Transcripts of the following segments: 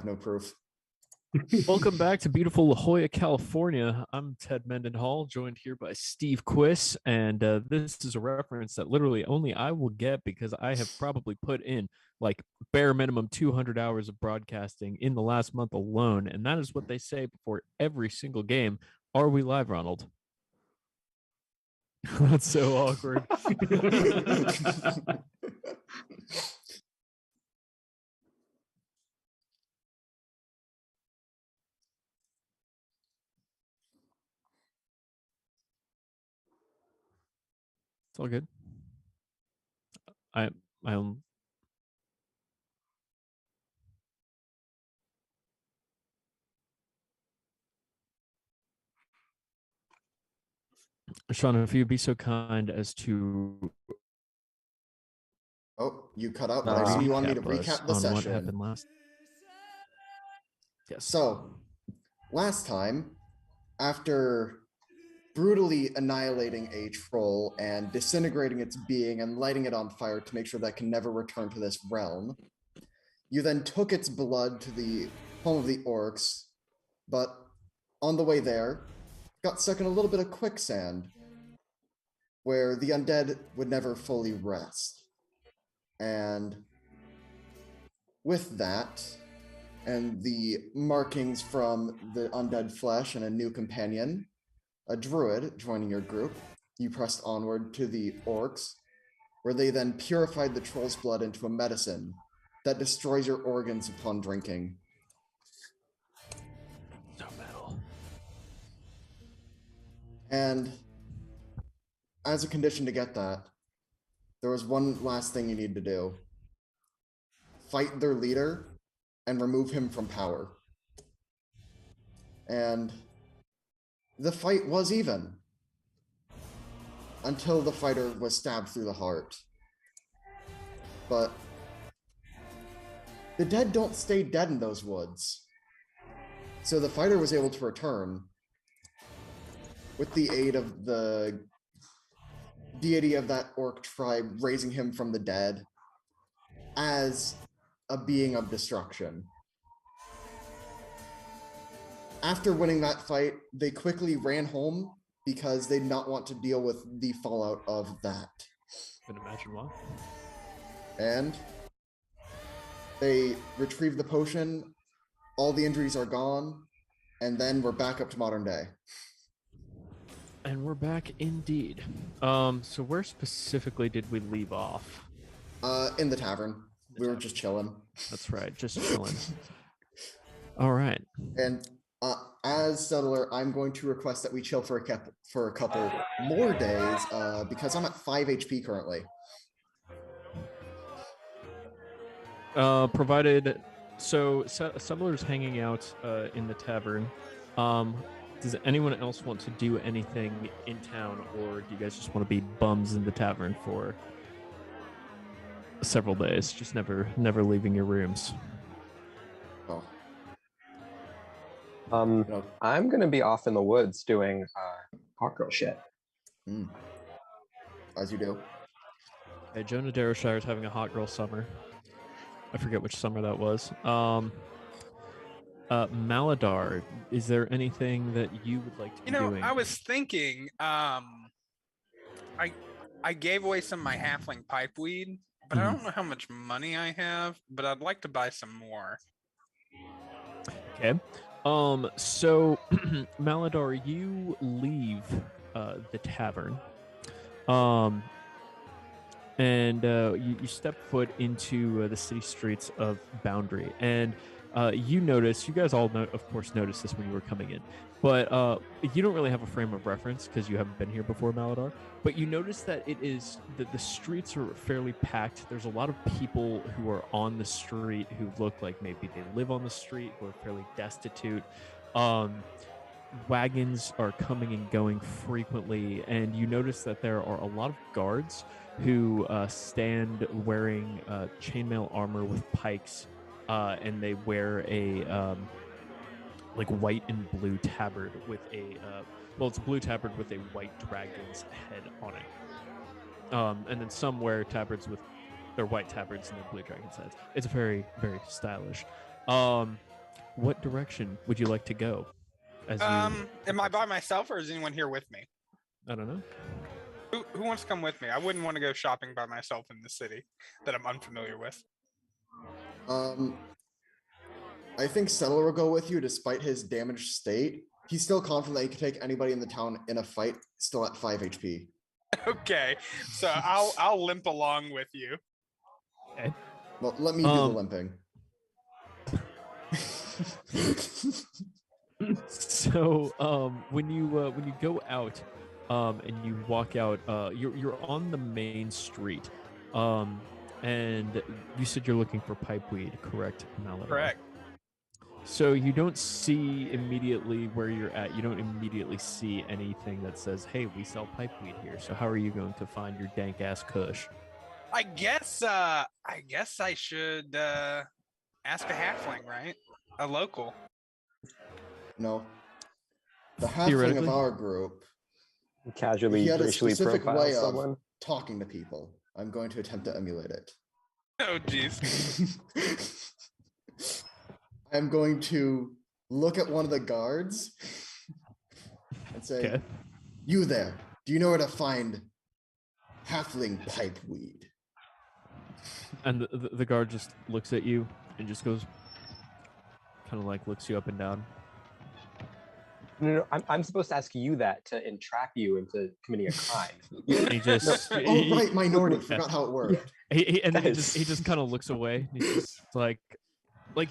have no proof. Welcome back to beautiful La Jolla, California. I'm Ted Mendenhall, joined here by Steve Quiss, and this is a reference that literally only I will get because I have probably put in like bare minimum 200 hours of broadcasting in the last month alone, and that is what they say before every single game. Are we live, Ronald? That's so awkward. It's all good. I'm Sean, if you'd be so kind as to Oh, you cut out, but I see you want me to recap the session. What happened last. Yes. So, last time, after brutally annihilating a troll and disintegrating its being and lighting it on fire to make sure that can never return to this realm, you then took its blood to the home of the orcs, but on the way there, got stuck in a little bit of quicksand where the undead would never fully rest. And with that, and the markings from the undead flesh and a new companion, a druid joining your group, you pressed onward to the orcs, where they then purified the troll's blood into a medicine that destroys your organs upon drinking. So metal. And as a condition to get that, there was one last thing you need to do. Fight their leader and remove him from power. And the fight was even until the fighter was stabbed through the heart. But the dead don't stay dead in those woods. So the fighter was able to return with the aid of the deity of that orc tribe, raising him from the dead as a being of destruction. After winning that fight, they quickly ran home because they did not want to deal with the fallout of that. Can imagine why. And they retrieved the potion, all the injuries are gone, and then we're back up to modern day. And we're back indeed. So where specifically did we leave off? In the tavern. We were just chilling. That's right, just chilling. All right. And as settler, I'm going to request that we chill for a couple more days because I'm at 5 HP currently. Provided, so settlers hanging out in the tavern. Does anyone else want to do anything in town, or do you guys just want to be bums in the tavern for several days, just never leaving your rooms? Oh. I'm gonna be off in the woods doing hot girl shit. As you do. Hey, Jonah Darrowshire is having a hot girl summer. I forget which summer that was. Maladar, is there anything that you would like to be doing? I was thinking, I gave away some of my halfling pipe weed, but I don't know how much money I have, but I'd like to buy some more. Okay. So Maladar, you leave the tavern. And you step foot into the city streets of Boundary, and you notice, you guys all of course noticed this when you were coming in, but you don't really have a frame of reference because you haven't been here before, Maladar, but you notice that it is that the streets are fairly packed. There's a lot of people who are on the street who look like maybe they live on the street, who are fairly destitute. Wagons are coming and going frequently, and you notice that there are a lot of guards who stand wearing chainmail armor with pikes, and they wear a like white and blue tabard with a it's a blue tabard with a white dragon's head on it. And then some wear tabards with their white tabards and their blue dragon's heads. It's very, very stylish. what direction would you like to go? As you, Am I by myself or is anyone here with me? I don't know. Who wants to come with me? I wouldn't want to go shopping by myself in the city that I'm unfamiliar with. I think Settler will go with you despite his damaged state. He's still confident that he can take anybody in the town in a fight, still at 5 HP. Okay, so I'll limp along with you. Okay. Well, let me do the limping. So when you go out and you walk out, you're on the main street, and you said you're looking for pipeweed, correct, Mallory? Correct. So you don't see immediately where you're at. You don't immediately see anything that says, "Hey, we sell pipeweed here." So how are you going to find your dank ass Kush? I guess I should ask a halfling, right? A local. No. The halfling Theoretically. of our group, Casually he had a racially specific profile way someone. of talking to people. I'm going to attempt to emulate it. Oh jeez. I'm going to look at one of the guards and say, Okay. "You there, do you know where to find halfling pipeweed?" And the guard just looks at you and just goes, kind of like looks you up and down. No, I'm supposed to ask you that to entrap you into committing a crime. And he just Oh, right, minority. Forgot how it worked. and then Guys. he just kind of looks away. And he's just like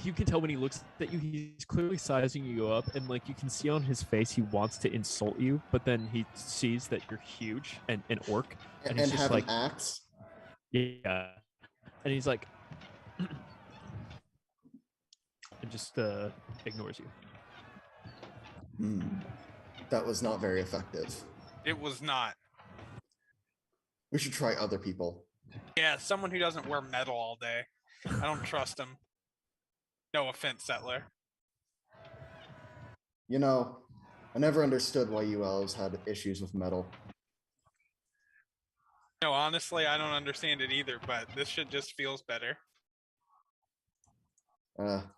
you can tell when he looks at you, he's clearly sizing you up, and like you can see on his face he wants to insult you, but then he sees that you're huge and an orc, and he's And just have like, an axe. yeah, and he's like, and just ignores you. That was not very effective. It was not. We should try other people. Yeah, someone who doesn't wear metal all day. I don't trust him. No offense, Settler. You know, I never understood why you elves had issues with metal. No, honestly, I don't understand it either, but this shit just feels better.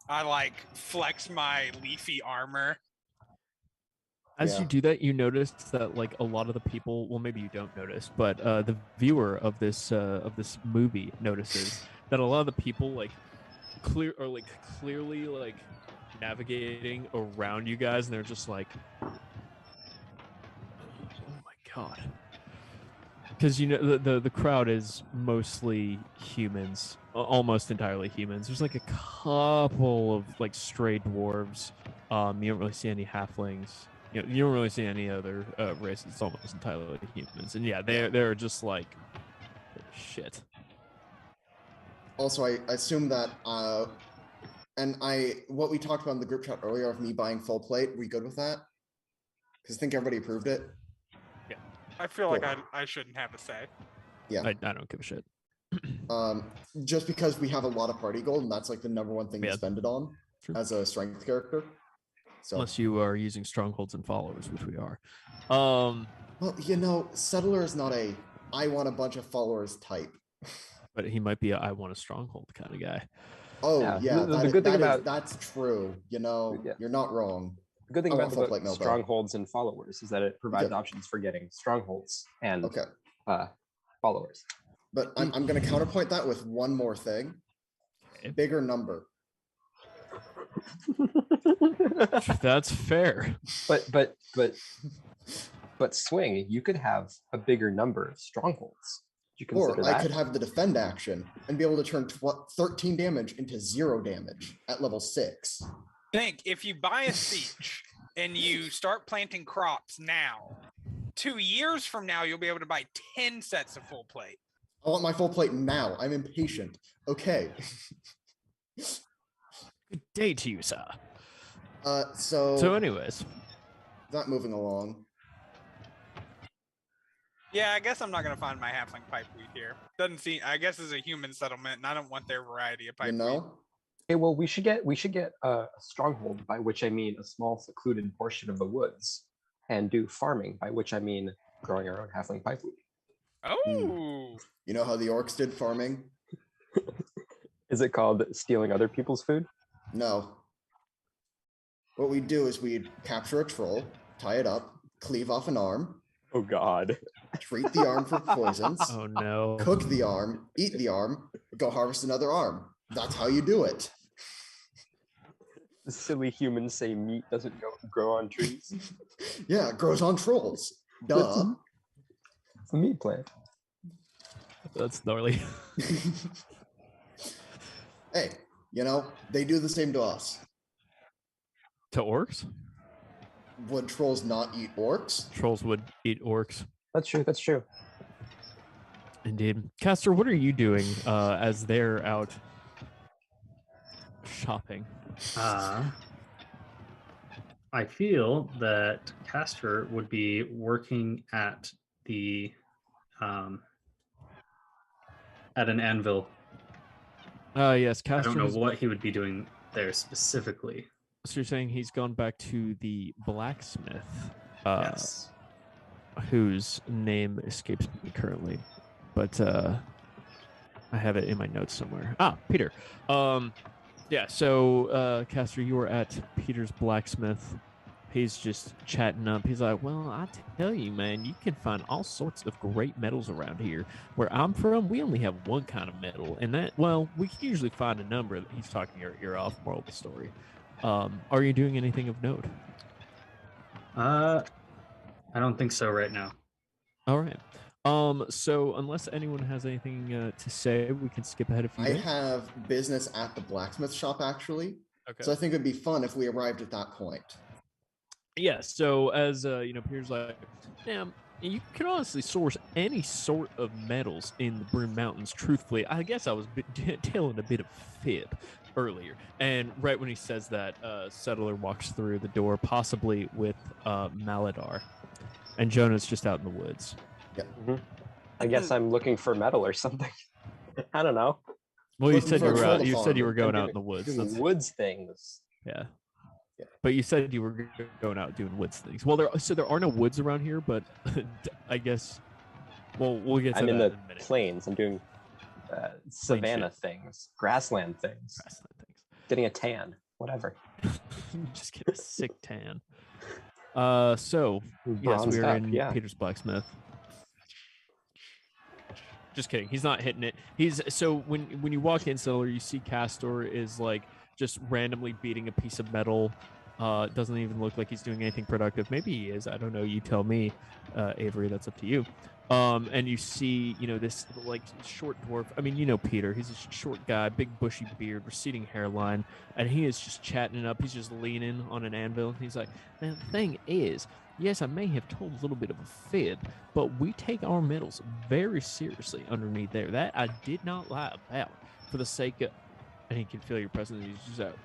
I like flex my leafy armor. As Yeah. you do that, you notice that like a lot of the people, well, maybe you don't notice, but the viewer of this movie notices that a lot of the people like clearly like navigating around you guys, and they're just like, "Oh my god," because you know the crowd is mostly humans, almost entirely humans. There's like a couple of like stray dwarves. You don't really see any halflings. You know, you don't really see any other races. It's almost entirely humans, and yeah, they're just like shit. Also, I assume that, and what we talked about in the group chat earlier of me buying full plate, we good with that? Because I think everybody approved it. I feel like Cool. I shouldn't have a say. Yeah. I don't give a shit. Just because we have a lot of party gold, and that's like the number one thing Yeah. to spend it on True. as a strength character. So, Unless you are using strongholds and followers, which we are. well, you know, Settler is not a I want a bunch of followers type. But he might be a I want a stronghold kind of guy. Oh Yeah, yeah, the good thing about- that's true. You know, Yeah. you're not wrong. The good thing I about want the full book plate mail, though. Strongholds and Followers is that it provides Yeah. options for getting strongholds and Okay, followers. but I'm going to counterpoint that with one more thing. Okay. Bigger number. That's fair. But swing, you could have a bigger number of strongholds. Did you Or consider I that? could have the defend action and be able to turn 13 damage into 0 damage at level 6. Think if you buy a siege and you start planting crops now, 2 years from now you'll be able to buy 10 sets of full plate. I want my full plate now. I'm impatient. Okay. Good day to you, sir. So So, anyways, that moving along. Yeah, I guess I'm not gonna find my halfling pipeweed here. Doesn't seem. I guess it's a human settlement, and I don't want their variety of pipeweed. You know, Okay, well, we should get a stronghold, by which I mean a small secluded portion of the woods, and do farming, by which I mean growing our own halfling pipeweed. Oh, you know how the orcs did farming? Is it called stealing other people's food? No. what we'd do is we'd capture a troll, tie it up, cleave off an arm, Oh God. treat the arm for poisons, Oh no. cook the arm, eat the arm, go harvest another arm. That's how you do it. The silly humans say meat doesn't grow on trees. Yeah, it grows on trolls. Duh. It's a meat plant. That's gnarly. Hey, they do the same to us. To orcs? Would trolls not eat orcs? Trolls would eat orcs. That's true. That's true. Indeed. Castor, what are you doing as they're out shopping? I feel that Castor would be working at the at an anvil. Yes, I Castor. don't know what he would be doing there specifically. So you're saying he's gone back to the blacksmith, Yes. whose name escapes me currently, but I have it in my notes somewhere. Ah, Peter. Yeah. So Castor, you were at Peter's blacksmith. He's just chatting up. He's like, "Well, I tell you, man, you can find all sorts of great metals around here. Where I'm from, we only have one kind of metal, and we can usually find a number." He's talking your ear off. Moral of the story. Are you doing anything of note? I don't think so right now. All right. So unless anyone has anything to say, we can skip ahead a few I days. have business at the blacksmith shop, actually. Okay. So I think it'd be fun if we arrived at that point. Yeah. So as Peter's like, damn, you can honestly source any sort of metals in the Broom Mountains. Truthfully, I guess I was telling a bit of fib earlier. And right when he says that, Settler walks through the door, possibly with Maladar, and Jonah's just out in the woods. I guess I'm looking for metal or something. I don't know. Well, you Looking said for you a were troll out. to You said you farm. were going I'm out in the woods. Doing That's- woods things. Yeah. Yeah. But you said you were going out doing woods things. Well, there are no woods around here, but I guess. Well, we'll get to I'm that in the in a minute. plains. I'm doing savanna shit. things, grassland things, Grassland things. getting a tan, whatever. Just get a sick tan. So yes, Bronzed we are up, in yeah. Peter's blacksmith. Just kidding. He's not hitting it. He's so when you walk in, Settler, you see Castor is like just randomly beating a piece of metal. Doesn't even look like he's doing anything productive. Maybe he is. I don't know. You tell me, Avery. That's up to you. And you see, this like short dwarf. I mean, Peter. He's a short guy, big bushy beard, receding hairline, and he is just chatting it up. He's just leaning on an anvil. He's like, "Now the thing is, yes, I may have told a little bit of a fib, but we take our metals very seriously underneath there. That I did not lie about for the sake of." And he can feel your presence. He's just out.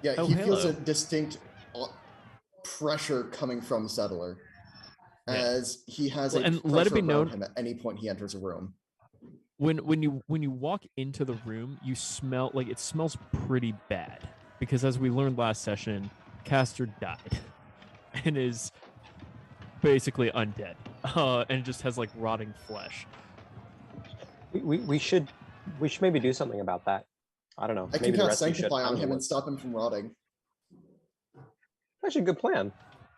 Yeah, Oh, he feels hello. a distinct pressure coming from Settler, Yeah. as he has a Well, and pressure let it be around known- him at any point he enters a room. When you walk into the room, you smell like it smells pretty bad because as we learned last session, Castor died and is basically undead, and just has like rotting flesh. We should maybe do something about that. I don't know. I Maybe can the cast rest of you should. Sanctify I on don't know him and what- stop him from rotting. Actually, a good plan.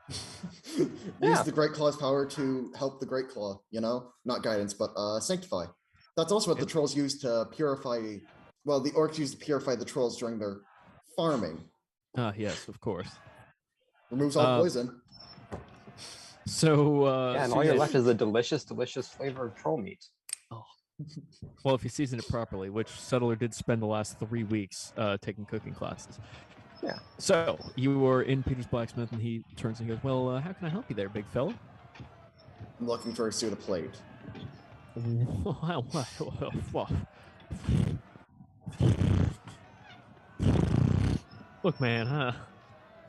Use Yeah. the Great Claw's power to help the Great Claw, Not guidance, but Sanctify. That's also what the trolls use to purify. Well, the orcs use to purify the trolls during their farming. Ah, yes, of course. Removes all Uh, poison. So Yeah, and so all you're yeah, left is the delicious flavor of troll meat. well, if you season it properly, which Settler did spend the last 3 weeks taking cooking classes. Yeah. So you were in Peter's blacksmith, and he turns and goes, "Well, how can I help you there, big fella?" I'm looking for a suit of plate. Look, man,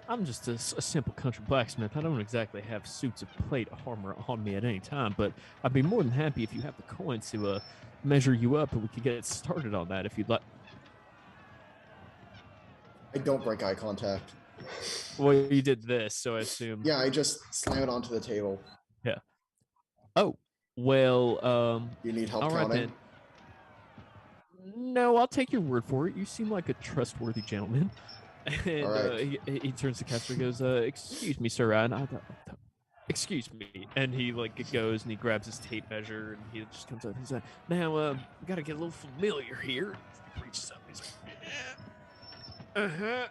I'm just a simple country blacksmith. I don't exactly have suits of plate armor on me at any time, but I'd be more than happy if you have the coin to measure you up, and we could get it started on that if you'd like. I don't break eye contact. Well, you did this, so I assume. Yeah, I just slam it onto the table. Oh, well, You need help all right counting? then. No, I'll take your word for it. You seem like a trustworthy gentleman. And Alright. he turns to Casper and goes, "Excuse me, sir. Excuse me." And he like goes and he grabs his tape measure and he just comes up. He's like, "Now, we gotta get a little familiar here." He reaches up. He's like, "Uh-huh."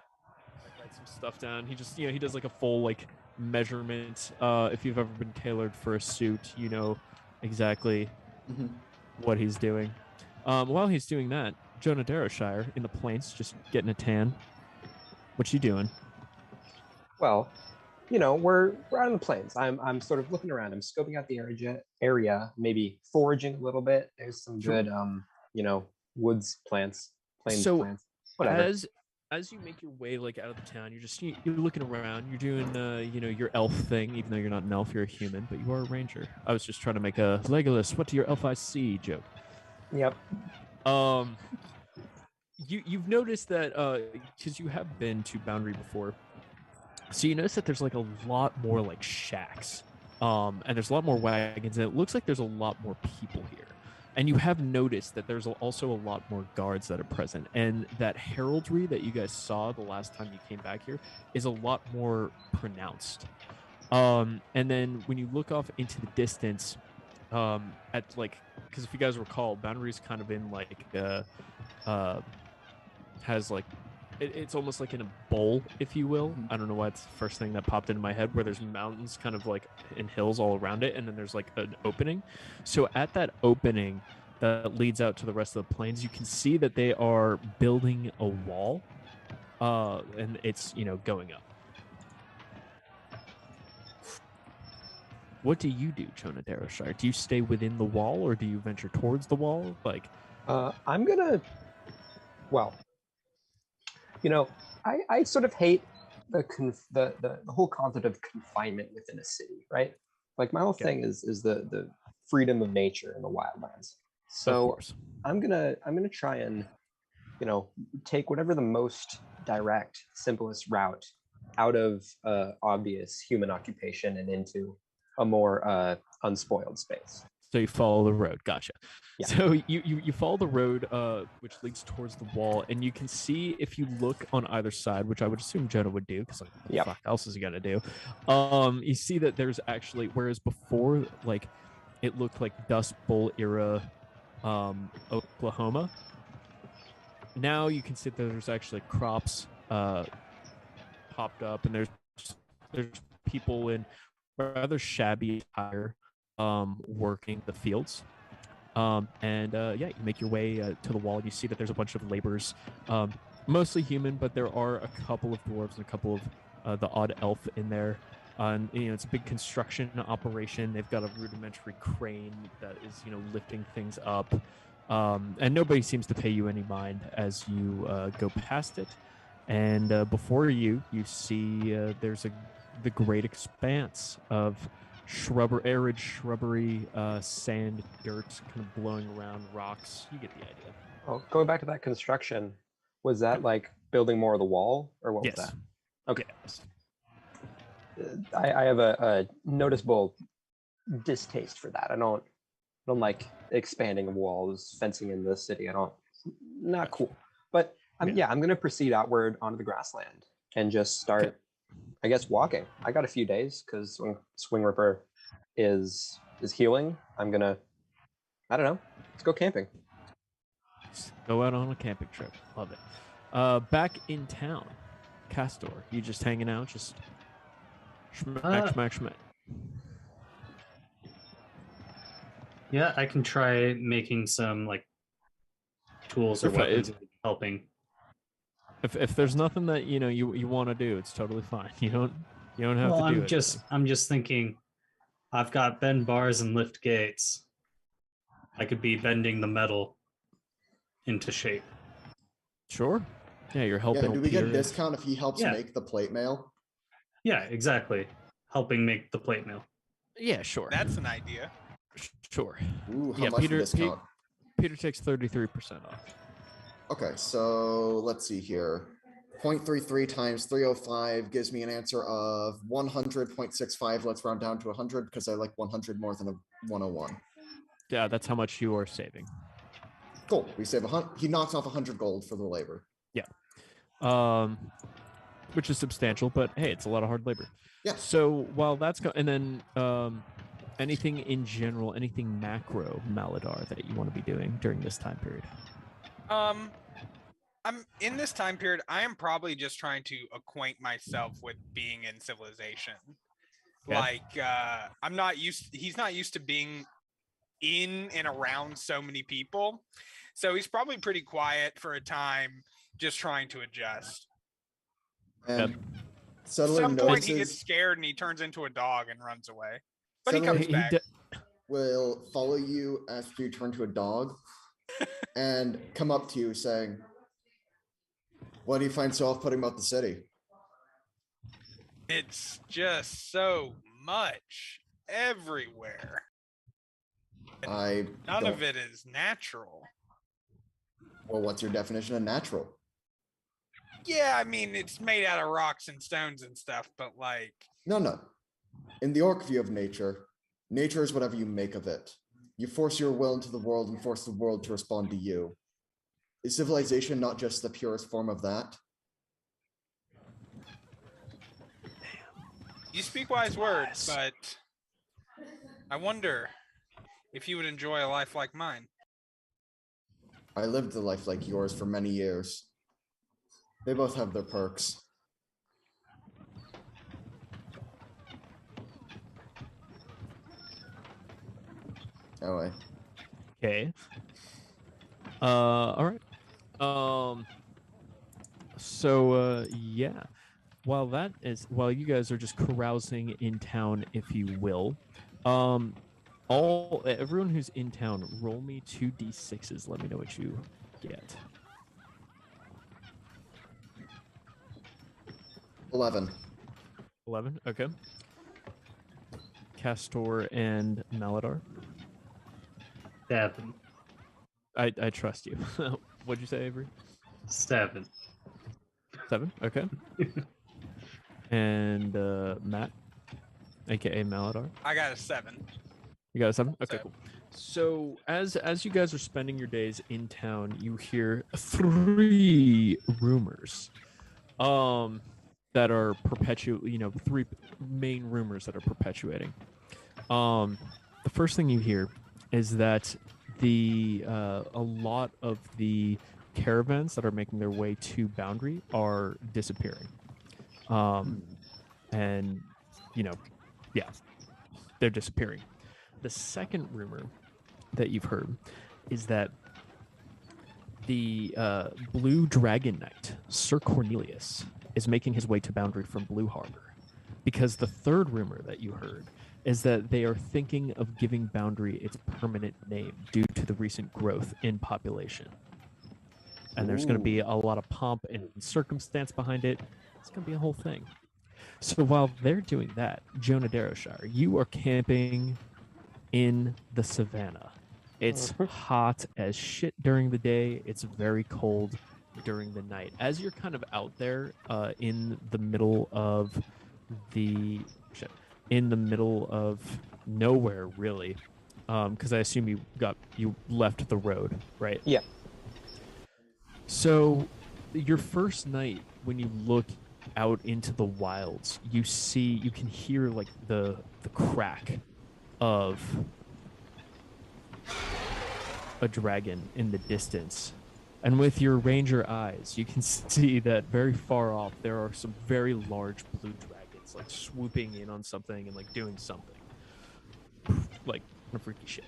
Write some stuff down. He just, he does like a full like measurement. If you've ever been tailored for a suit, you know exactly Mhm. what he's doing. While he's doing that, Jonah Darrowshire in the plains, just getting a tan. What you doing? Well, we're out on the plains. I'm sort of looking around. I'm scoping out the area, maybe foraging a little bit. There's some Sure. good woods plants, plains So, plants, whatever. As you make your way like out of the town, you're looking around. You're doing your elf thing, even though you're not an elf, you're a human, but you are a ranger. I was just trying to make a Legolas, what do your elf eyes see joke. Yep. You've noticed that because you have been to Boundary before, so you notice that there's like a lot more like shacks, and there's a lot more wagons, and it looks like there's a lot more people here. And you have noticed that there's also a lot more guards that are present, and that heraldry that you guys saw the last time you came back here is a lot more pronounced. And then when you look off into the distance, at like, because if you guys recall, Boundary's kind of in like has like it's almost like in a bowl, if you will. I don't know why it's the first thing that popped into my head, where there's mountains kind of like and hills all around it, and then there's like an opening. So at that opening that leads out to the rest of the plains, you can see that they are building a wall, and it's going up. What do you do, Jonah Darrowshire? Do you stay within the wall, or do you venture towards the wall? Like, I'm gonna. Well, I sort of hate the whole concept of confinement within a city, right? Like my whole thing is the freedom of nature in the wildlands. of So course. I'm gonna try and take whatever the most direct, simplest route out of obvious human occupation and into a more unspoiled space. So you follow the road. Gotcha. Yeah. So you follow the road, which leads towards the wall, and you can see if you look on either side, which I would assume Jonah would do, because like, what the fuck else is he gonna do? You see that there's actually, whereas before, like, it looked like Dust Bowl era, Oklahoma. Now you can see that there's actually crops, popped up, and there's people in rather shabby attire, working the fields. You make your way to the wall, and you see that there's a bunch of laborers, mostly human, but there are a couple of dwarves and a couple of the odd elf in there. And it's a big construction operation. They've got a rudimentary crane that is lifting things up, and nobody seems to pay you any mind as you go past it. And before you see there's the great expanse of arid shrubbery, sand, dirt, kind of blowing around, rocks. You get the idea. Oh, going back to that construction, was that like building more of the wall, or what Yes. was that? Okay. Yes. I have a noticeable distaste for that. I don't like expanding walls, fencing in the city. Not cool. But I'm gonna proceed outward onto the grassland and just start, I guess, walking. I got a few days because when Swing Ripper is healing, I'm gonna, I don't know, let's go camping. Just go out on a camping trip. Love it. Back in town, Castor, you just hanging out, just schmack. Yeah, I can try making some like tools or weapons, helping. If there's nothing that you want to do, it's totally fine. You don't have to do it. I'm just thinking, I've got bend bars and lift gates. I could be bending the metal into shape. Sure. Yeah, you're helping. Yeah, do we get a discount if he helps make the plate mail? Yeah, exactly. Helping make the plate mail. Yeah, sure. That's an idea. Sure. Ooh, how much discount? Peter takes 33% off. Okay, so let's see here. 0.33 times 305 gives me an answer of 100.65. Let's round down to 100 because I like 100 more than a 101. Yeah, that's how much you are saving. Cool. We save 100. He knocks off 100 gold for the labor. Yeah. which is substantial, but hey, it's a lot of hard labor. Yeah. So while that's and then anything in general, anything macro, Maladar, that you want to be doing during this time period? I'm in this time period. I am probably just trying to acquaint myself with being in civilization. Okay. Like, I'm not used. He's not used to being in and around so many people, so he's probably pretty quiet for a time, just trying to adjust. And Yep. At Settler some point, he notices gets scared and he turns into a dog and runs away. But he Settler comes back. will follow you after you turn to a dog and come up to you saying, "What do you find so off-putting about the city?" It's just so much everywhere. I None don't. of it is natural. Well, what's your definition of natural? Yeah, I mean, it's made out of rocks and stones and stuff, but like, No. In the orc view of nature, nature is whatever you make of it. You force your will into the world and force the world to respond to you. Is civilization not just the purest form of that? you speak wise words, but I wonder if you would enjoy a life like mine. I lived a life like yours for many years. They both have their perks. Anyway, Okay. All right. So yeah. While you guys are just carousing in town, if you will, everyone who's in town, roll me 2d6s. Let me know what you get. 11. 11. Okay. Castor and Maladar. 7. I trust you. What'd you say, Avery? 7. 7. Okay. And Matt, aka Maladar. I got a 7. You got a 7? Okay, 7. cool. So as you guys are spending your days in town, you hear 3 rumors that are perpetuating, 3 main rumors that are perpetuating. The first thing you hear is that a lot of the caravans that are making their way to Boundary are disappearing. And yeah, they're disappearing. The second rumor that you've heard is that the Blue Dragon Knight, Sir Cornelius, is making his way to Boundary from Blue Harbor. Because the third rumor that you heard is that they are thinking of giving Boundary its permanent name due to the recent growth in population. And there's going to be a lot of pomp and circumstance behind it. It's going to be a whole thing. So while they're doing that, Jonah Darrowshire, you are camping in the savannah. It's hot as shit during the day. It's very cold during the night. As you're kind of out there in the middle of nowhere, really, because I assume you left the road, right? Yeah. So your first night, when you look out into the wilds, you can hear like the crack of a dragon in the distance. And with your ranger eyes, you can see that very far off there are some very large blue dragons like swooping in on something and like doing something. Like freaky shit.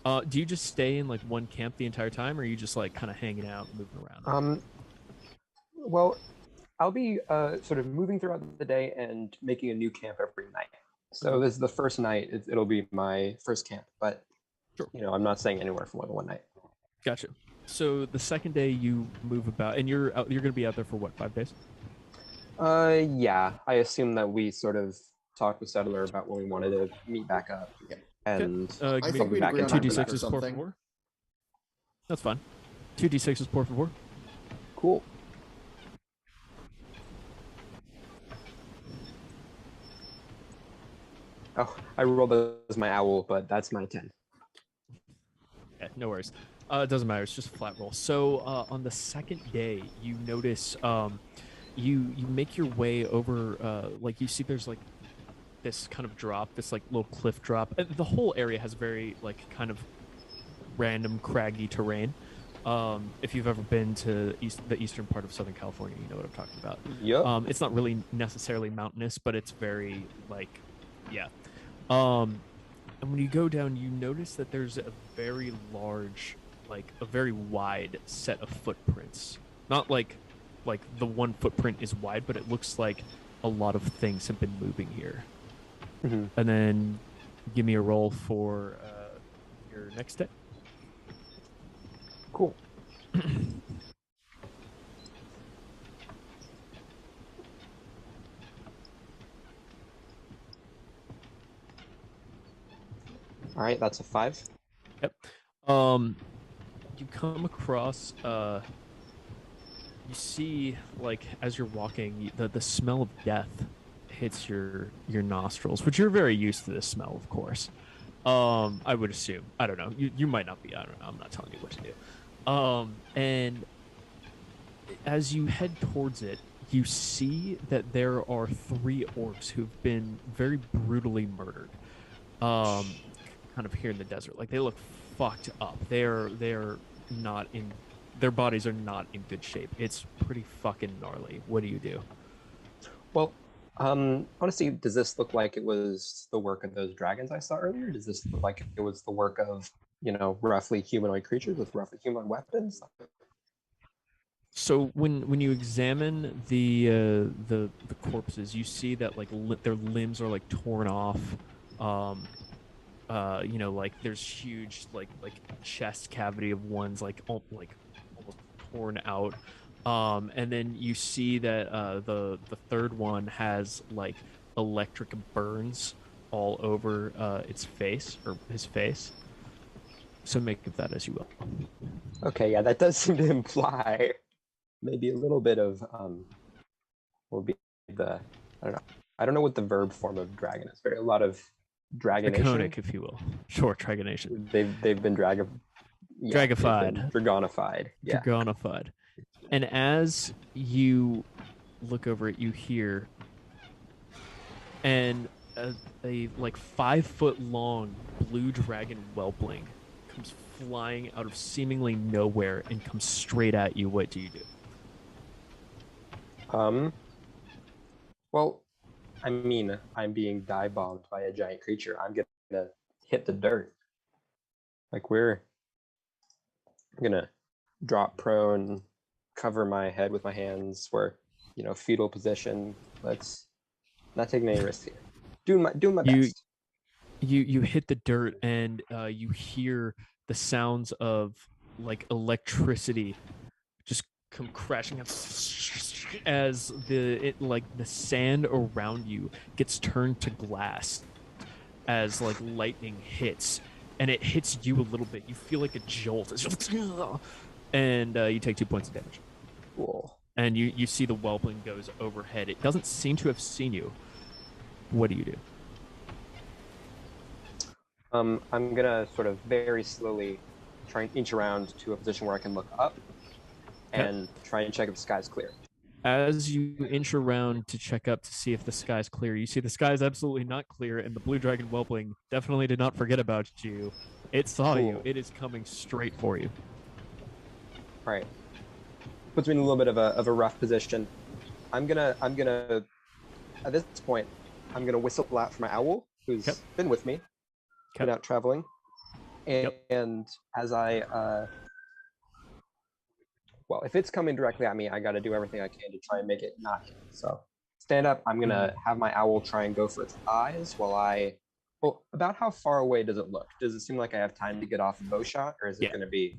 Do you just stay in like one camp the entire time, or are you just like kind of hanging out and moving around? Well, I'll be sort of moving throughout the day and making a new camp every night. So this is the first night. It'll be my first camp, but Sure. I'm not staying anywhere for more than one night. Gotcha. So the second day you move about, and you're going to be out there for what, 5 days? Yeah. I assume that we sort of talked with Settler about when we wanted to meet back up. Yeah. And I give think me we'd back agree in on time for that 2d6 is or por something. favor. That's fine. 2d6 is por favor. Cool. Oh, I rolled as my owl, but that's my 10. Yeah, no worries. It doesn't matter. It's just a flat roll. So on the second day, you notice you make your way over. Like you see, there's like this kind of drop, this like little cliff drop. The whole area has very like kind of random craggy terrain. If you've ever been to the eastern part of Southern California, you know what I'm talking about. Yep. It's not really necessarily mountainous, but it's very like, yeah. And when you go down, you notice that there's a very large, like a very wide set of footprints. Not like the one footprint is wide, but it looks like a lot of things have been moving here. Mhm. And then give me a roll for your next step. Cool. All right, that's a 5. You come across you see, like, as you're walking, the smell of death hits your nostrils, which you're very used to this smell, of course. I would assume. I don't know. You might not be. I don't know. I'm not telling you what to do. And as you head towards it, you see that there are 3 orcs who've been very brutally murdered. Kind of here in the desert. Like, they look fucked up. They're not in. Their bodies are not in good shape. It's pretty fucking gnarly. What do you do? Well, honestly, does this look like it was the work of those dragons I saw earlier? Does this look like it was the work of, roughly humanoid creatures with roughly humanoid weapons? So when you examine the corpses, you see that like their limbs are like torn off. Like there's huge like chest cavity of one's like almost torn out. And then you see that the third one has like electric burns all over its face or his face. So make of that as you will. Okay, yeah, that does seem to imply maybe a little bit of will be the I don't know what the verb form of dragon is. Very a lot of dragonation. Draconic, if you will. Sure, dragonation. They've been dragified. Dragonified. Yeah. Dragonified. And as you look over it, you hear and a like 5-foot long blue dragon whelpling comes flying out of seemingly nowhere and comes straight at you. What do you do? Well, I mean, I'm being dive bombed by a giant creature. I'm gonna hit the dirt. Like I'm gonna drop prone, cover my head with my hands. We're, fetal position. Let's not taking any risks here. Doing my best. You hit the dirt and you hear the sounds of like electricity just come crashing as the sand around you gets turned to glass as like lightning hits, and it hits you a little bit. You feel like a jolt, and you take 2 points of damage. Cool. And you see the whelpling goes overhead. It doesn't seem to have seen you. What do you do? I'm gonna sort of very slowly try and inch around to a position where I can look up and try and check if the sky's clear. As you inch around to check up to see if the sky's clear, you see the sky is absolutely not clear, and the blue dragon whelpling definitely did not forget about you. It saw you. It is coming straight for you. All right. Puts me in a little bit of a rough position. I'm gonna at this point I'm gonna whistle out for my owl, who's been with me, been out traveling, and as I well, if it's coming directly at me, I got to do everything I can to try and make it not hit. So stand up. I'm gonna have my owl try and go for its eyes while well, about how far away does it look? Does it seem like I have time to get off a bow shot, or is it going to be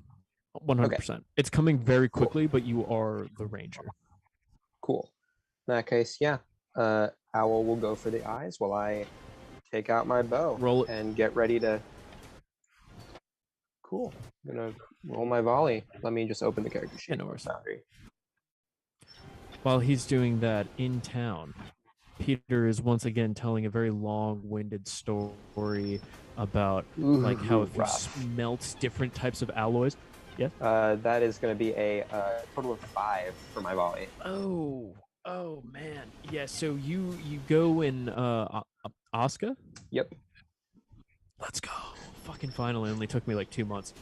100%? It's coming very quickly, but you are the ranger. Cool. In that case, yeah. Owl will go for the eyes while I take out my bow. Roll it. And get ready to. Cool. I'm gonna roll my volley. Let me just open the character sheet. No worries. Boundary. While he's doing that in town, Peter is once again telling a very long-winded story about like how if you smelt different types of alloys. Yeah. That is going to be a total of 5 for my volley. Oh, Oh man, yeah. So you go in Oscar. Yep. Let's go. Fucking finally, only took me like 2 months.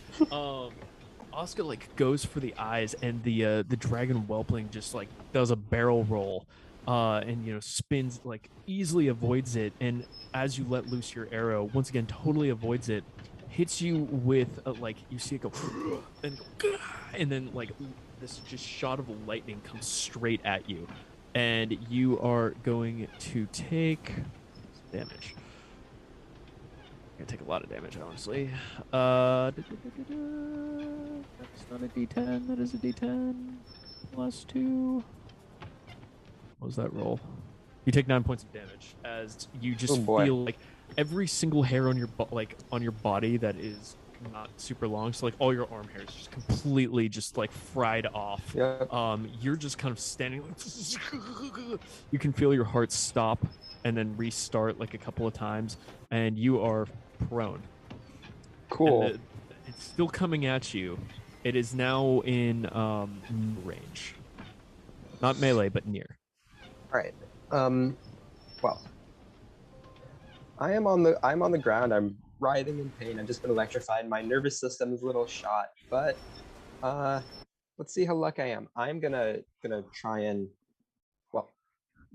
Oscar like goes for the eyes, and the dragon whelpling just like does a barrel roll, and spins like easily avoids it, and as you let loose your arrow, once again totally avoids it, hits you with like you see it go, and then like this just shot of lightning comes straight at you, and you are going to take damage. Gonna take a lot of damage, honestly. That's not a D10. That is a D10 plus 2. What was that roll? You take 9 points of damage as you just Oh, boy. feel like every single hair on your on your body that is not super long, so like all your arm hair is just completely just like fried off. Yep. You're just kind of standing. You can feel your heart stop and then restart like a couple of times, and you are prone. Cool. And it's still coming at you. It is now in range, not melee, but near. All right. Well, I'm on the ground. I'm writhing in pain. I've just been electrified. My nervous system is a little shot, but let's see how lucky I am. I'm gonna try and, well,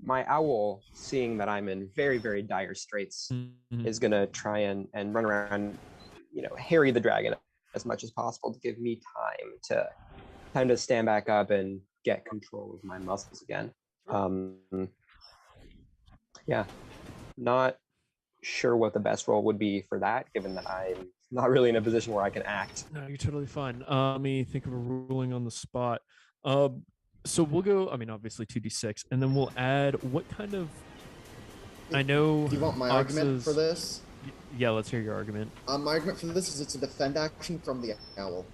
my owl, seeing that I'm in very, very dire straits, is gonna try and run around, harry the dragon as much as possible to give me time to stand back up and get control of my muscles again. Yeah, not sure what the best role would be for that, given that I'm not really in a position where I can act. No, you're totally fine. Let me think of a ruling on the spot. So we'll go, I mean, obviously 2d6, and then we'll add what kind of. I know. Do you want my argument Oxa's- for this? Yeah, let's hear your argument. My argument for this is it's a defend action from the owl.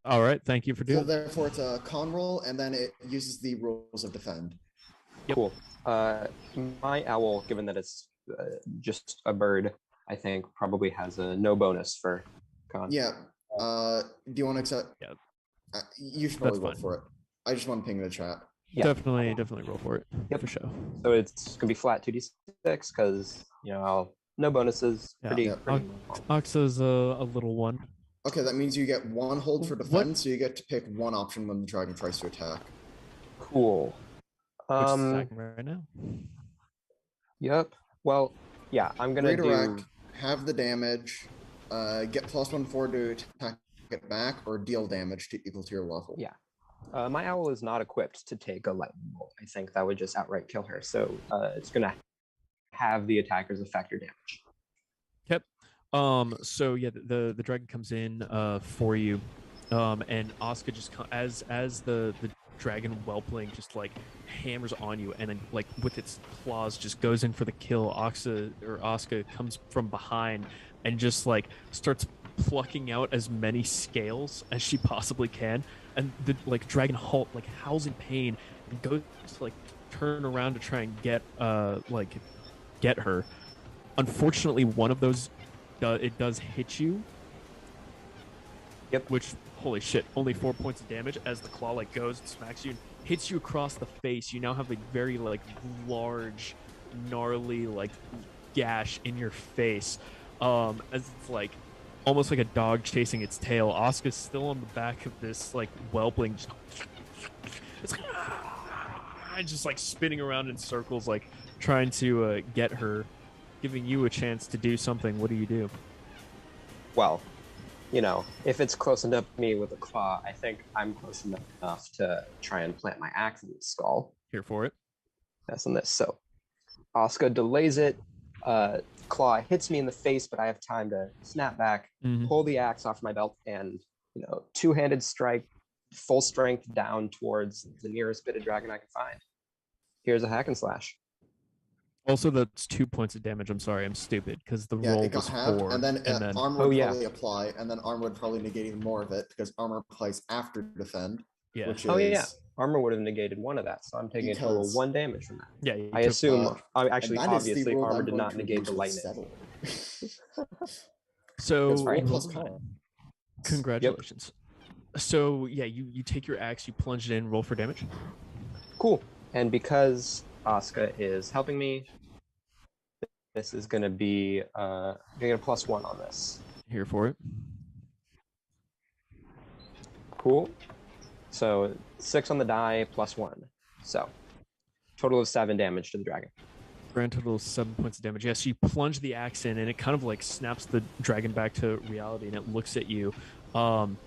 All right, thank you for So doing that. therefore, it's a con roll, and then it uses the rules of defend. Yep. Cool. My owl, given that it's just a bird, I think probably has a no bonus for con. Yeah. Do you want to accept? Yeah. You should probably roll fine. for it. I just want to ping in the chat. Yeah. Definitely roll for it. Yep. For sure. So it's gonna be flat 2d6 because I'll no bonuses. Yeah. Pretty. Yeah. pretty Oxa's a little one. Okay, that means you get one hold for What- defend, so you get to pick one option when the dragon tries to attack. cool. Which is attacking right now. Yep. Well, yeah. I'm gonna Redirect, do. have the damage, get +1/4 to attack it back, or deal damage to equal to your level. Yeah. My owl is not equipped to take a lightning bolt. I think that would just outright kill her. So it's gonna have the attacker's effect or damage. So yeah, the dragon comes in for you, and Oscar just as the dragon whelpling just like hammers on you, and then like with its claws just goes in for the kill. Oscar comes from behind and just like starts plucking out as many scales as she possibly can, and the like dragon howls in pain and goes to like turn around to try and get her. Unfortunately, one of those it does hit you. Yep. Which, holy shit, only 4 points of damage as the claw like goes and smacks you and hits you across the face. You now have a very like large, gnarly like gash in your face. As it's like almost like a dog chasing its tail. Oscar's still on the back of this like whelpling. It's like, just like spinning around in circles, like trying to get her, giving you a chance to do something. What do you do? Well, if it's close enough to me with a claw, I think I'm close enough to try and plant my axe in its skull. Here for it. That's on this. So Oscar delays it. Claw hits me in the face, but I have time to snap back, Mhm. pull the axe off my belt, and two-handed strike, full strength down towards the nearest bit of dragon I can find. Here's a hack and slash. Also, that's 2 points of damage. I'm sorry, I'm stupid because the Yeah, roll it got was halved, 4, and then armor Oh, would yeah. probably apply, and then armor would probably negate even more of it because armor applies after defend, yeah, which Oh, is yeah. Armor would have negated one of that, so I'm taking a total of Because- 1 damage from that. yeah. You I took- assume, and actually, that is the obviously, rule armor I'm did going not to negate the use with lightning. settle. So That's right, you plus rolled a con. 9. Congratulations. So yeah, you take your axe, you plunge it in, roll for damage. Cool. And because Asuka is helping me, this is going to be gonna get a +1 on this. Here for it. Cool. So 6 on the die +1. So total of 7 damage to the dragon. Grand total of 7 points of damage. Yes, you plunge the axe in, and it kind of like snaps the dragon back to reality, and it looks at you. And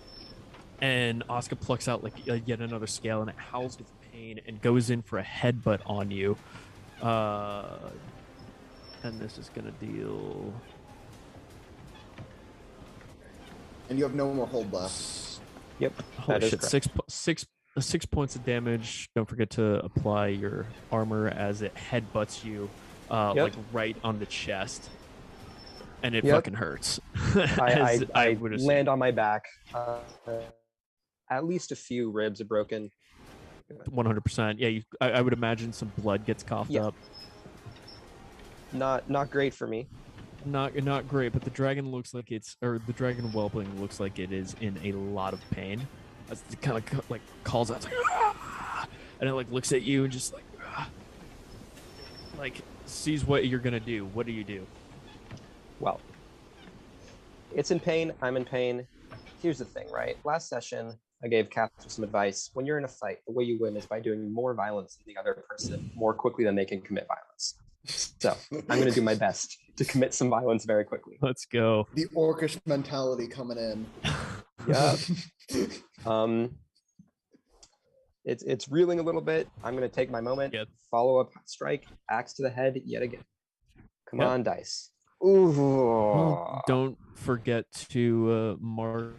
Asuka plucks out like yet another scale, and it howls with pain and goes in for a headbutt on you. And this is gonna deal. And you have no more hold left. Yep. Holy that is shit! correct. 6 points of damage. Don't forget to apply your armor as it headbutts you, like right on the chest, and it Yep. fucking hurts. I As would assume. land on my back. At least a few ribs are broken. 100%. Yeah, I would imagine some blood gets coughed Yeah. up. Not great for me. Not great, but the dragon the dragon whelpling looks like it is in a lot of pain. As it kind of like calls out, it's like, "Ah!" And it like looks at you and just like, "Ah!" Like sees what you're gonna do. What do you do? Well, it's in pain. I'm in pain. Here's the thing, right? Last session, I gave Catherine some advice. When you're in a fight, the way you win is by doing more violence to the other person more quickly than they can commit violence. So I'm going to do my best to commit some violence very quickly. Let's go. The orcish mentality coming in. Yeah. It's reeling a little bit. I'm going to take my moment. Yep. Follow up strike, axe to the head yet again. Come Yep. on, dice. Ooh. Well, don't forget to mark.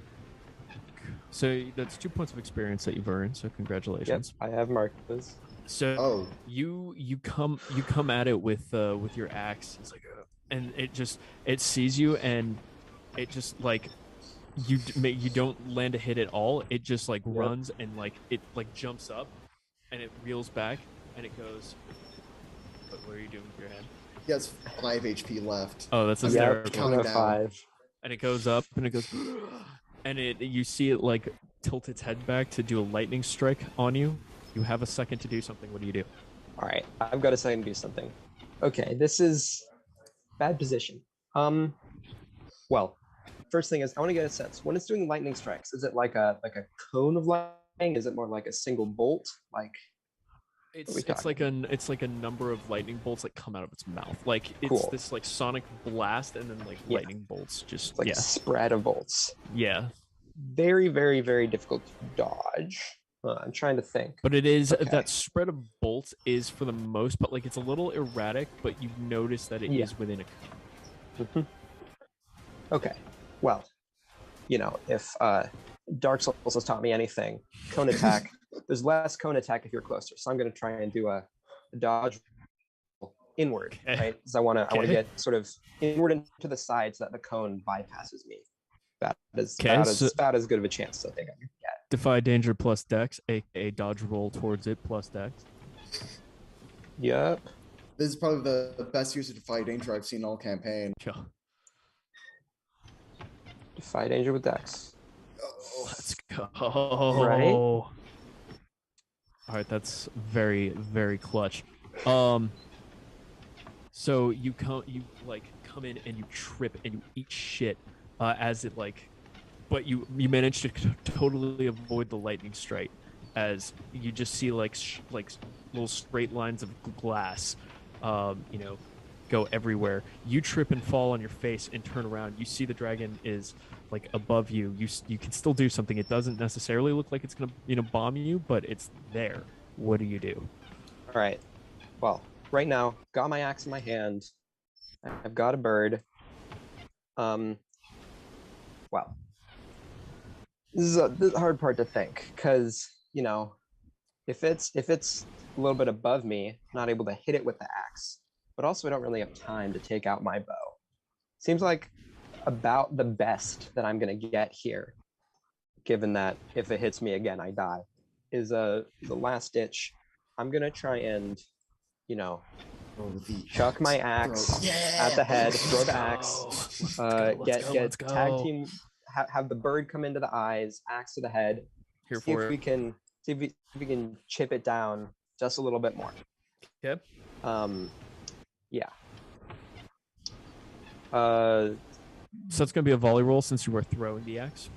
So that's 2 points of experience that you've earned. So Yep, congratulations. I have marked this. So Oh, you come at it with your axe. It's like, and it sees you, and it just like you don't land a hit at all. It just like Yep. runs and like it like jumps up, and it reels back, and it goes. What are you doing with your hand? he has 5 HP left. Oh, that's a Yep. hysterical. Counting Another down. 5. And it goes up, and it goes, and you see it like tilt its head back to do a lightning strike on you. You have a second to do something. What do you do? All right, I've got a second to do something. Okay, this is bad position. Well, first thing is I want to get a sense when it's doing lightning strikes. Is it like a cone of lightning? Is it more like a single bolt? Like It's we it's like a number of lightning bolts that come out of its mouth. Like it's Cool. this like sonic blast, and then like Yeah. lightning bolts. Just it's like yeah, a spread of bolts. yeah. Very, very, very difficult to dodge. I'm trying to think. But it is Okay. that spread of bolts is for the most, but like it's a little erratic. But you notice that it is Yeah. within a. Mhm. Okay. Well, if Dark Souls has taught me anything, cone attack. There's less cone attack if you're closer. So I'm going to try and do a dodge inward, Okay. right? Because I want to Okay. get sort of inward and to the side so that the cone bypasses me. That is Okay, about as good of a chance as I think I can get. Defy danger plus dex, aka dodge roll towards it plus dex. Yep. This is probably the best use of Defy Danger I've seen all campaign. Yeah. Defy danger with Dex. Oh, Let's go. Right? All right, that's very, very clutch. So you come in and you trip and you eat shit as it but you manage to totally avoid the lightning strike as you just see like little straight lines of glass, go everywhere. You trip and fall on your face and turn around. You see the dragon is like above you. You can still do something. It doesn't necessarily look like it's gonna bomb you, but it's there. What do you do? All right. Well, right now, got my axe in my hand. I've got a bird. Well, this is the hard part to think because if it's a little bit above me, not able to hit it with the axe, but also I don't really have time to take out my bow. Seems like about the best that I'm gonna get here, given that if it hits me again, I die. Is the last ditch. I'm gonna try and chuck my axe at the head, throw the axe, get tag team, have the bird come into the eyes, axe to the head. Here See for if we it. can chip it down just a little bit more. Okay. Yeah. So it's gonna be a volley roll since you were throwing the axe.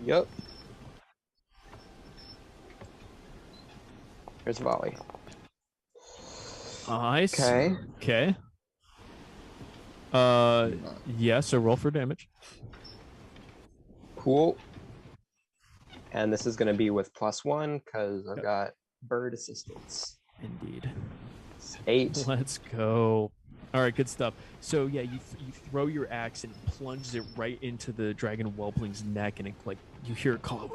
Yep. Here's volley. Nice. Okay. Okay. Yeah. So roll for damage. Cool. And this is going to be with +1 because I've Yep. got bird assistance. Indeed. It's 8. Let's go. All right, good stuff. So yeah, you throw your axe and it plunges it right into the dragon whelpling's neck, and it, like, you hear it call.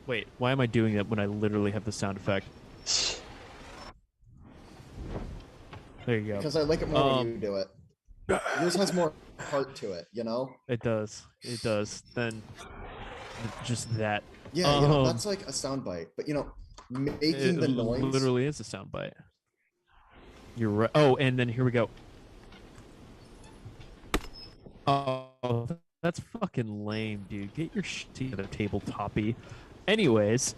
Wait, why am I doing that when I literally have the sound effect? There you go. Because I like it more when you do it. Yours has more heart to it, you know? It does. It does. Then just that. Yeah, you know, that's like a soundbite. But, you know, making the noise. Literally is a soundbite. You're right. Oh, and then here we go. Oh, that's fucking lame, dude. Get your shit together, tabletopy. Anyways,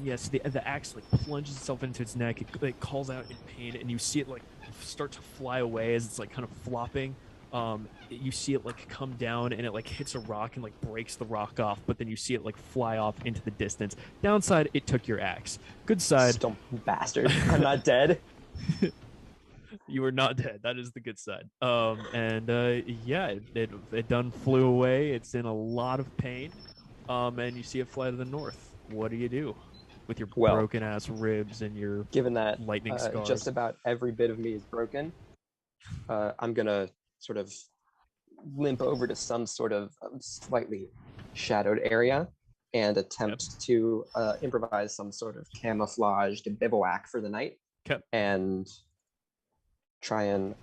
yes, the axe like plunges itself into its neck. It calls out in pain, and you see it like start to fly away as it's like kind of flopping. You see it like come down, and it like hits a rock and like breaks the rock off. But then you see it like fly off into the distance. Downside, it took your axe. Good side, Stump bastard. I'm not dead. you were not dead. That is the good side. Yeah, it done flew away. It's in a lot of pain. And you see it fly to the north. What do you do with your Well, broken ass ribs and your Given that lightning scars? just about every bit of me is broken, I'm going to sort of limp over to some sort of slightly shadowed area and attempt to improvise some sort of camouflaged bivouac for the night. Okay. And try and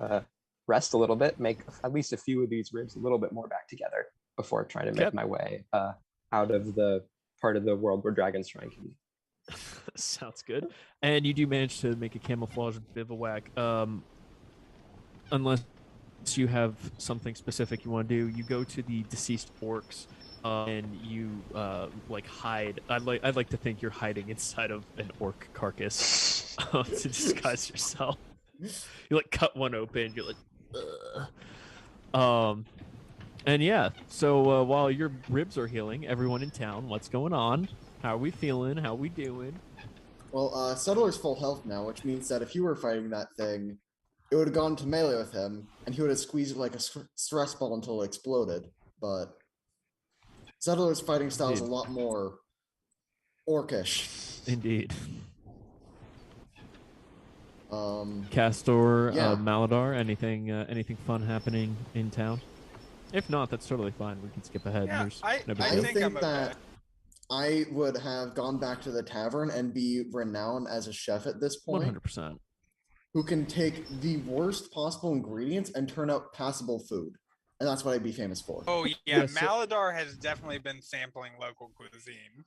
rest a little bit, make at least a few of these ribs a little bit more back together before trying to make my way out of the part of the world where dragons try and kill me. Sounds good. And you do manage to make a camouflage bivouac. Unless you have something specific you want to do, you go to the deceased orcs and you like hide. I'd like to think you're hiding inside of an orc carcass to disguise yourself. You like cut one open. You're like, ugh. And yeah. So while your ribs are healing, everyone in town, what's going on? How are we feeling? How are we doing? Well, Settler's full health now, which means that if you were fighting that thing, it would have gone to melee with him, and he would have squeezed it like a stress ball until it exploded. But Settler's fighting style is a lot more orcish. Indeed. Castor, Maladar, anything fun happening in town? If not, that's totally fine. We can skip ahead. Yeah, There's I no big I deal. think think I'm okay. that I would have gone back to the tavern and be renowned as a chef at this point, 100%. who can take the worst possible ingredients and turn out passable food. And that's what I'd be famous for. Oh yeah, Yeah, so- Maladar has definitely been sampling local cuisine.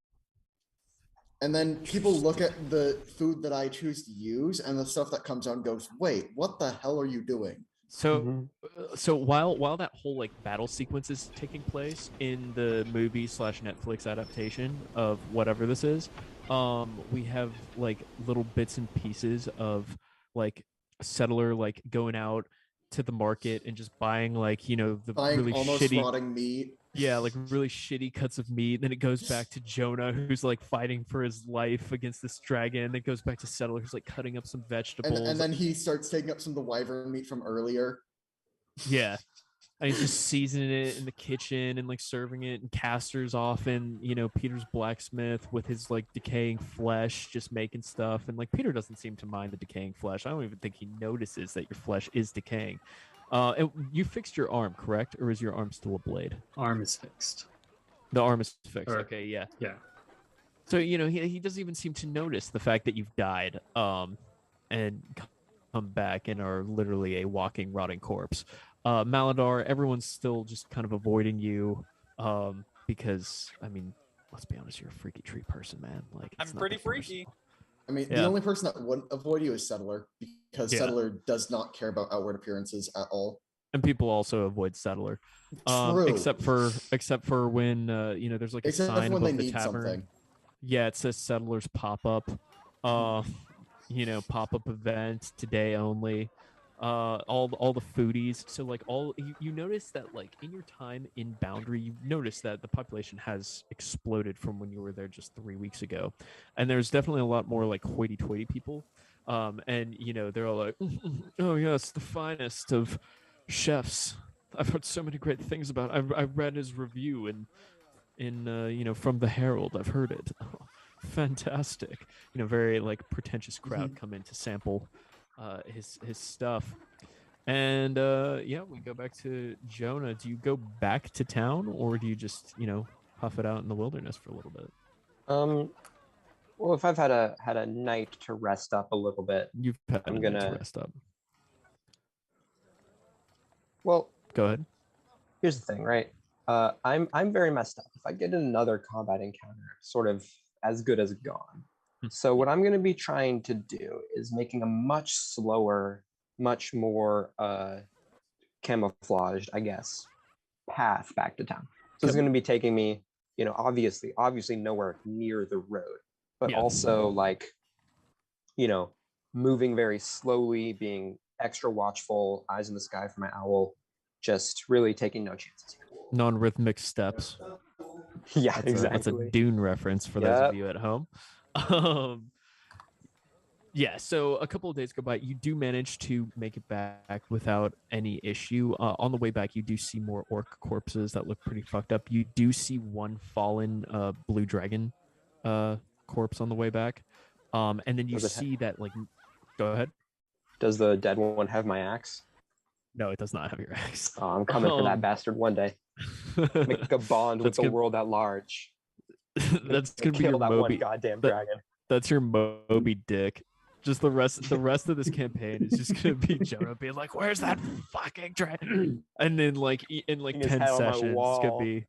And then people look at the food that I choose to use and the stuff that comes out and goes, wait, what the hell are you doing? So, so while that whole like battle sequence is taking place in the movie / Netflix adaptation of whatever this is, we have like little bits and pieces of like a settler like going out to the market and just buying like, you know, the Buying really almost shitty, rotting meat. yeah, like really shitty cuts of meat. Then it goes back to Jonah, who's like fighting for his life against this dragon. Then it goes back to Settler, who's like cutting up some vegetables. And then he starts taking up some of the wyvern meat from earlier. Yeah. And he's just seasoning it in the kitchen and like serving it, and Castor's off in, you know, Peter's blacksmith with his like decaying flesh, just making stuff. And like Peter doesn't seem to mind the decaying flesh. I don't even think he notices that your flesh is decaying. And you fixed your arm, correct? Or is your arm still a blade? Arm is fixed. The arm is fixed. Or- Okay, yeah. Yeah. So, you know, he doesn't even seem to notice the fact that you've died and come back and are literally a walking, rotting corpse. Maladar, everyone's still just kind of avoiding you because, I mean, let's be honest, you're a freaky tree person, man. Like, I'm it's not pretty that freaky. personal. I mean, Yeah. the only person that wouldn't avoid you is Settler, because Yeah. Settler does not care about outward appearances at all. And people also avoid Settler, True. except for when you know, there's like a Except sign when they above the need tavern. something. Yeah, it says Settlers pop up. pop-up event today only. All the foodies. So like you notice that like in your time in Boundary, you notice that the population has exploded from when you were there just 3 weeks ago, and there's definitely a lot more like hoity-toity people. And they're all like, oh yes, the finest of chefs. I've heard so many great things about. I've read his review in from the Herald. I've heard it. Fantastic. Very like pretentious crowd come in to sample his stuff. And we go back to Jonah. Do you go back to town, or do you just huff it out in the wilderness for a little bit? Well, if I've had a night to rest up a little bit, You've had I'm a night to gonna- rest up. well, Go ahead. here's the thing, right? I'm very messed up. If I get in another combat encounter, sort of as good as gone. So what I'm going to be trying to do is making a much slower, much more camouflaged, I guess, path back to town. So it's Yep. going to be taking me, obviously nowhere near the road, but Yeah. also like, moving very slowly, being extra watchful, eyes in the sky for my owl, just really taking no chances here. Non-rhythmic steps. Yeah, That's exactly. a Dune reference for those Yep. of you at home. Yeah, so a couple of days go by. You do manage to make it back without any issue. On the way back, you do see more orc corpses that look pretty fucked up. You do see one fallen blue dragon corpse on the way back. And then you Does it ha- see that, like, go ahead. Does the dead one have my axe? No, it does not have your axe. Oh, I'm coming for that Um, bastard one day. Make a bond with That's the good. world at large. That's gonna be kill your that one Moby. goddamn that- dragon. That's your Moby Dick. Just the rest of this campaign is just gonna be Jonah being like, "Where's that fucking dragon?" And then like in like His 10 head on my sessions, it's wall. gonna be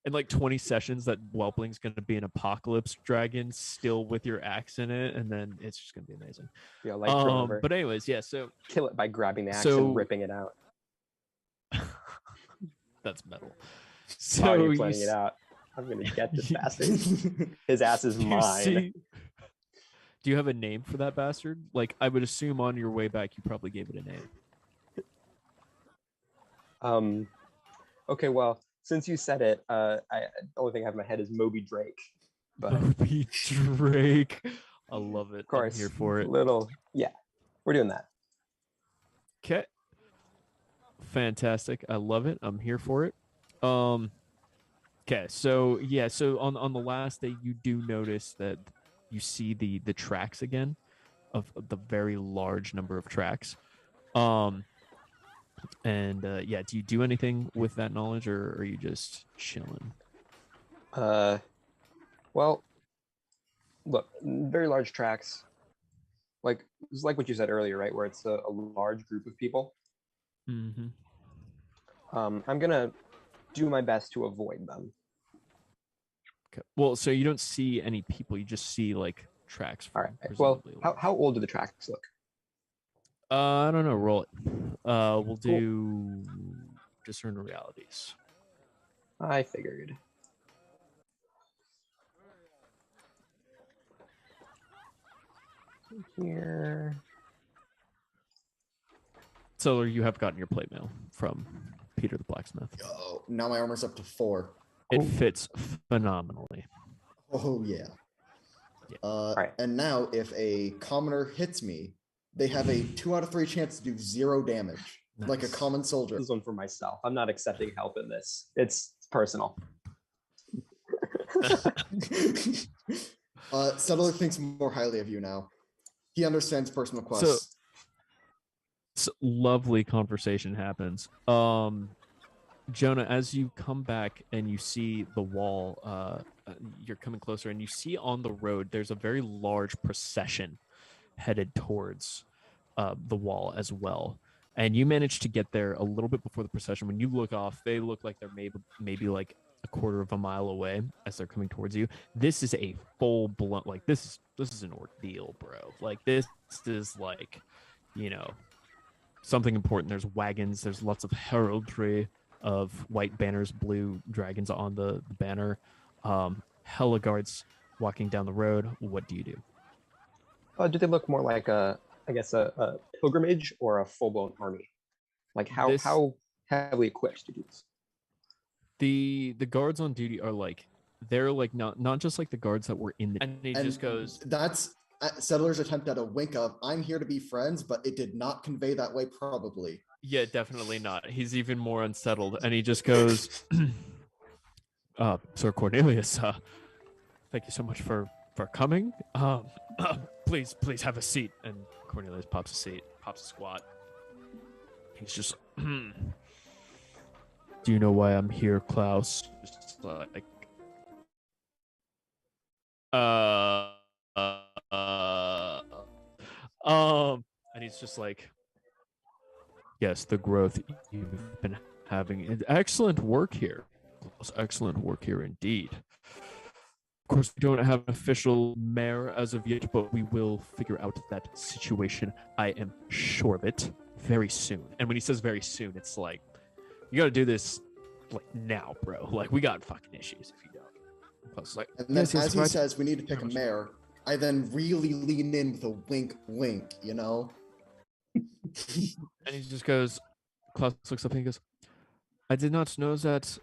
in like 20 sessions that Whelpling's gonna be an apocalypse dragon still with your axe in it, and then it's just gonna be amazing. Yeah, like throw over. But anyways, yeah. So Kill it by grabbing the axe so- and ripping it out. that's metal. So So you're you planning it s- out. I'm gonna get this you- bastard. His ass is you mine. see- do you have a name for that bastard? Like, I would assume on your way back you probably gave it a name. Okay, well, since you said it, the only thing I have in my head is Moby Drake. But of Moby Drake. I love it. course, I'm here for it. yeah, we're doing that. Okay. Fantastic. I love it. I'm here for it. Okay, so yeah, so on the last day you do notice that you see the tracks again of the very large number of tracks. And yeah, do you do anything with that knowledge, or are you just chilling? Well, look, very large tracks. Like it's like what you said earlier, right? Where it's a large group of people. Mm-hmm. I'm gonna do my best to avoid them. Okay. Well, so you don't see any people, you just see like tracks. All right. from Well, presumably, how old do the tracks look? I don't know. Roll it. We'll do discern realities. I figured. Here. So you have gotten your plate mail from Peter the blacksmith. Oh, now my armor's up to 4. It Cool. fits phenomenally. Oh yeah. Yeah. Right. And now if a commoner hits me, they have a 2 out of 3 chance to do 0 damage, like a Nice. common soldier. This one for myself. I'm not accepting help in this. It's personal. Settler thinks more highly of you now. He understands personal quests. Lovely conversation happens. Jonah, as you come back and you see the wall, you're coming closer and you see on the road there's a very large procession headed towards the wall as well. And you manage to get there a little bit before the procession. When you look off, they look like they're maybe like a quarter of a mile away as they're coming towards you. This is a full blown, like this is an ordeal, bro. Like this is like, something important. There's wagons, there's lots of heraldry of white banners, blue dragons on the banner. Hella guards walking down the road. What do you do? Do they look more like I guess a pilgrimage or a full-blown army? Like This- how heavily equipped to do this? The guards on duty are like they're like not just like the guards that were in the and he And just goes that's Settler's attempt at a wink of I'm here to be friends, but it did not convey that way probably. yeah, definitely not. He's even more unsettled and he just goes Sir Cornelius, thank you so much for coming. Please have a seat. And Cornelius pops a squat. He's just do you know why I'm here, Klaus? Just like and he's just like, yes, the growth you've been having. Excellent work here. Excellent work here indeed. Of course, we don't have an official mayor as of yet, but we will figure out that situation. I am sure of it very soon. And when he says very soon, it's like, you got to do this like now, bro. Like, we got fucking issues if you don't. Plus, like, And then yes, as he right. says, we need to pick a mayor, I then really lean in with a wink, wink, you know? And he just goes, Klaus looks up and he goes, I did not know that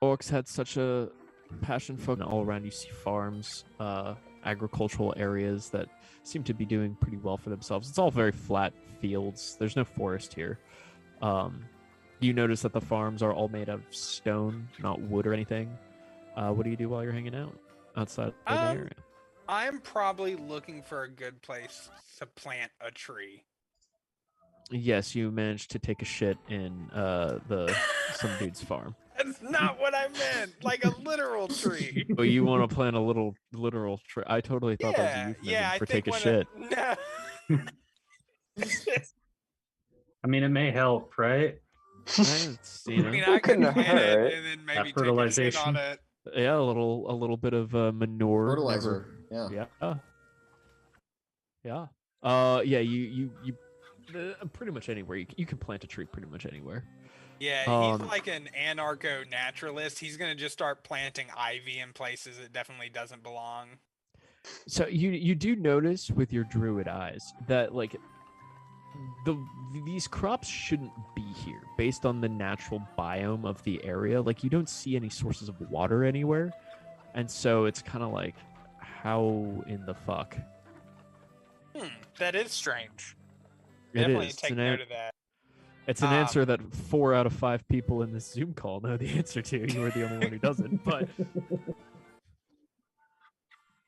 orcs had such a passion for, and all around you see farms, agricultural areas that seem to be doing pretty well for themselves. It's all very flat fields. There's no forest here. You notice that the farms are all made out of stone, not wood or anything. What do you do while you're hanging out outside of the area? I'm probably looking for a good place to plant a tree. Yes, you managed to take a shit in some dude's farm. That's not what I meant. Like a literal tree. But you want to plant a literal tree. I totally thought that was a euphemism I for think take a when shit. No. I mean, it may help, right? It's, you I mean, know, I could couldn't plant hurt. it and then maybe take a shit fertilization. on it. yeah, a little bit of manure. Fertilizer. Yeah. Yeah. Yeah. You pretty much anywhere you can plant a tree pretty much anywhere. Yeah, he's like an anarcho-naturalist. He's gonna just start planting ivy in places it definitely doesn't belong. So you do notice with your druid eyes that like these crops shouldn't be here based on the natural biome of the area. Like you don't see any sources of water anywhere, and so it's kind of like, how in the fuck? That is strange. It Definitely is. take note of that. It's an answer that 4 out of 5 people in this Zoom call know the answer to. You were the only one who doesn't, but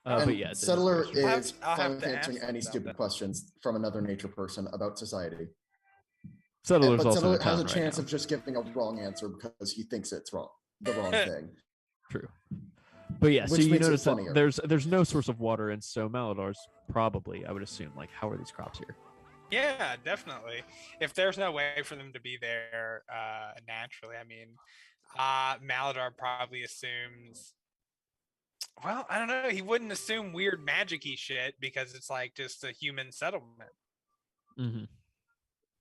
And yeah, Settler I'll have is to fine with ask answering them any about stupid that. questions from another nature person about society. Settler's But also Settler in has a town right chance now. of just giving a wrong answer because he thinks it's wrong, the wrong thing. True. But yeah, so Which you makes it notice that funnier. there's no source of water, and so Maladar's probably, I would assume, like, how are these crops here? Yeah, definitely. If there's no way for them to be there naturally, I mean, Maladar probably assumes. Well, I don't know. He wouldn't assume weird magic-y shit because it's like just a human settlement. Mm-hmm.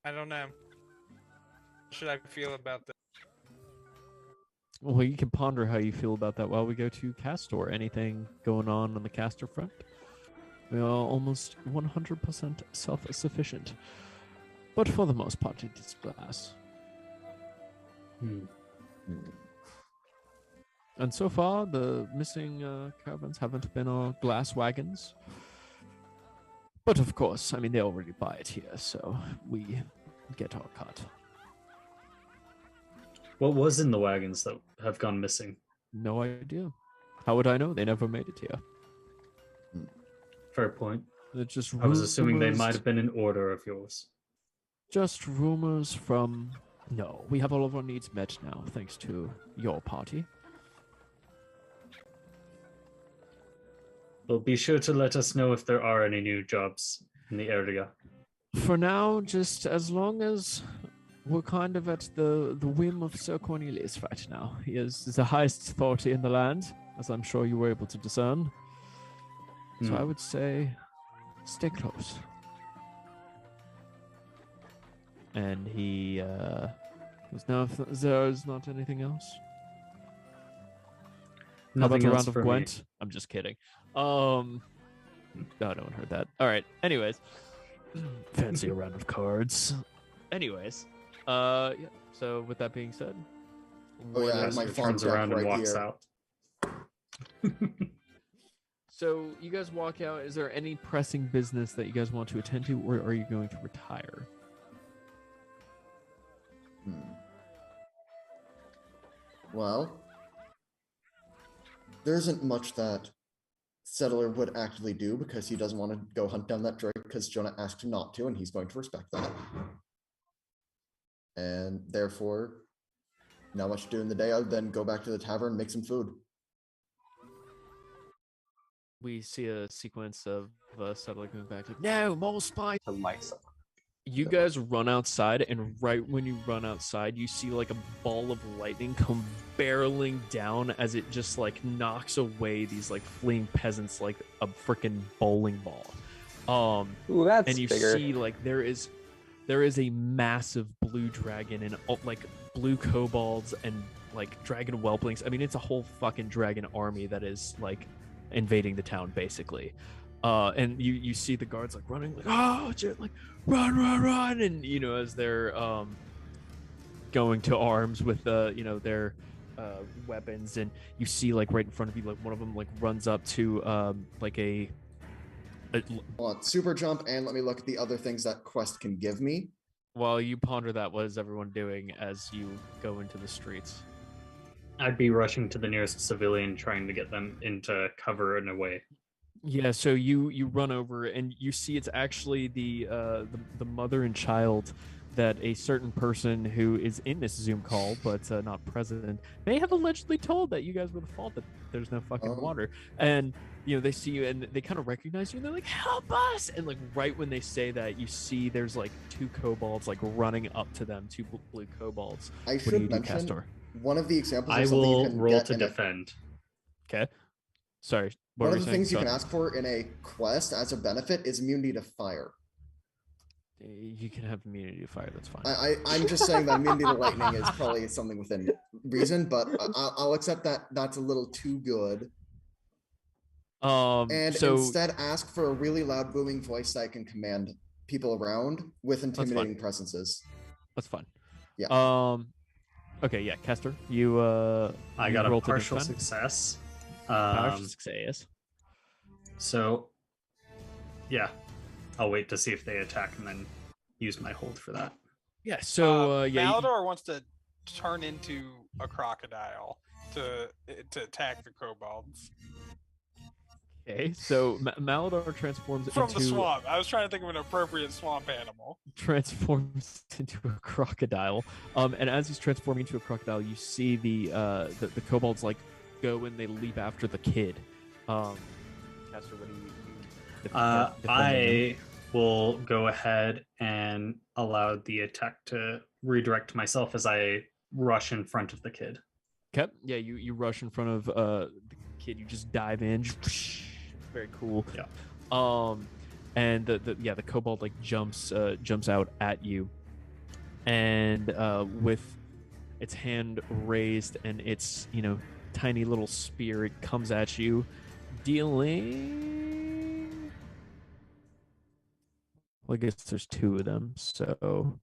I don't know. How should I feel about this? Well, you can ponder how you feel about that while we go to Castor. Anything going on the Castor front? We are almost 100% self-sufficient, but for the most part, it is glass. And so far, the missing caravans haven't been our glass wagons. But of course, I mean, they already buy it here, so we get our cut. What was in the wagons that have gone missing? No idea. How would I know? They never made it here. Fair point. They're just I was assuming they rumors. might have been in order of yours. Just rumors from... No, we have all of our needs met now, thanks to your party. Well, be sure to let us know if there are any new jobs in the area. For now, just as long as we're kind of at the whim of Sir Cornelius right now. He is the highest authority in the land, as I'm sure you were able to discern. So I would say, stay close. And he goes, now if there is not anything else. How about Nothing the else round of for me. Gwent? I'm just kidding. How Oh, no one heard that. All right. Anyways, fancy a round of cards. Anyways, yeah. So with that being said, Oh, yeah, what is- my Caster farm turns deck around and right walks here. out. So you guys walk out. Is there any pressing business that you guys want to attend to, or are you going to retire? Well, there isn't much that Settler would actively do because he doesn't want to go hunt down that drake because Jonah asked him not to, and he's going to respect that. And therefore, not much to do in the day other than go back to the tavern and make some food. We see a sequence of Settler coming back like, no, more spice. To myself. You guys run outside, and right when you run outside, you see like a ball of lightning come barreling down as it just like knocks away these like fleeing peasants like a freaking bowling ball. Ooh, that's And you bigger. see like there is a massive blue dragon and like blue kobolds and like dragon whelplings. I mean, it's a whole fucking dragon army that is like invading the town basically. And you see the guards like running like, oh shit, like run, and you know, as they're going to arms with their weapons, and you see like right in front of you like one of them like runs up to like a Hold on, super jump, and let me look at the other things that quest can give me. while you ponder that, what is everyone doing as you go into the streets? I'd be rushing to the nearest civilian, trying to get them into cover and away. Yeah, so you run over and you see it's actually the mother and child that a certain person who is in this Zoom call but not present may have allegedly told that you guys were the fault that there's no fucking Oh. water. And you know, they see you and they kind of recognize you and they're like, help us! And like right when they say that, you see there's like two kobolds like running up to them, two blue kobolds. I What do should you do, mention Castor? one of the examples of I something you will can roll get to in a defend. Okay. Sorry. What One were of the saying? things you can Son? ask for in a quest as a benefit is immunity to fire. You can have immunity to fire, that's fine. I'm just saying that immunity to lightning is probably something within reason, but I'll accept that that's a little too good. And So instead ask for a really loud booming voice that can command people around with fine. intimidating presences. that's fine. Yeah. Okay, yeah, Kester, you I you got a roll to partial defend. success. Partial success. So, yeah, I'll wait to see if they attack and then use my hold for that. Yeah, so yeah, Malador wants to turn into a crocodile to attack the kobolds okay, so Malador transforms from into the swamp. I was trying to think of an appropriate swamp animal. transforms into a crocodile. And as he's transforming into a crocodile, you see the kobolds like go and they leap after the kid. Castor, what do you defend him? I will go ahead and allow the attack to redirect myself as I rush in front of the kid. Okay, yeah, you rush in front of the kid. You just dive in. Very cool. Yeah. And the kobold like jumps out at you, and with its hand raised and its tiny little spear, it comes at you, dealing. Well, I guess there's two of them, so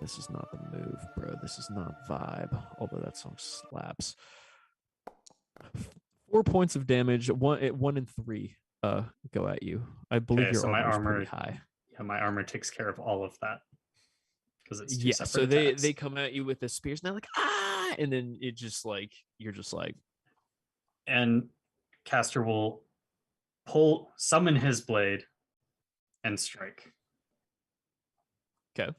this is not the move, bro. This is not vibe. Although that song slaps. 4 points of damage. 1 and 3 go at you. I believe Okay, your so my armor is pretty armor- high. Yeah, my armor takes care of all of that because it's two Yeah, separate so they attacks. come at you with the spears and they're like, ah, and then it just like you're just like, And Caster will summon his blade and strike. okay.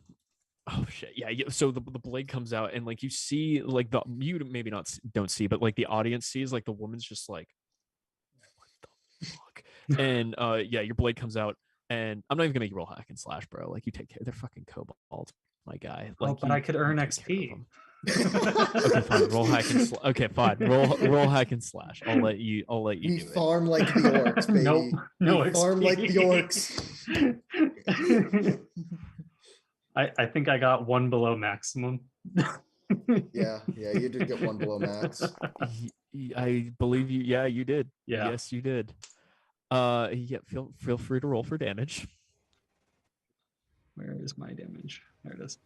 Oh shit, yeah. So the blade comes out and like you see like you maybe don't see, but like the audience sees like the woman's just like, what the fuck? And yeah, your blade comes out and I'm not even gonna make you roll hack and slash, bro. Like you take care. They're fucking kobolds, my guy. Like But you- I could you earn take care of XP. them. Okay, fine. Roll hack and slash. Okay, fine. Roll hack and slash. I'll let you We do it. farm like the orcs, baby. Nope, no We farm like the XP. orcs. I think I got one below maximum. Yeah, you did get one below max. I believe you. Yeah, you did. Yeah. Yes, you did. Yeah. Feel free to roll for damage. Where is my damage? There it is.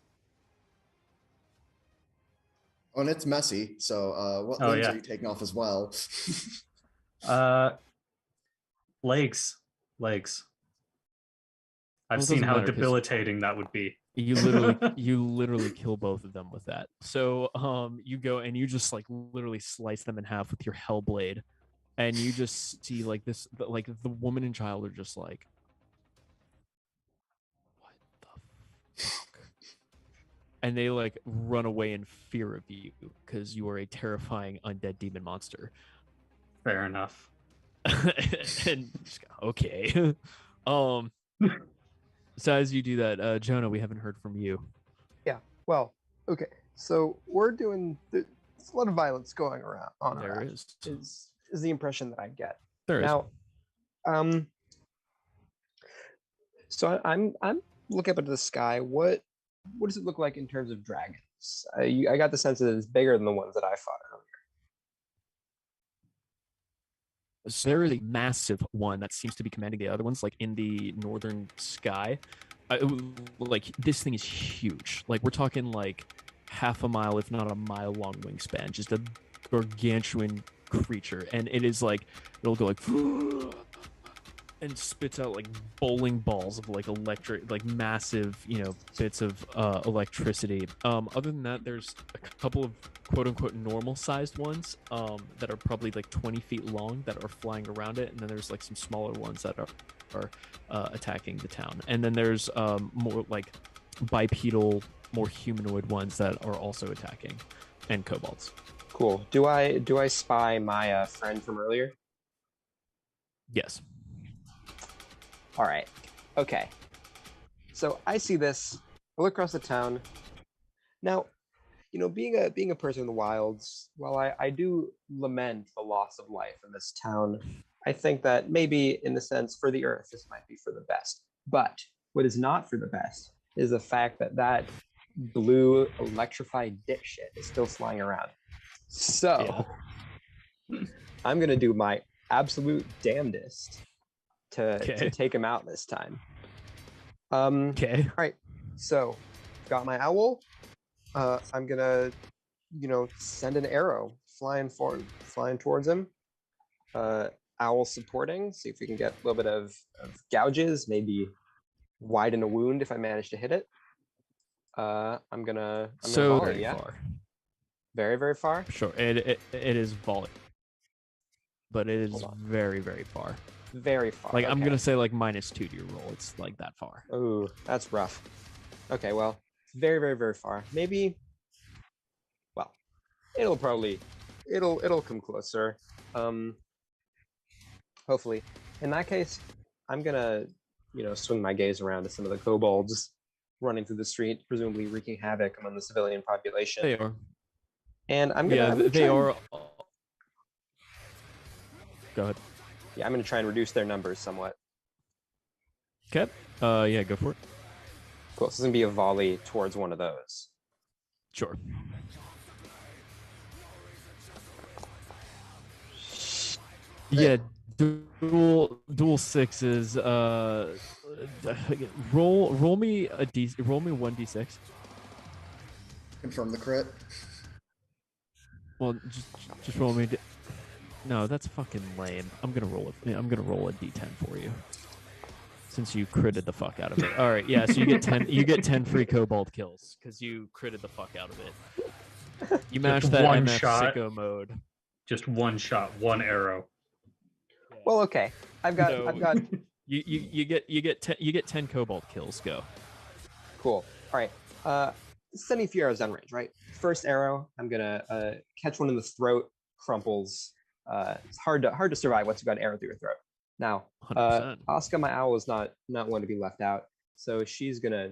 Oh, and it's messy. So, what Oh, limbs yeah. are you taking off as well? Legs. I've Well, it seen doesn't how matter 'cause debilitating that would be. you literally kill both of them with that. So you go and you just like literally slice them in half with your hell blade, and you just see like this, like the woman and child are just like, what the fuck? And they like run away in fear of you because you are a terrifying undead demon monster. Fair enough. And just go, okay. So as you do that, Jonah, we haven't heard from you. Well, okay. So we're doing. There's a lot of violence going around. There is. Is the impression that I get. There is. Now, so I'm looking up into the sky. What does it look like in terms of dragons? I got the sense that it's bigger than the ones that I fought earlier. So there is a massive one that seems to be commanding the other ones, like in the northern sky. Like this thing is huge. Like we're talking like half a mile, if not a mile long wingspan. Just a gargantuan creature, and it is like it'll go like and spits out like bowling balls of like electric, like massive, bits of electricity. Other than that, there's a couple of quote unquote normal sized ones that are probably like 20 feet long that are flying around it, and then there's like some smaller ones that are attacking the town, and then there's more like bipedal, more humanoid ones that are also attacking, and kobolds. Cool. Do I spy my friend from earlier? Yes. All right. Okay. So I see this. I look across the town. Now, being a person in the wilds, while I do lament the loss of life in this town, I think that maybe in the sense for the earth, this might be for the best. But what is not for the best is the fact that blue electrified dipshit is still flying around. So I'm gonna do my absolute damnedest to take him out this time. Okay. All right. So got my owl. I'm gonna, send an arrow flying towards him. Owl supporting. See if we can get a little bit of gouges, maybe widen a wound if I manage to hit it. I'm gonna volley, very yeah? far. Very, very far. Sure, it is volley, but it is very, very far. Very far. Like okay. I'm gonna say like -2 to your roll. It's like that far. Oh, that's rough. Okay, well, very, very, very far. Maybe. Well, it'll come closer. Hopefully, in that case, I'm gonna swing my gaze around to some of the kobolds running through the street, presumably wreaking havoc among the civilian population. They are. And I'm gonna. Yeah, they are. Go ahead. Yeah, I'm gonna try and reduce their numbers somewhat. Okay. Yeah, go for it. Cool. So it's gonna be a volley towards one of those. Sure. Yeah, dual sixes. Roll me a d. Roll me 1d6. Confirm the crit. Well, just roll me. No, that's fucking lame. I'm gonna roll it. I'm gonna roll a d10 for you, since you critted the fuck out of it. All right, yeah. So you get 10. You get 10 free kobold kills because you critted the fuck out of it. You mashed that one MF shot. sicko mode. Just one shot, one arrow. Well, okay. I've got. You get 10 kobold kills. Go. Cool. All right. Sending a few arrows downrange. Right. First arrow, I'm gonna catch one in the throat. Crumples. It's hard to survive once you've got an arrow through your throat. Now, 100%. Asuka, my owl, is not one to be left out. So she's gonna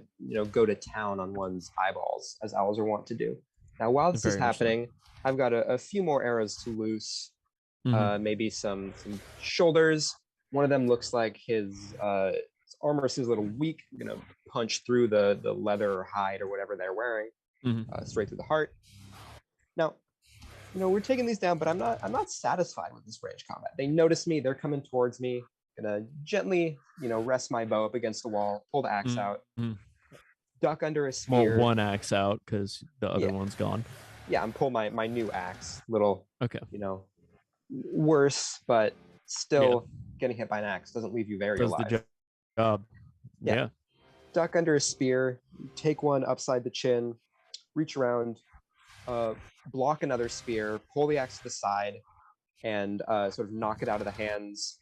go to town on one's eyeballs, as owls are wont to do. Now, while this is Very much so. happening, I've got a few more arrows to loose. Mhm. Maybe some shoulders. One of them looks like his armor seems a little weak. I'm gonna punch through the leather or hide or whatever they're wearing. straight through the heart. Now, we're taking these down, but I'm not satisfied with this range combat. They notice me. They're coming towards me. Gonna gently, rest my bow up against the wall, pull the axe out, duck under a Well, spear. one axe out because the other Yeah. one's gone. Yeah, I'm pull my new axe. Little, Okay. worse, but still getting hit by an axe doesn't leave you very Does alive. the job. Yeah. Yeah. Duck under a spear, take one upside the chin, reach around, block another spear, pull the axe to the side, and sort of knock it out of the hands.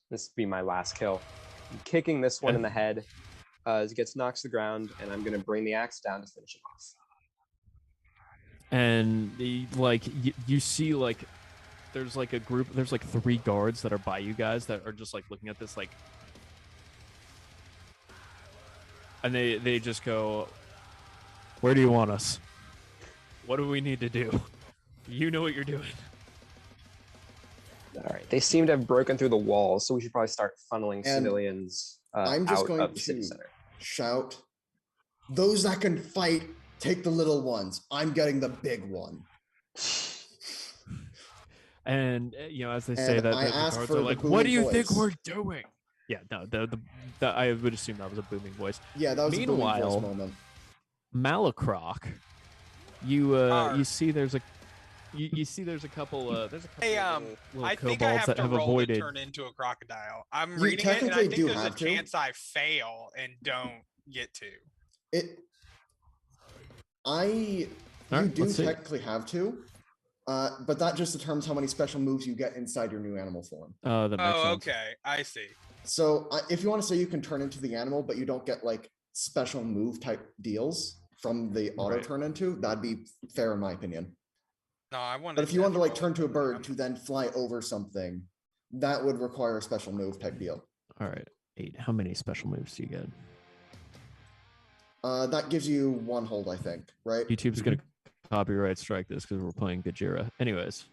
This would be my last kill. I'm kicking this one in the head as it gets knocked to the ground, and I'm going to bring the axe down to finish him off. And you see there's like a group, there's like 3 guards that are by you guys that are just like looking at this and they just go, where do you want us? What do we need to do? You know what you're doing. All right. They seem to have broken through the walls, so we should probably start funneling And civilians I'm just out going of the city to center. shout, those that can fight, take the little ones. I'm getting the big one. And as they say And that, I the ask guards for are the like, what do booming you think voice. we're doing? Yeah, no, the I would assume that was a booming voice. Yeah, that was a booming voice Meanwhile, moment. Malacroc, you Arr. see there's a there's a couple Hey, little I think I kobolds have that to have roll avoided. to turn into a crocodile. I'm You reading it, and I technically think do there's a have to. chance I fail and don't get to. All You right, do let's see. technically have to, but that just determines how many special moves you get inside your new animal form. That makes Oh, sense. okay. I see. So if you want to say you can turn into the animal, but you don't get like special move type deals from the auto Right. turn into, that'd be fair in my opinion. No, I want. But if you want to like turn to a bird to then fly over something, that would require a special move type deal. All right, 8. How many special moves do you get? That gives you 1 hold, I think, right? YouTube's gonna copyright strike this because we're playing Gajira. Anyways.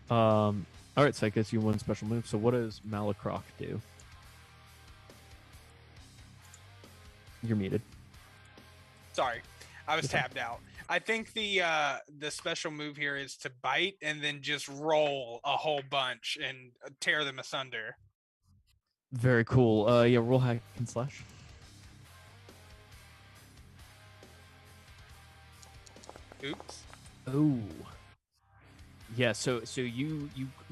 All right, so I guess you 1 special move. So what does Malacroc do? You're muted. Sorry, I was It's fine. tabbed out. I think the special move here is to bite and then just roll a whole bunch and tear them asunder. Very cool. Yeah, roll hack and slash. Oops. Oh. Yeah, so you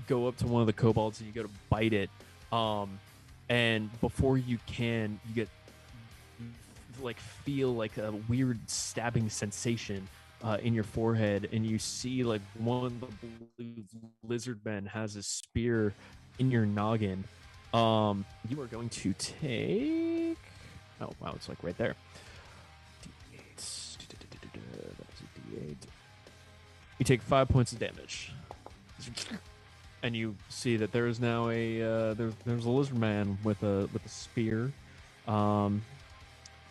go up to one of the kobolds and you go to bite it, and before you can, you get feel like a weird stabbing sensation in your forehead, and you see like one of the blue lizard men has a spear in your noggin. You are going to take. Oh wow, it's like right there. D8. That was a D8. You take 5 points of damage, and you see that there is now a there's a lizard man with a spear.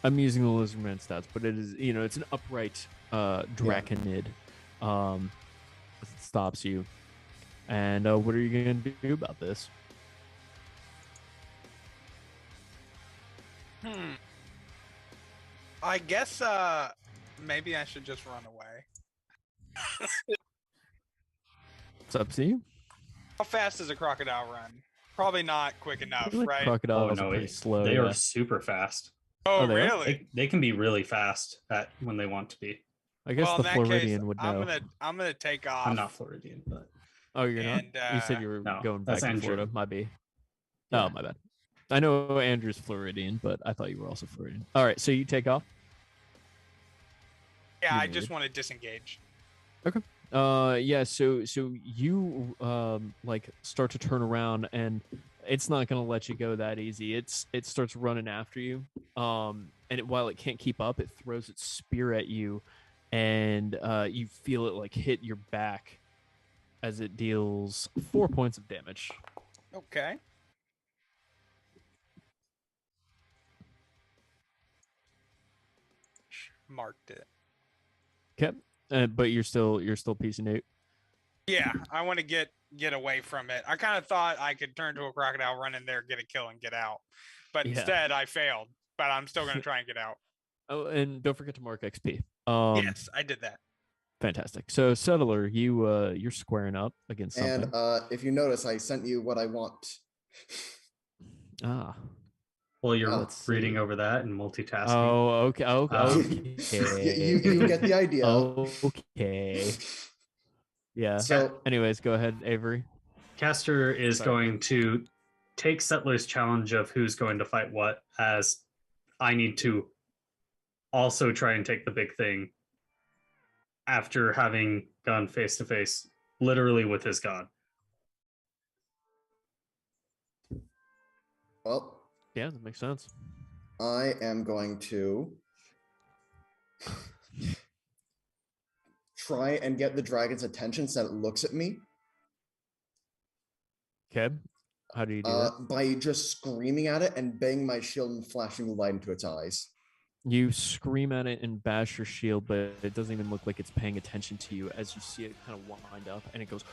I'm using the lizard man stats, but it is it's an upright draconid. It stops you, and what are you gonna do about this? I guess maybe I should just run away. It's up to you. How fast does a crocodile run? Probably not quick enough, I feel like right? Crocodiles Oh, no, are pretty slow. They yeah. are super fast. Oh, Oh, they are? really? They can be really fast when they want to be. I guess Well, the in that case, Floridian would know. I'm gonna take off. I'm not Floridian, but Oh, you're not. and, You said you were no, going back that's to Andrew. Florida. Might be. Yeah. Oh, my bad. I know Andrew's Floridian, but I thought you were also Floridian. All right, so you take off. Yeah, You're I just muted. want to disengage. Yeah. So you start to turn around, and it's not gonna let you go that easy. It starts running after you. And while it can't keep up, it throws its spear at you, and you feel it like hit your back as it deals 4 points of damage. Okay. Marked it. Okay. But you're still piecing out. Yeah, I want to get away from it. I kind of thought I could turn to a crocodile, run in there, get a kill, and get out. But Yeah. instead, I failed. But I'm still going to try and get out. Oh, and don't forget to mark XP. Yes, I did that. Fantastic. So, Settler, you're squaring up against something. And if you notice, I sent you what I want. Ah. Well, you're Let's reading see. over that and multitasking. Oh, okay. You get the idea. Okay. Yeah. So Anyways, go ahead, Avery. Caster is Sorry. going to take Settler's challenge of who's going to fight what, as I need to also try and take the big thing after having gone face to face literally with his god. well, Yeah, that makes sense. I am going to try and get the dragon's attention so that it looks at me Okay. How do you do that? by just screaming at it and banging my shield and flashing the light into its eyes. You scream at it and bash your shield, but it doesn't even look like it's paying attention to you as you see it kind of wind up and it goes.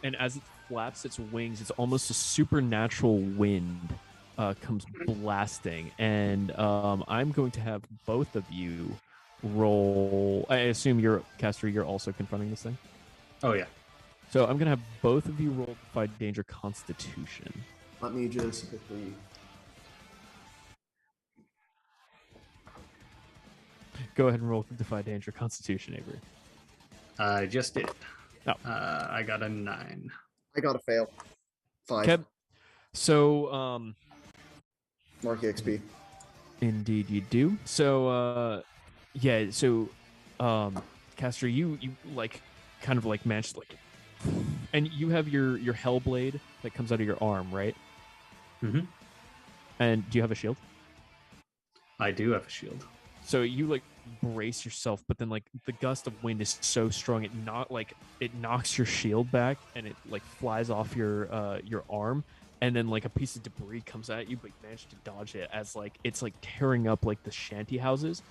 And as it flaps its wings, it's almost a supernatural wind comes blasting. And I'm going to have both of you roll. I assume you're, Caster, you're also confronting this thing. Oh, yeah. So I'm going to have both of you roll Defy Danger Constitution. Let me just quickly. Go ahead and roll Defy Danger Constitution, Avery. I just did. Oh. I got a 9. I gotta fail. 5. Okay. So, Mark XP. indeed you do. So, yeah. So, Caster, you like kind of like managed like, and you have your Hellblade that comes out of your arm, right? Mhm. And do you have a shield? I do have a shield. So you like brace yourself, but then like the gust of wind is so strong it knocks your shield back and it like flies off your arm, and then like a piece of debris comes at you, but you manage to dodge it as like it's like tearing up like the shanty houses.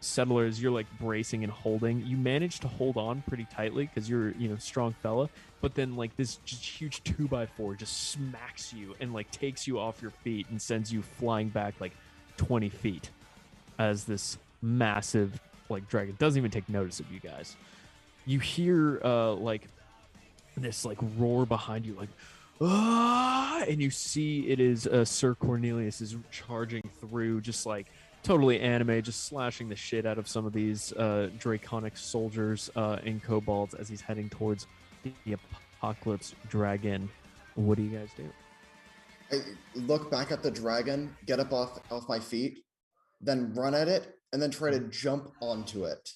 Settlers, you're like bracing and holding. You manage to hold on pretty tightly because you're strong fella, but then like this just huge 2x4 just smacks you and like takes you off your feet and sends you flying back like 20 feet as this massive like dragon doesn't even take notice of you guys. You hear like this like roar behind you, like ah, and you see it is Sir Cornelius is charging through, just like totally anime, just slashing the shit out of some of these draconic soldiers and kobolds as he's heading towards the apocalypse dragon. What do you guys do? I look back at the dragon, get up off my feet, then run at it, and then try to jump onto it.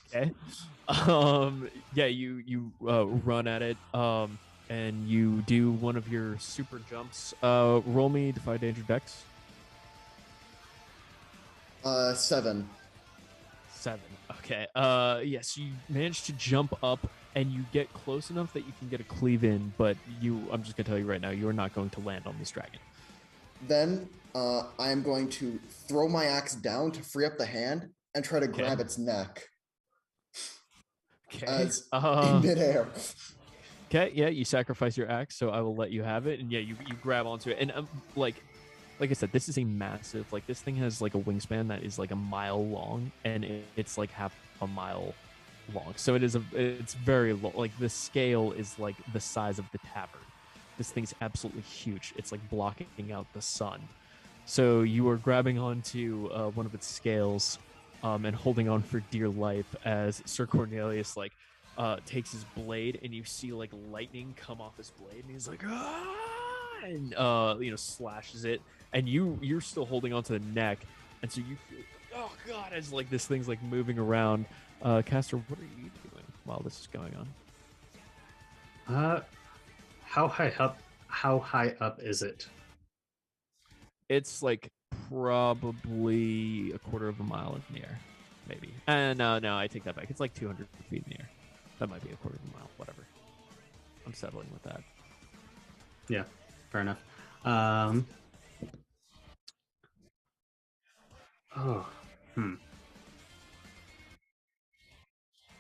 Okay. Yeah, you run at it, and you do one of your super jumps. Roll me Defy Danger Dex. 7. 7. Okay. Yes, you manage to jump up and you get close enough that you can get a cleave in, but I'm just gonna tell you right now, you are not going to land on this dragon. Then I am going to throw my axe down to free up the hand and try to grab its neck Okay. as in midair. Okay, yeah, you sacrifice your axe, so I will let you have it. And yeah, you grab onto it. And like I said, this is a massive, like this thing has like a wingspan that is like a mile long, and it's like half a mile long. So it's very long. Like the scale is like the size of the tavern. This thing's absolutely huge. It's like blocking out the sun. So you are grabbing onto one of its scales and holding on for dear life as Sir Cornelius like takes his blade, and you see like lightning come off his blade, and he's like ah! And slashes it, and you're still holding onto the neck, and so you feel oh god as like this thing's like moving around. Caster, what are you doing while this is going on? How high up is it? It's like probably a quarter of a mile in the air, maybe. And no, I take that back. It's like 200 feet in the air. That might be a quarter of a mile. Whatever. I'm settling with that. Yeah, fair enough.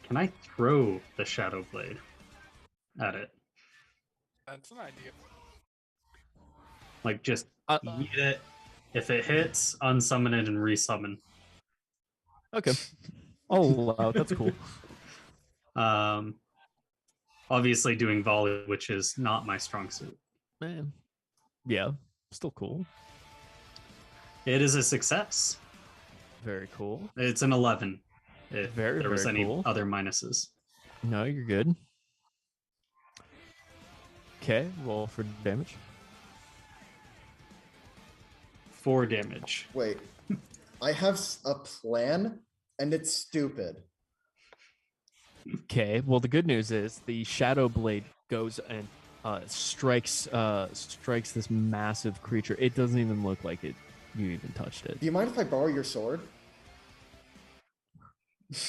Can I throw the Shadow Blade at it? That's an idea. Like just Uh, eat it. If it hits, unsummon it and resummon. okay. I'll allow it. That's cool. Obviously doing volley, which is not my strong suit. Man. Yeah. Still cool. It is a success. Very cool. It's an 11. If Very, there was very any cool. other minuses. No, you're good. Okay, roll for damage. 4 damage. Wait, I have a plan, and it's stupid. Okay, well the good news is the shadow blade goes and strikes this massive creature. It doesn't even look like you even touched it. Do you mind if I borrow your sword?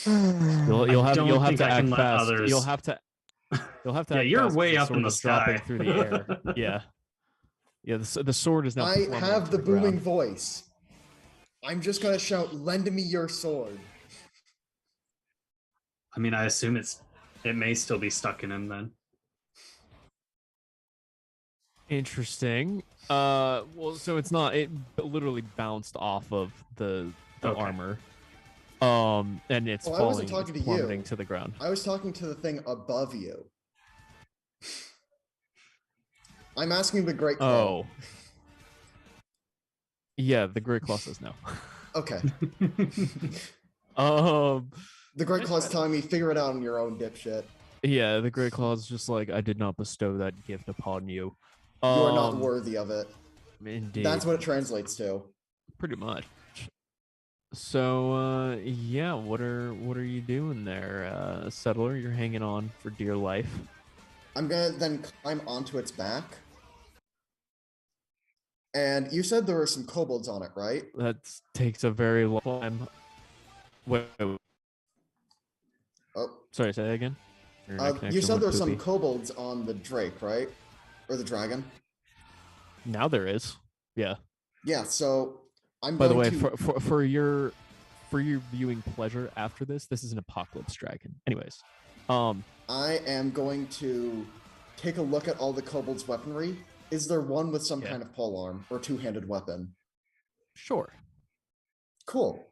You'll have think to I can act let fast. others- You'll have to Yeah, act you're fast 'cause way the up in sword the is dropping sky. through the air. Yeah, the sword is now I plummeting have to the booming ground. voice. I'm just gonna shout, "Lend me your sword." I mean, I assume it may still be stuck in him then. Interesting. Well, so it's not. It literally bounced off of the Okay. armor. And it's Oh, I falling. wasn't talking it's to you. plummeting to the ground. I was talking to the thing above you. I'm asking the Great Claw. Oh. Yeah, the Great Claw says no. Okay. um. The Great Claw's telling me, figure it out on your own, dipshit. Yeah, the Great Claw is just like, I did not bestow that gift upon you. You are not Um, worthy of it. Indeed. That's what it translates to. Pretty much. So, yeah, what are you doing there, Settler? You're hanging on for dear life. I'm gonna then climb onto its back. And you said there were some kobolds on it, right? That takes a very long time. Wait. Oh, Sorry, say that again. Internet you connection said went there were some poopy. kobolds on the Drake, right? Or the dragon? Now there is. Yeah. Yeah, so I'm By the going way, to... for your viewing pleasure after this is an apocalypse dragon. Anyways, I am going to take a look at all the kobolds' weaponry. Is there one with some Yeah. kind of polearm or two-handed weapon? sure. Cool.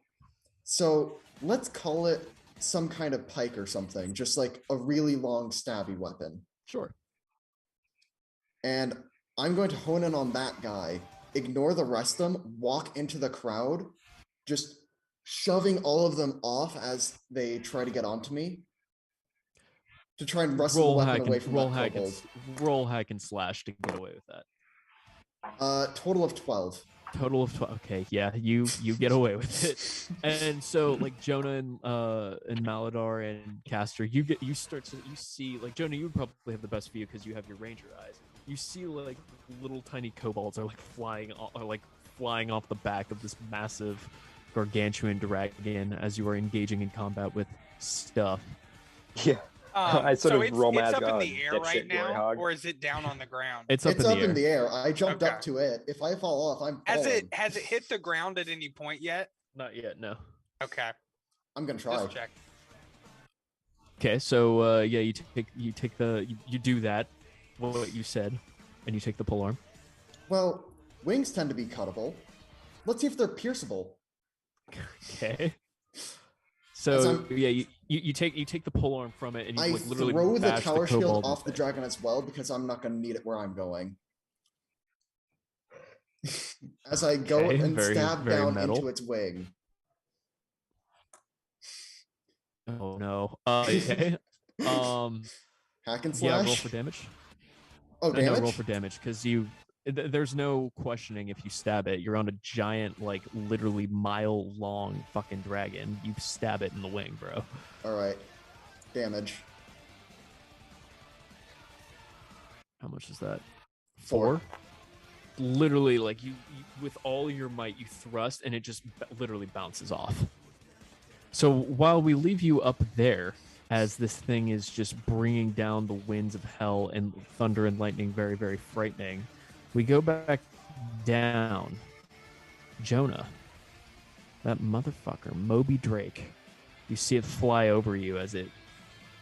So let's call it some kind of pike or something, just like a really long stabby weapon. Sure. And I'm going to hone in on that guy, ignore the rest of them, walk into the crowd, just shoving all of them off as they try to get onto me, to try and wrestle the Roll weapon hack away and from roll that hack kobold. and roll hack and slash to get away with that. Total of 12. Total of 12. Okay, yeah, you get away with it. And so like Jonah and Maladar and Castor, you see like Jonah, you would probably have the best view because you have your ranger eyes. You see like little tiny kobolds are like flying off the back of this massive gargantuan dragon as you are engaging in combat with stuff. Yeah. I sort so of roll my it's eyes up in out, the air dipshit right now, Warhog. or is it down on the ground? It's up, It's in, up the air. in the air. I jumped up Okay. to it. If I fall off, I'm Has falling. it hit the ground at any point yet? Not yet, no. Okay, I'm gonna try. just check. Okay, so yeah, you do that, what you said, and you take the polearm. Well, wings tend to be cuttable. Let's see if they're pierceable. Okay. As So I'm- yeah, you take the polearm from it, and you I like literally throw the bash tower shield kobold off the with it. dragon as well because I'm not gonna need it where I'm going. As I go Okay, and very- stab very down metal. into its wing. Oh no. Okay. Hack and Yeah, slash. roll for damage. Oh, No, damage? roll for damage because there's no questioning if you stab it. You're on a giant, like literally mile-long fucking dragon. You stab it in the wing, bro. All right. Damage. How much is that? 4. Literally, like you with all your might, you thrust, and it just literally bounces off. So while we leave you up there, as this thing is just bringing down the winds of hell and thunder and lightning, very, very frightening, we go back down. Jonah, that motherfucker, Moby Drake. You see it fly over you as it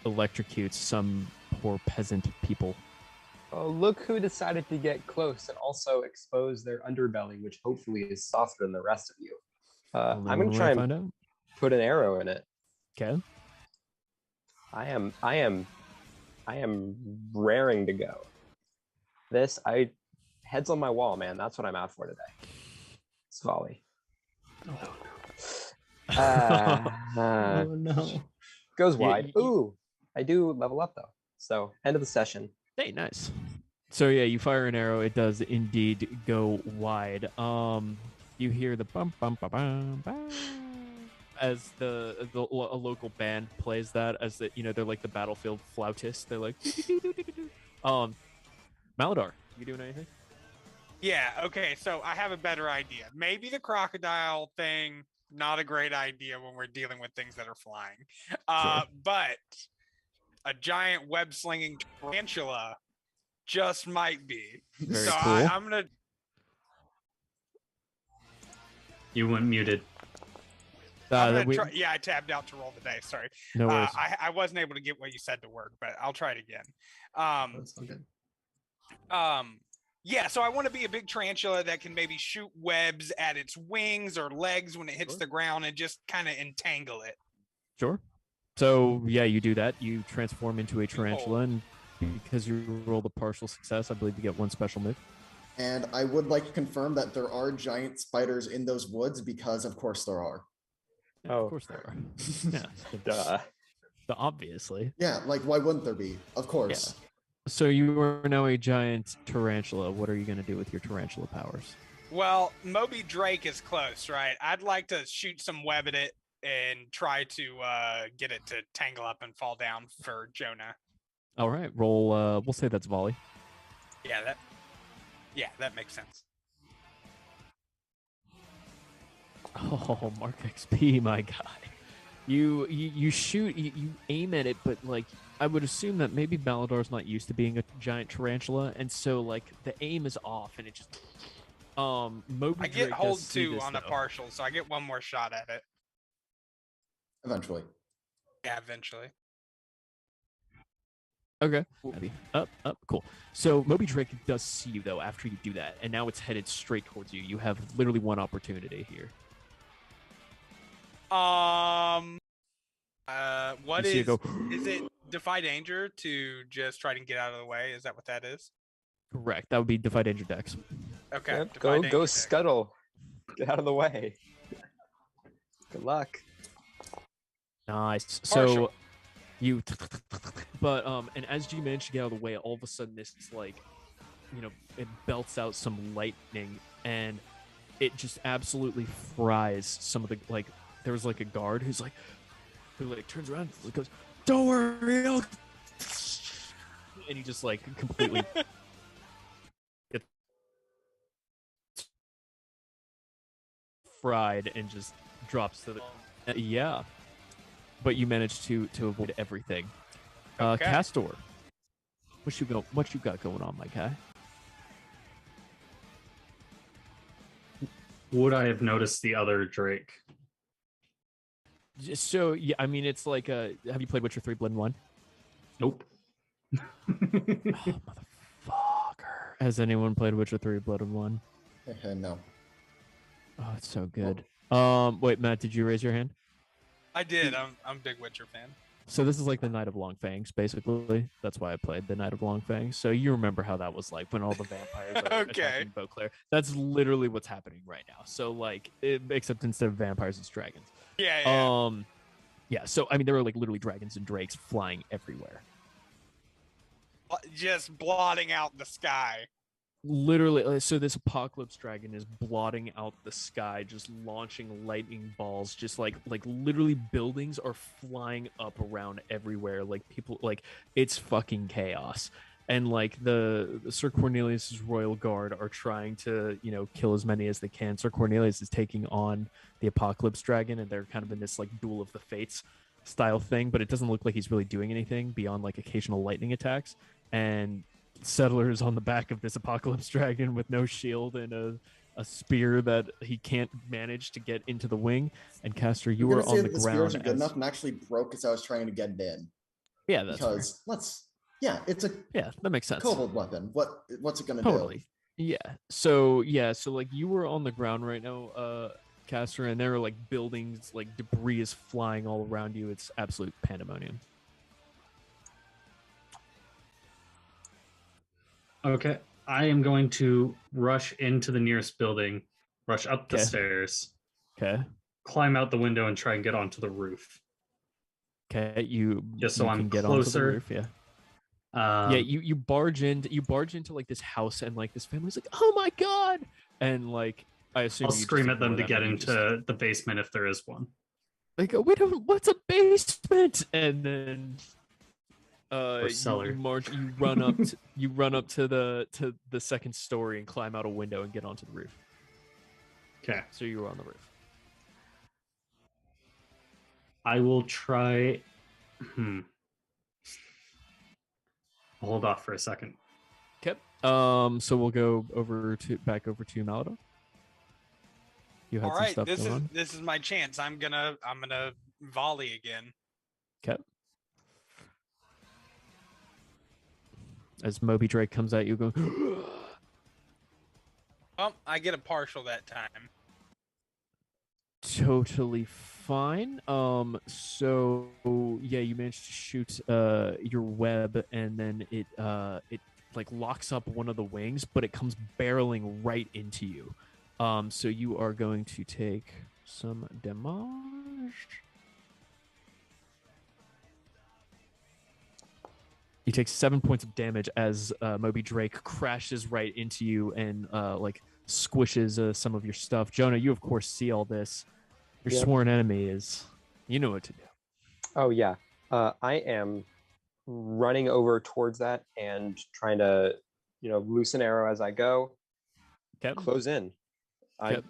electrocutes some poor peasant people. Oh, look who decided to get close and also expose their underbelly, which hopefully is softer than the rest of you. Only I'm one gonna way try to and find out. put an arrow in it. Okay. I am raring to go. Heads on my wall, man. That's what I'm out for today. It's volley. Oh no. Goes Yeah, wide. Ooh, I do level up though. So end of the session. Hey, nice. So yeah, you fire an arrow. It does indeed go wide. You hear the bum bum bum bum bum as a local band plays that as they're like the battlefield flautists. They're like Maladar, you doing anything? Yeah, okay, so I have a better idea. Maybe the crocodile thing, not a great idea when we're dealing with things that are flying. But a giant web-slinging tarantula just might be. Very so cool. I'm going to... You went muted. I tabbed out to roll the dice, sorry. No worries. I wasn't able to get what you said to work, but I'll try it again. That's all good. Yeah, so I want to be a big tarantula that can maybe shoot webs at its wings or legs when it hits the ground and just kind of entangle it. Sure. So yeah, you do that. You transform into a tarantula, and because you rolled a partial success, I believe you get one special move. And I would like to confirm that there are giant spiders in those woods because, of course, there are. Yeah, Oh. Of course there are. Yeah. Duh. Obviously. Yeah, like why wouldn't there be? Of course. Yeah. So you are now a giant tarantula. What are you going to do with your tarantula powers? Well, Moby Drake is close, right? I'd like to shoot some web at it and try to get it to tangle up and fall down for Jonah. All right, roll. We'll say that's volley. Yeah, that makes sense. Oh, Mark XP, my guy. You shoot, you aim at it, but like I would assume that maybe Maladar's not used to being a giant tarantula, and so like the aim is off, and it just Moby I get Drake hold does see 2 this, on a though. partial, so I get one more shot at it. Eventually. Yeah, eventually. Okay. Up, cool. So Moby Drake does see you though after you do that, and now it's headed straight towards you. You have literally one opportunity here. What You see it is go, is it defy danger to just try to get out of the way? Is that what that is? Correct. That would be Defy Danger Dex. Okay. Yep, defy go danger check. scuttle. Get out of the way. Good luck. Nice. Partial. So you, but and as you manage to get out of the way, all of a sudden this like, it belts out some lightning, and it just absolutely fries some of the like. There was like a guard who turns around and goes, "Don't worry," and he just like completely gets fried and just drops to the yeah. But you managed to avoid everything. Okay. Castor, what you got going on, my guy? Would I have noticed the other Drake? So yeah, I mean, it's like have you played Witcher 3 Blood and Wine? Nope. Oh, motherfucker. Has anyone played Witcher 3 Blood and Wine? No. Oh, it's so good. Wait, Matt, did you raise your hand? I did. I'm a big Witcher fan. So this is like the Night of Long Fangs, basically. That's why I played the Night of Long Fangs. So you remember how that was like when all the vampires are Okay. attacking Beauclair. That's literally what's happening right now. So like, except instead of vampires, it's dragons. Yeah. Yeah. So I mean, there are like literally dragons and drakes flying everywhere. Just blotting out the sky. Literally, so this apocalypse dragon is blotting out the sky, just launching lightning balls, just like literally buildings are flying up around everywhere, like people, like it's fucking chaos. And like the Sir Cornelius's royal guard are trying to kill as many as they can. Sir Cornelius is taking on the apocalypse dragon, and they're kind of in this like duel of the fates style thing, but it doesn't look like he's really doing anything beyond like occasional lightning attacks. And Settler is on the back of this apocalypse dragon with no shield and a spear that he can't manage to get into the wing. And Castor, you are on the The ground. spears are good enough and actually broke as I was trying to get it in. Yeah, that's fair. Because let's Yeah, it's a Yeah, that makes sense. kobold weapon. What's it gonna Totally. Yeah. So like you were on the ground right now, Caster, and there are like buildings, like debris is flying all around you. It's absolute pandemonium. Okay. I am going to rush into the nearest building, rush up the Okay. stairs, Okay. climb out the window, and try and get onto the roof. Okay. You Just so you I'm can get onto the closer. roof. Yeah. Yeah. You barge into like this house, and like this family's like, oh my god, and like I assume I'll you just scream at them ignore to get and you just- into the basement if there is one. Like, we don't. What's a basement? And then Or cellar. you run up to the second story and climb out a window and get onto the roof. Okay. So you were on the roof. I will try. Hold off for a second. Okay. So we'll go back over to Maladar. You had All some right, stuff this going is on. this is my chance. I'm gonna volley again. Okay. As Moby Drake comes at you, going. Oh, I get a partial that time. Totally fine. So yeah, you managed to shoot your web, and then it like locks up one of the wings, but it comes barreling right into you. So you are going to take some damage. You take 7 points of damage as Moby Drake crashes right into you and like squishes some of your stuff. Jonah, you of course see all this. Your Yep. sworn enemy is. You know what to do. Oh yeah. I am running over towards that and trying to, loose an arrow as I go. Okay. Close in. Yep.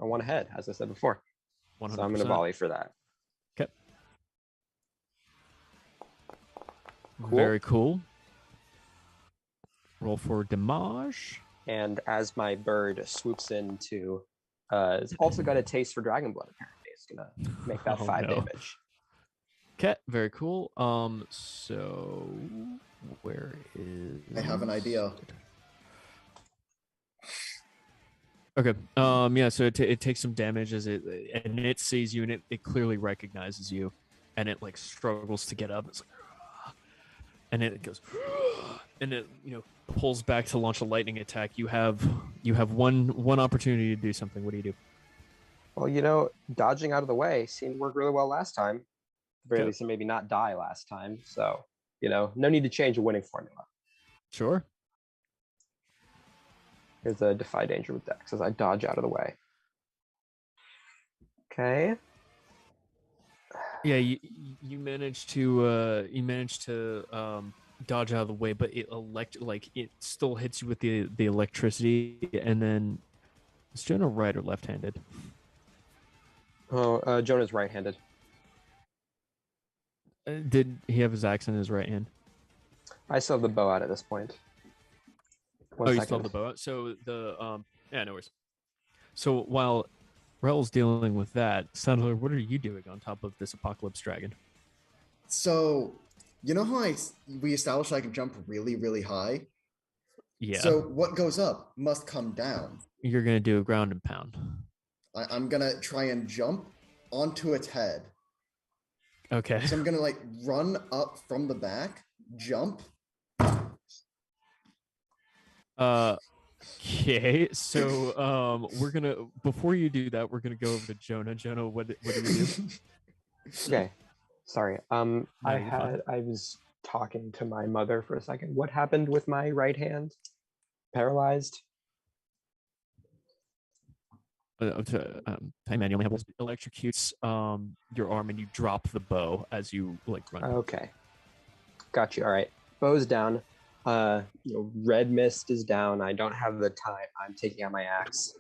I want ahead, as I said before. 100%. So I'm going to volley for that. Okay. Cool. Very cool. Roll for damage. And as my bird swoops in to, it's also got a taste for dragon blood. Apparently, it's gonna make that Oh, 5 no. damage. Okay. Very cool. So where is? I have an idea. Okay. Yeah. So it takes some damage as it sees you, and it clearly recognizes you, and it like struggles to get up. It's like, and it goes, and it pulls back to launch a lightning attack. You have one opportunity to do something. What do you do? Well, dodging out of the way seemed to work really well last time. At the very Okay. least, and maybe not die last time. So, no need to change a winning formula. Sure. Here's a defy danger with Dex as I dodge out of the way. Okay. Yeah, you managed to dodge out of the way, but it still hits you with the electricity, and then is Jonah right or left-handed? Oh, Jonah's right-handed. Did he have his axe in his right hand? I still have the bow out at this point. One You second. still have the bow out? So yeah, no worries. So while Rel's dealing with that, Sandler, what are you doing on top of this apocalypse dragon? So, you know how we established I can jump really, really high? Yeah. So what goes up must come down. You're gonna do a ground and pound. I'm gonna try and jump onto its head. Okay. So I'm gonna like run up from the back, jump. Okay. So we're gonna before you do that, we're gonna go over to Jonah. Jonah, what do you do? Okay. Sorry. you're fine. I was talking to my mother for a second. What happened with my right hand? Paralyzed? Hey man, you only have electrocutes your arm, and you drop the bow as you like run. Okay. Got you. All right. Bow's down. Red mist is down. I don't have the time. I'm taking out my axe,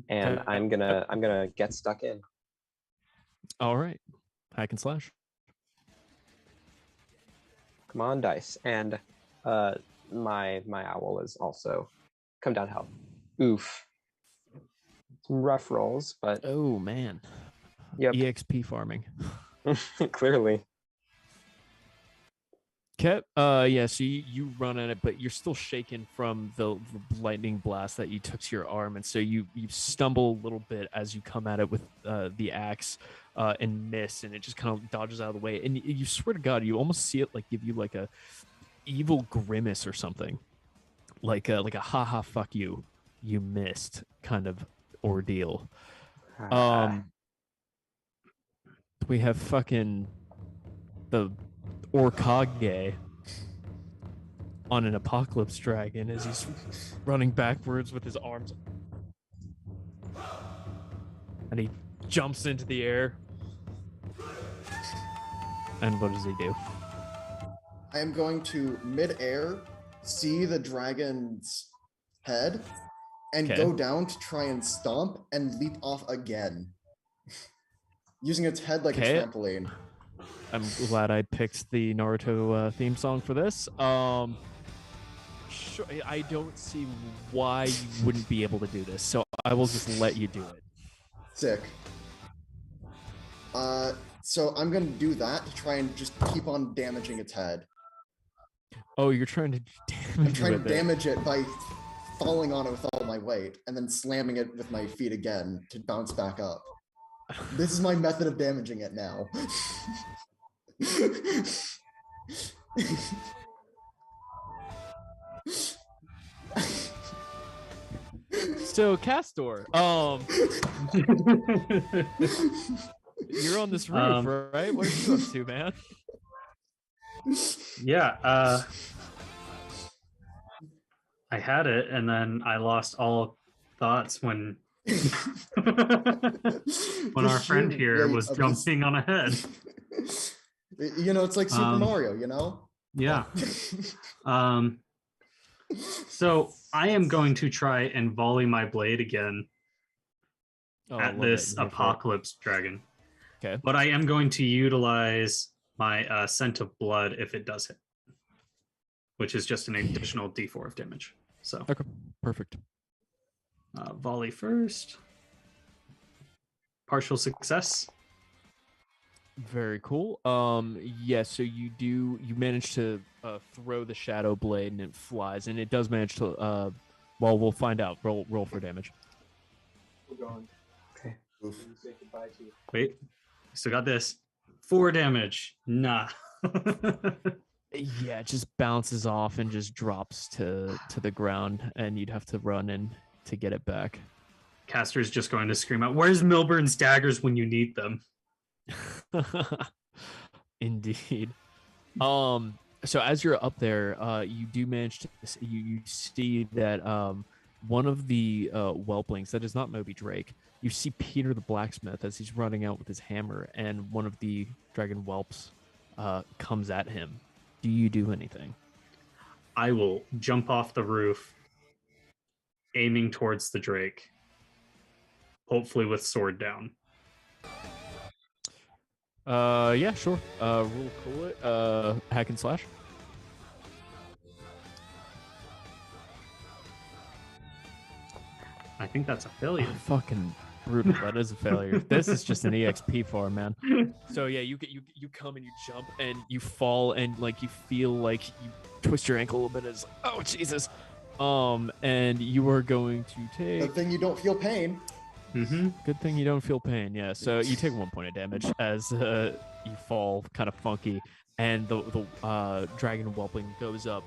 and Okay. I'm gonna get stuck in. All right, hack and slash. Come on, dice. And my owl is also come down to help. Oof. Some rough rolls, but Oh man. Yep. EXP farming. clearly. Okay. Yeah. So you run at it, but you're still shaken from the lightning blast that you took to your arm, and so you stumble a little bit as you come at it with the axe, and miss, and it just kind of dodges out of the way. And you swear to God, you almost see it like give you like a evil grimace or something, like a haha fuck you, you missed kind of ordeal. We have fucking the Orkage on an apocalypse dragon as he's running backwards with his arms, and he jumps into the air. And what does he do? I am going to mid-air see the dragon's head and Okay. go down to try and stomp and leap off again, using its head like Okay. a trampoline. I'm glad I picked the Naruto theme song for this. Sure, I don't see why you wouldn't be able to do this, so I will just let you do it. Sick. So I'm gonna do that to try and just keep on damaging its head. Oh, you're trying to I'm damage trying to with it. damage it by falling on it with all my weight and then slamming it with my feet again to bounce back up. This is my method of damaging it now. So, Castor, you're on this roof, right? What are you up to, man? Yeah, I had it, and then I lost all thoughts when when our friend here was jumping on a head. You know, it's like Super Mario, you know? Yeah. So I am going to try and volley my blade again at this apocalypse dragon. Okay. But I am going to utilize my scent of blood if it does hit, which is just an additional D4 of damage. So Okay, perfect. Volley first. Partial success. Very cool. Yeah, so you manage to throw the shadow blade and it flies, and it does manage to well, we'll find out. Roll for damage. We're going. Okay. Oof. Say goodbye to you. Wait, still got this. 4 damage. Nah. Yeah, it just bounces off and just drops to the ground, and you'd have to run in to get it back. Castor's just going to scream out, "Where's Milburn's daggers when you need them?" Indeed. So as you're up there, you do manage to you see that one of the whelplings, that is not Moby Drake, you see Peter the blacksmith as he's running out with his hammer, and one of the dragon whelps comes at him. Do you do anything? I will jump off the roof, aiming towards the drake, hopefully with sword down. Yeah, sure. Rule cool it. Hack and slash. I think that's a failure. Oh, fucking brutal. That is a failure. This is just an EXP farm, man. So yeah, you come and you jump and you fall and like you feel like you twist your ankle a little bit as oh Jesus. And you are going to take. Good thing you don't feel pain. Mm-hmm. Good thing you don't feel pain. Yeah. So you take 1 point of damage as you fall kind of funky, and the dragon whelpling goes up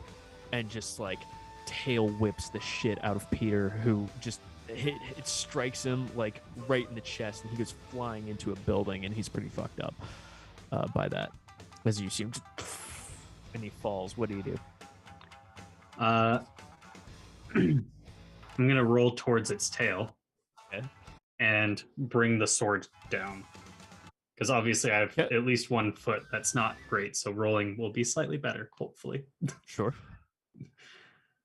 and just like tail whips the shit out of Peter, who just it strikes him like right in the chest, and he goes flying into a building, and he's pretty fucked up by that. As you see him, and he falls. What do you do? I'm gonna roll towards its tail. Okay. And bring the sword down, because obviously I have Okay. at least 1 foot that's not great, so rolling will be slightly better, hopefully. Sure.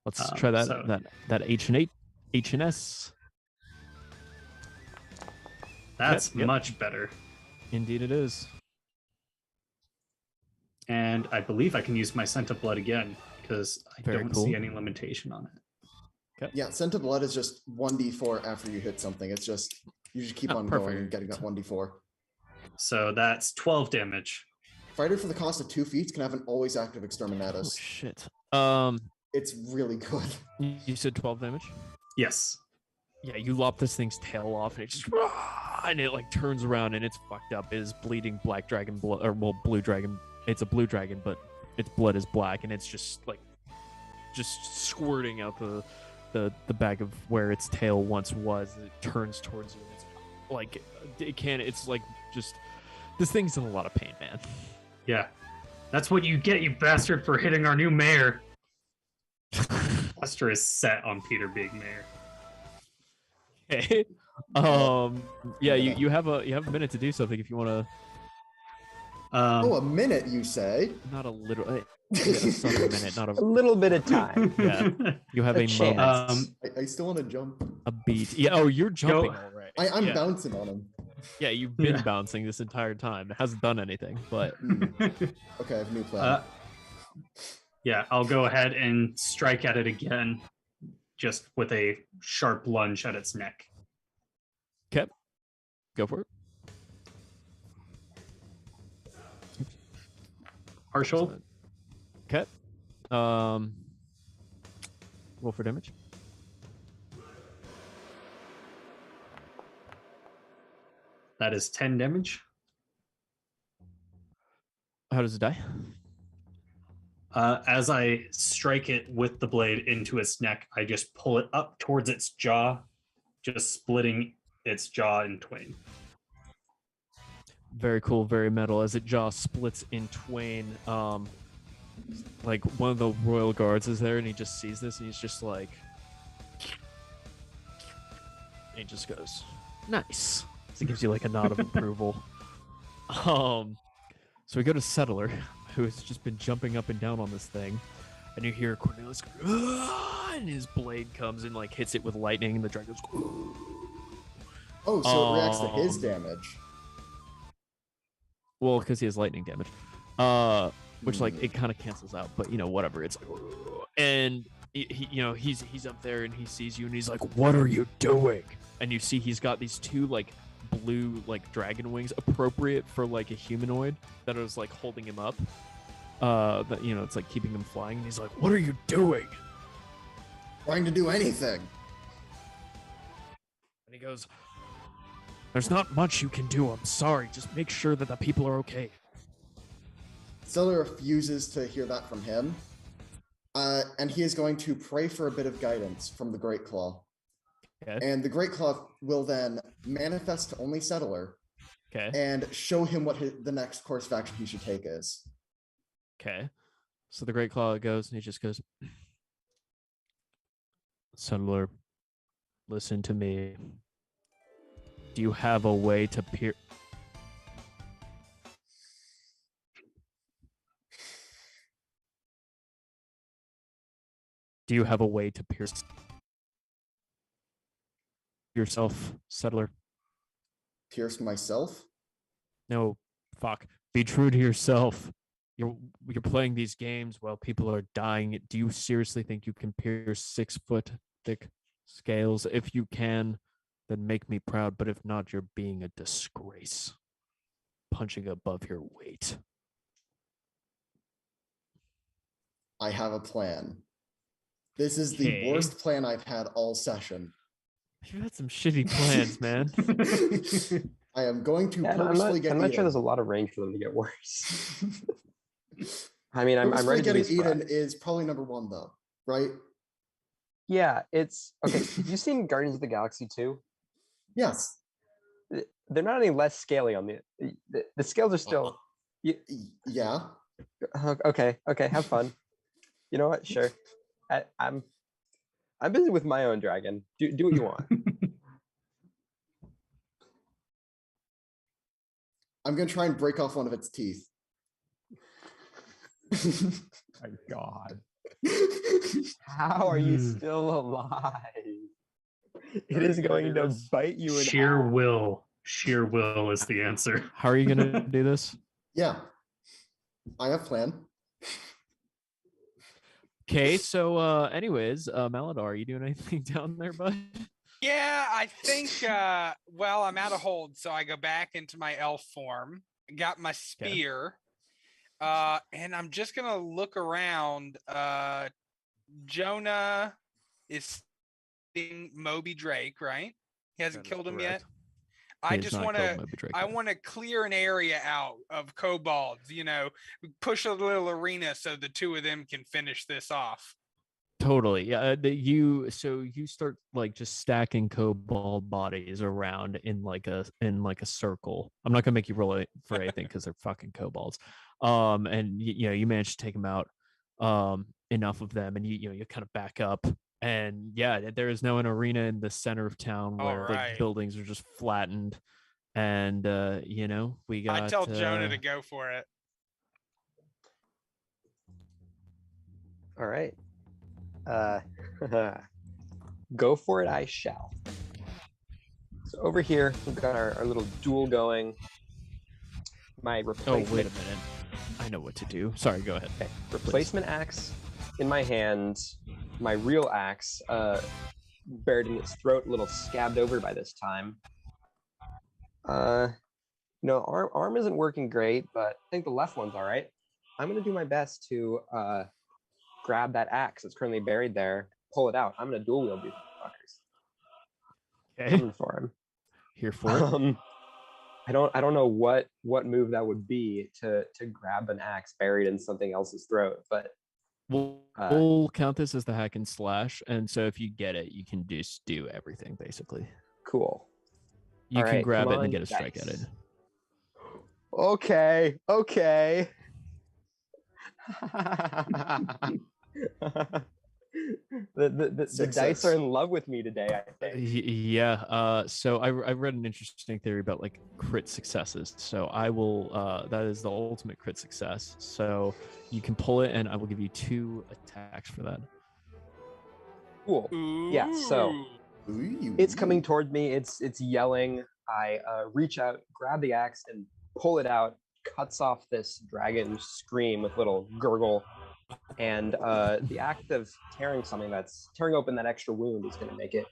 Let's try that so- that H&S. That's Yep. much better. Indeed, it is. And I believe I can use my scent of blood again, because I Very don't cool. see any limitation on it. Yeah, scent of blood is just 1d4 after you hit something. It's just you just keep Oh, on perfect. going and getting that 1d4. So that's 12 damage. fighter for the cost of 2 feats can have an always active Oh, exterminatus. shit. It's really good. You said 12 damage? Yes. Yeah, you lop this thing's tail off, and it just and it like turns around and it's fucked up. It is bleeding black dragon blood, or well, blue dragon. It's a blue dragon, but its blood is black, and it's just squirting out the bag of where its tail once was. And it turns towards you. And it's like it can't. It's like just this thing's in a lot of pain, man. Yeah. That's what you get, you bastard, for hitting our new mayor. Lester is set on Peter being mayor. Okay. Yeah, you have a minute to do something if you want to. Oh, a minute, you say? Not a little. Yeah, some minute, not A little bit of time. Yeah, you have A a chance. moment, I still want to jump. a beat. Yeah. Oh, you're jumping. Go. All right. I'm yeah. bouncing on him. Yeah, you've been Yeah. bouncing this entire time. It hasn't done anything, but Okay, I have a new plan. Yeah, I'll go ahead and strike at it again, just with a sharp lunge at its neck. go for it. Partial. Okay. Roll for damage. That is 10 damage. How does it die? As I strike it with the blade into its neck, I just pull it up towards its jaw, just splitting its jaw in twain. Very cool, very metal. As it jaw splits in twain, like one of the royal guards is there, and he just sees this, and he's just like, and he just goes, "Nice." So it gives you like a nod of approval. So we go to Settler, who has just been jumping up and down on this thing, and you hear Cornelius go, "Ah!" and his blade comes and like hits it with lightning, and the dragon goes. Oh, so it reacts to his Um, damage. Well, because he has lightning damage, which like it kind of cancels out. But you know, whatever. It's like, and he you know, he's up there and he sees you and he's like, "What are you doing?" And you see he's got these two like blue like dragon wings, appropriate for like a humanoid, that is like holding him up. That you know, it's like keeping him flying. And he's like, "What are you doing?" Trying to do anything. And he goes, "There's not much you can do. I'm sorry. Just make sure that the people are okay." Settler refuses to hear that from him. And he is going to pray for a bit of guidance from the Great Claw. Okay. And the Great Claw will then manifest to only Settler Okay. and show him what the next course of action he should take is. Okay. So the Great Claw goes and he just goes, "Settler, listen to me. Do you have a way to pierce?" Do you have a way to pierce yourself, Settler? Pierce myself? No, fuck. Be true to yourself. You're playing these games while people are dying. Do you seriously think you can pierce 6-foot thick scales? If you can, then make me proud. But if not, you're being a disgrace. Punching above your weight. I have a plan. This is Okay. the worst plan I've had all session. You've had some shitty plans, man. I am going to Yeah, I'm purposefully get not sure eaten. there's a lot of range for them to get worse. I mean, I'm Purposefully ready to be getting eaten surprised. is probably number one, though, right? Yeah, it's okay. Have you seen Guardians of the Galaxy 2? Yes. They're not any less scaly on the scales are still. Yeah. Okay, have fun. You know what? Sure. I'm busy with my own dragon. Do what you want. I'm going to try and break off one of its teeth. My God. How are you still alive? It is going to bite you in Sheer half. will. Sheer will is the answer. How are you gonna do this? Yeah. I have plan. Okay, so anyways, Maladar, are you doing anything down there, bud? Yeah, I think, well, I'm out of hold, so I go back into my elf form, got my spear, And I'm just gonna look around. Jonah is seeing Moby Drake, right? He hasn't That is killed him yet. correct. I He has just not want killed to. Moby Drake I yet. want to clear an area out of kobolds. Push a little arena so the two of them can finish this off. Totally. Yeah. So you start like just stacking cobalt bodies around in like a circle. I'm not gonna make you roll it for anything because they're fucking kobolds. And you manage to take them out, enough of them, and you kind of back up. And yeah, there is now an arena in the center of town All where the right. buildings are just flattened. And we got. I tell Jonah to go for it. All right. Go for it, I shall. So over here, we've got our little duel going. My Oh, replacement. wait a minute. I know what to do. Sorry, go ahead. Okay. Replacement axe in my hand. My real axe buried in its throat, a little scabbed over by this time. Arm isn't working great, but I think the left one's all right. I'm gonna do my best to grab that axe that's currently buried there, pull it out. I'm gonna dual wield these fuckers. Okay. Coming for him. Here for it. I don't know what move that would be to grab an axe buried in something else's throat, but we'll count this as the hack and slash, and so if you get it, you can just do everything basically. Cool. You All can right, grab come it and on, get a strike at it. dice. Okay. The dice are in love with me today, I think. Yeah. So I read an interesting theory about like crit successes. So I will. That is the ultimate crit success. So you can pull it, and I will give you 2 attacks for that. Cool. Yeah. So it's coming toward me. It's yelling. I reach out, grab the axe, and pull it out. Cuts off this dragon scream with little gurgle. And the act of tearing open that extra wound is going to make it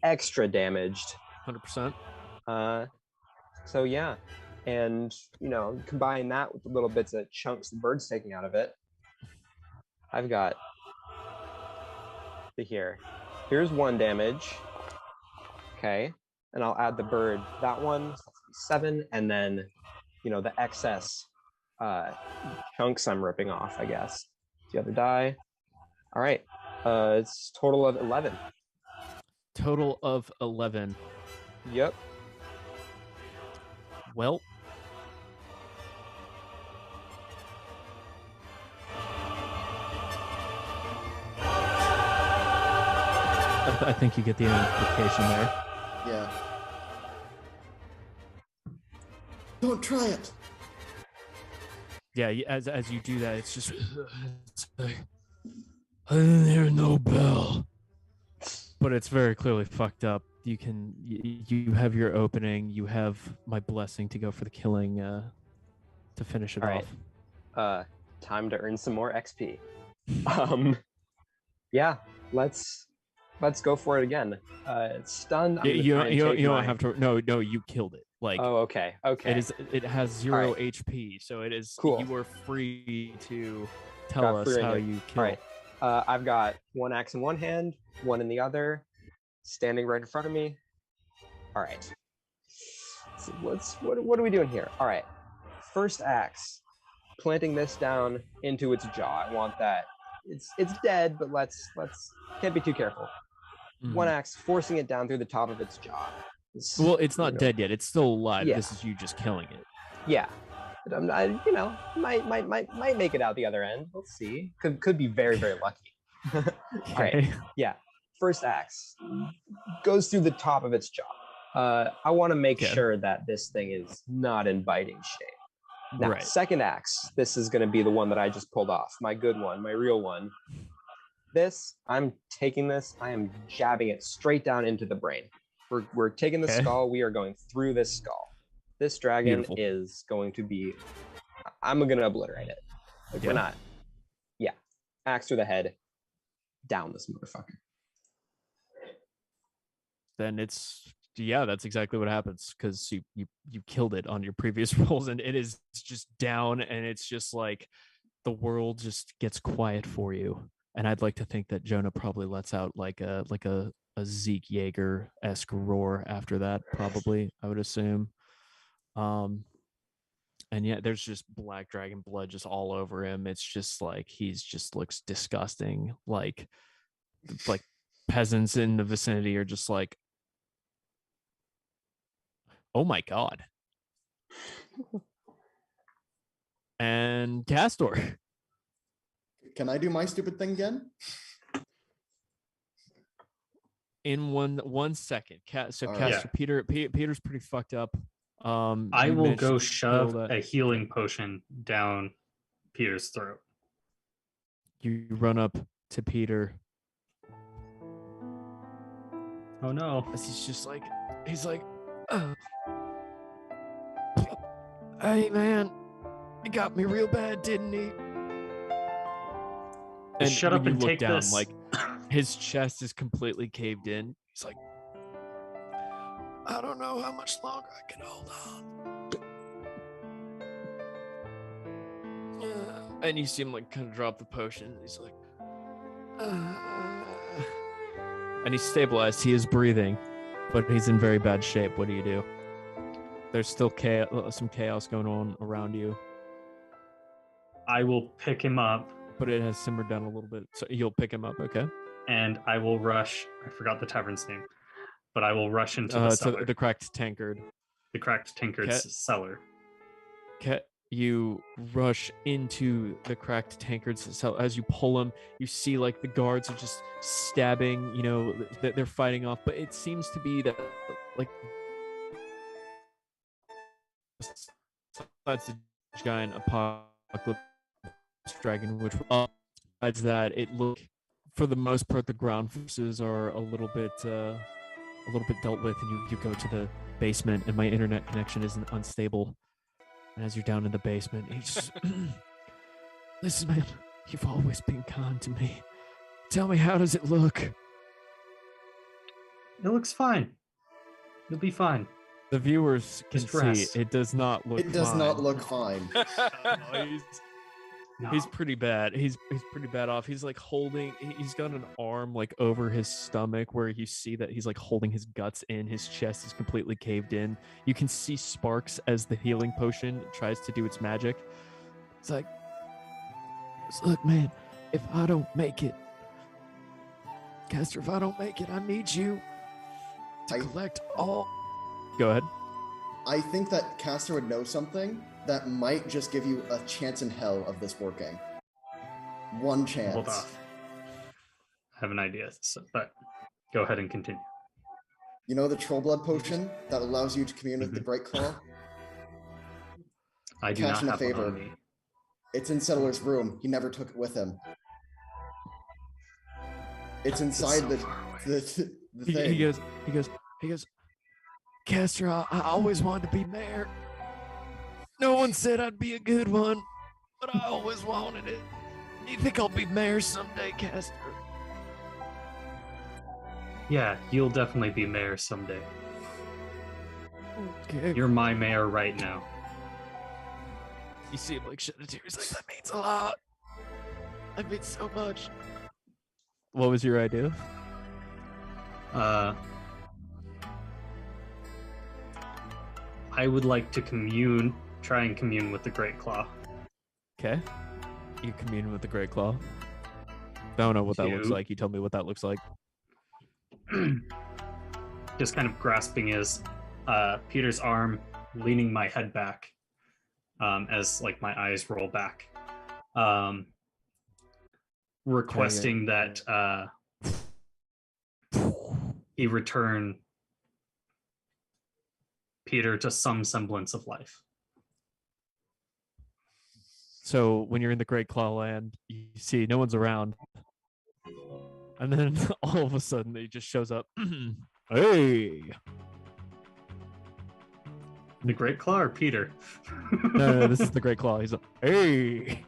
extra damaged. 100%. So yeah, and combine that with the little bits of chunks the bird's taking out of it. I've got here's 1 damage. Okay, and I'll add the bird that one, so that's 7, and then the excess chunks I'm ripping off, I guess. The other die. All right. It's total of 11. Total of 11. Yep. Well. I think you get the implication there. Yeah. Don't try it. Yeah, as you do that, it's just it's like, I didn't hear no bell, but it's very clearly fucked up. You have your opening. You have my blessing to go for the killing to finish it All off. Right. Time to earn some more XP. Yeah, let's go for it again. It's stunned. You don't have to. No, you killed it. Like, oh, okay. It has 0 right. HP, so it is cool. You are free to tell us how you kill. All right. I've got 1 axe in one hand, 1 in the other, standing right in front of me. All right. So what are we doing here? All right. First axe, planting this down into its jaw. I want that. It's dead, but let's can't be too careful. Mhm. 1 axe, forcing it down through the top of its jaw. Well, it's not dead yet. It's still alive. Yeah. This is you just killing it. Yeah, but I'm not, might make it out the other end. Let's see. Could be very, very lucky. All right. Yeah. First axe goes through the top of its jaw. I want to make sure that this thing is not in biting shape. Now, second axe. This is going to be the one that I just pulled off. My good one, my real one. I'm taking this. I am jabbing it straight down into the brain. We're taking the skull. We are going through this skull. This dragon is going to be. I'm going to obliterate it. We're not. Yeah. Axe through the head. Down this motherfucker. Then it's yeah, that's exactly what happens because you killed it on your previous rolls, and it is just down, and it's just like the world just gets quiet for you. And I'd like to think that Jonah probably lets out like a Zeke Yeager-esque roar after that, probably, I would assume. Um, and yeah, there's just black dragon blood just all over him. It's just like he's just looks disgusting. Like peasants in the vicinity are just like, oh my god. And Castor. Can I do my stupid thing again? In one second. So All Castor, right. Peter's pretty fucked up. I you will managed go to shove kill that- a healing potion down Peter's throat. You run up to Peter. Oh no. As he's like, hey man, he got me real bad, didn't he? And Shut when up you and look take down, this. like his chest is completely caved in. He's like, I don't know how much longer I can hold on. And you see him like kind of drop the potion. He's like, and he's stabilized. He is breathing, but he's in very bad shape. What do you do? There's still some chaos going on around you, I will pick him up but it has simmered down a little bit. So you'll pick him up, okay? and I will rush. I forgot the tavern's name, but I will rush into the cellar. The cracked tankard. The cracked tankard's cellar. You rush into the cracked tankard's cell. As you pull him, you see like the guards are just stabbing, you know, that they're fighting off, but it seems to be that like besides the giant apocalypse dragon, which besides that, it look for the most part the ground forces are a little bit dealt with, and you go to the basement, and my internet connection isn't unstable. And as you're down in the basement, he's just, listen, man, you've always been kind to me. Tell me, how does it look? It looks fine. You'll be fine. The viewers can Just see rest. it does not look It does fine. not look fine. He's pretty bad. He's pretty bad off. He's like he's got an arm like over his stomach where you see that he's like holding his guts in. His chest is completely caved in. You can see sparks as the healing potion tries to do its magic. It's like, look, man, if I don't make it, Castor, if I don't make it, I need you to I- collect all. Go ahead. I think that Castor would know something that might just give you a chance in hell of this working. One chance. Hold off. I have an idea, but go ahead and continue. You know the troll blood potion that allows you to commune with the Great Claw? I do Cash not in a have one favor. on me. It's in Settler's room. He never took it with him. It's inside so the far away. the thing. He goes, Castor, I always wanted to be mayor. No one said I'd be a good one, but I always wanted it. Do you think I'll be mayor someday, Castor? Yeah, you'll definitely be mayor someday. Okay. You're my mayor right now. You see him like shed a tear. He's like, that means a lot. That means so much. What was your idea? I would like to try and commune with the Great Claw. Okay. You commune with the Great Claw. Don't know what that looks Two. like. You tell me what that looks like. Just kind of grasping his Peter's arm, leaning my head back as like my eyes roll back, requesting that he return Peter to some semblance of life. So when you're in the Great Claw Land, you see no one's around. And then all of a sudden he just shows up. Hey! The Great Claw or Peter? No, this is the Great Claw. He's like, hey!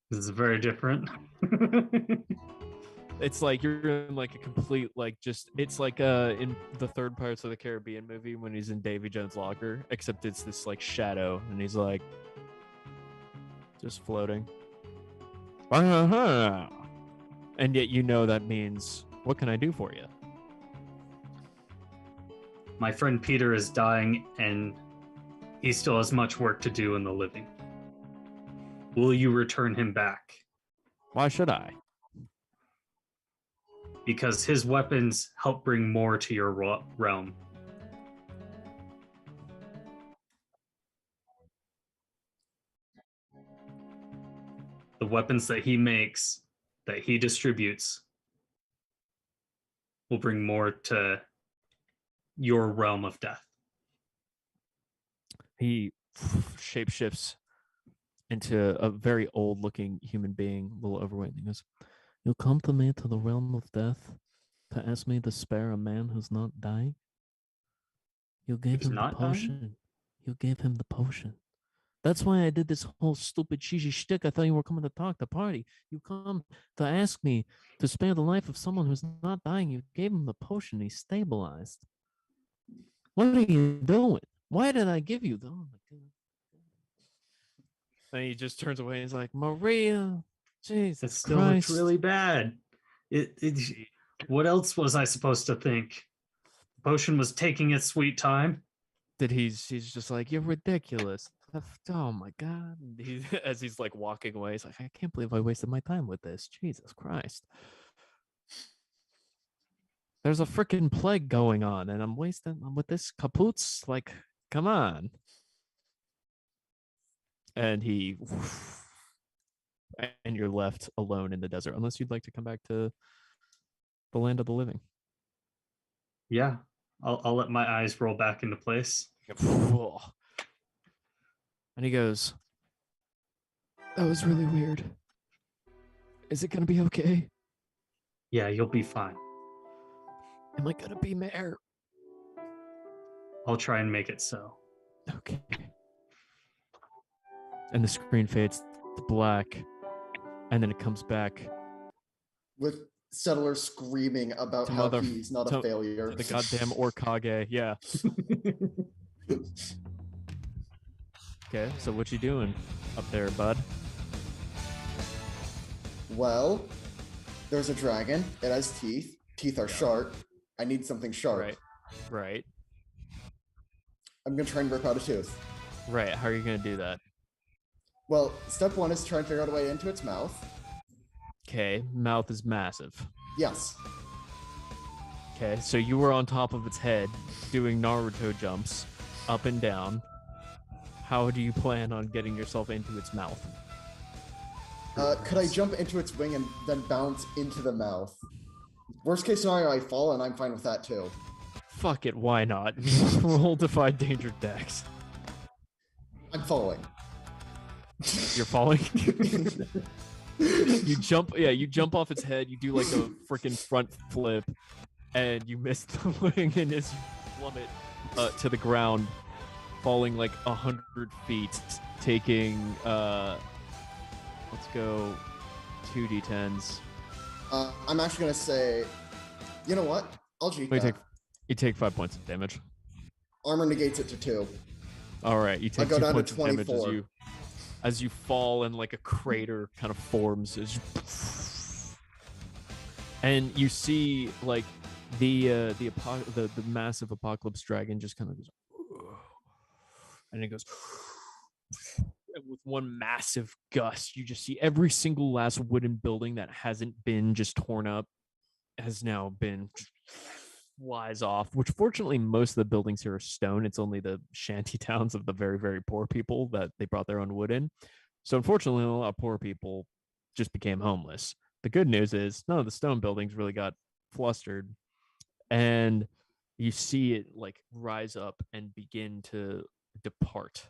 This is very different. It's like you're in like a complete like just it's like in the third Pirates of the Caribbean movie when he's in Davy Jones' locker, except it's this like shadow and he's like just floating. And yet you know that means what can I do for you? My friend Peter is dying, and he still has much work to do in the living. Will you return him back? Why should I? Because his weapons help bring more to your realm. The weapons that he makes, that he distributes, will bring more to your realm of death. He shapeshifts into a very old looking human being, a little overweight. And he goes, "You come to me to the realm of death to ask me to spare a man who's not dying? You gave Who's him the not dying? potion. You gave him the potion. That's why I did this whole stupid cheesy shtick. I thought you were coming to talk, to party. You come to ask me to spare the life of someone who's not dying. You gave him the potion. He's stabilized. What are you doing? Why did I give you the? Oh my god!" And he just turns away. And he's like, "Maria, Jesus It still Christ!" looks really bad. What else was I supposed to think? The potion was taking its sweet time. That he's just like, "You're ridiculous." Oh my god! As he's like walking away, he's like, "I can't believe I wasted my time with this. Jesus Christ!" There's a freaking plague going on, and I'm wasting with this caputs. Like, come on. And and you're left alone in the desert, unless you'd like to come back to the land of the living. Yeah, I'll let my eyes roll back into place. And he goes, "That was really weird. Is it gonna be okay? Yeah, you'll be fine. Am I gonna be mayor?" I'll try and make it so. Okay. And the screen fades to black, and then it comes back With Settler screaming about to how he's not a failure. the goddamn Orkage. Yeah. Okay, so what you doing up there, bud? Well, there's a dragon. It has teeth. Teeth are sharp. I need something sharp. Right. I'm gonna try and rip out a tooth. Right. How are you gonna do that? Well, step one is try and figure out a way into its mouth. Okay, mouth is massive. Yes. Okay, so you were on top of its head doing Naruto jumps up and down. How do you plan on getting yourself into its mouth? Could I jump into its wing and then bounce into the mouth? Worst case scenario, I fall, and I'm fine with that too. Fuck it, why not? Roll Defy Danger Dex. I'm falling. You're falling? You jump off its head, you do like a freaking front flip, and you miss the wing and just plummet to the ground, falling like 100 feet, taking let's go 2d10s. I'm actually gonna say, you know what? I'll cheat that. You take 5 points of damage. Armor negates it to 2. All right, you take I go 2 down to points of damage 24. as you fall, and like a crater kind of forms as you, and you see like the massive apocalypse dragon just kind of goes, and it goes, and with one massive gust, you just see every single last wooden building that hasn't been just torn up has now been flies off, which fortunately most of the buildings here are stone. It's only the shanty towns of the very, very poor people that they brought their own wood in. So unfortunately, a lot of poor people just became homeless. The good news is none of the stone buildings really got flustered, and you see it like rise up and begin to depart.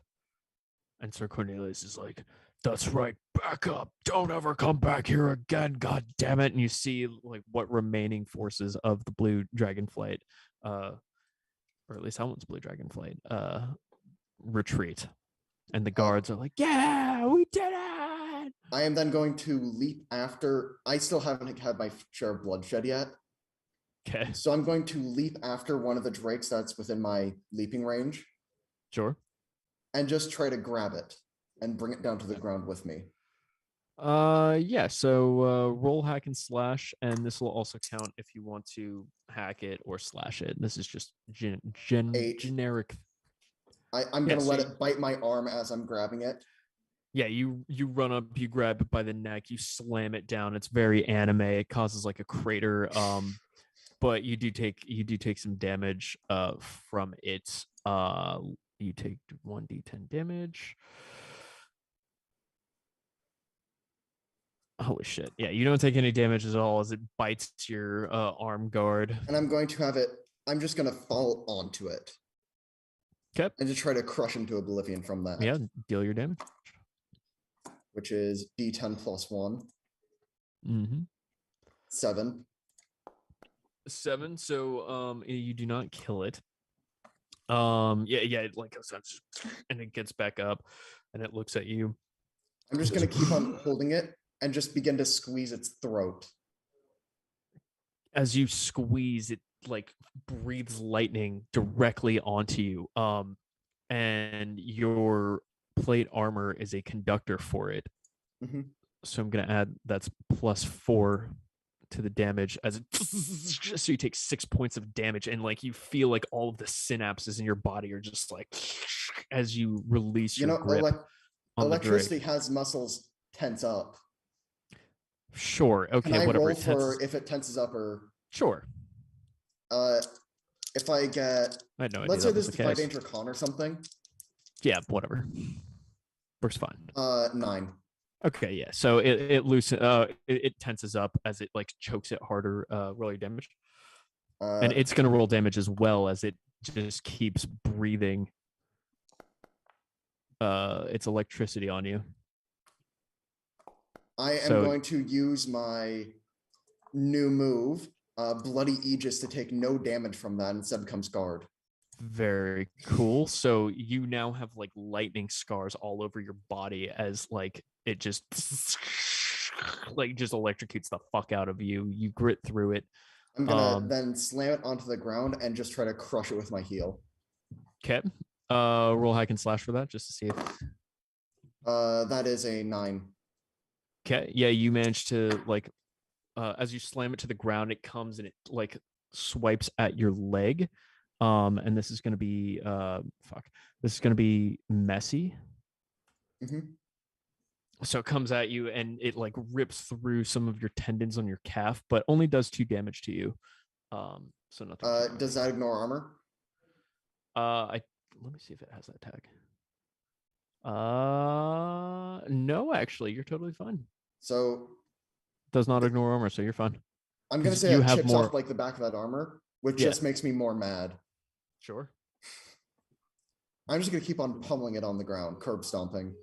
And Sir Cornelius is like, "That's right, back up. Don't ever come back here again, god damn it." And you see like what remaining forces of the blue dragon flight, or at least someone's blue dragon flight, retreat. And the guards are like, "Yeah, we did it!" on. I am then going to leap after. I still haven't had my share of bloodshed yet. Okay, So I'm going to leap after one of the drakes that's within my leaping range sure. and just try to grab it and bring it down to the ground with me. Yeah, so roll hack and slash, and this will also count if you want to hack it or slash it. This is just Eight. generic. I'm Yeah, gonna so let it bite my arm as I'm grabbing it. Yeah, you run up, you grab it by the neck, you slam it down. It's very anime. It causes like a crater. But you do take some damage from it. You take 1d10 damage. Holy shit. Yeah, you don't take any damage at all as it bites your arm guard. And I'm going to have it, I'm just gonna fall onto it. Okay. And just try to crush into oblivion from that. Yeah, deal your damage. Which is D10 plus 1. Mm-hmm. 7. 7. So you do not kill it. Yeah, it like goes down and it gets back up and it looks at you. I'm just gonna keep on holding it and just begin to squeeze its throat. As you squeeze, it like breathes lightning directly onto you. And your plate armor is a conductor for it. Mhm. So I'm gonna add that's +4 to the damage as it so you take 6 points of damage and like you feel like all of the synapses in your body are just like as you release You your know, grip on electricity the Drake. has muscles tense up. Sure. Can Okay. I Whatever. roll It tenses. for if it tenses up or Sure. if I get, I had no idea let's say that this was is the by case. Danger Con or something. Yeah. Whatever. Works fine. 9. Okay, yeah. So it tenses up as it like chokes it harder. Roll your damage, and it's gonna roll damage as well as it just keeps breathing. It's electricity on you. I am So- going to use my new move, Bloody Aegis, to take no damage from that. Instead becomes guard. Very cool. So you now have like lightning scars all over your body as like it just like just electrocutes the fuck out of you. You grit through it. I'm gonna then slam it onto the ground and just try to crush it with my heel. Okay. Roll hack and slash for that just to see if. That is a 9. Okay. Yeah, you managed to like as you slam it to the ground, it comes and it like swipes at your leg. And this is gonna be this is gonna be messy. Mhm. So it comes at you and it like rips through some of your tendons on your calf, but only does 2 damage to you. So nothing. too Does that ignore armor? Let me see if it has that tag. No, actually, you're totally fine. So Does not ignore armor, so you're fine. I'm gonna 'Cause say you it have chips more- off like the back of that armor, which Yeah. just makes me more mad. Sure. I'm just gonna keep on pummeling it on the ground, curb stomping.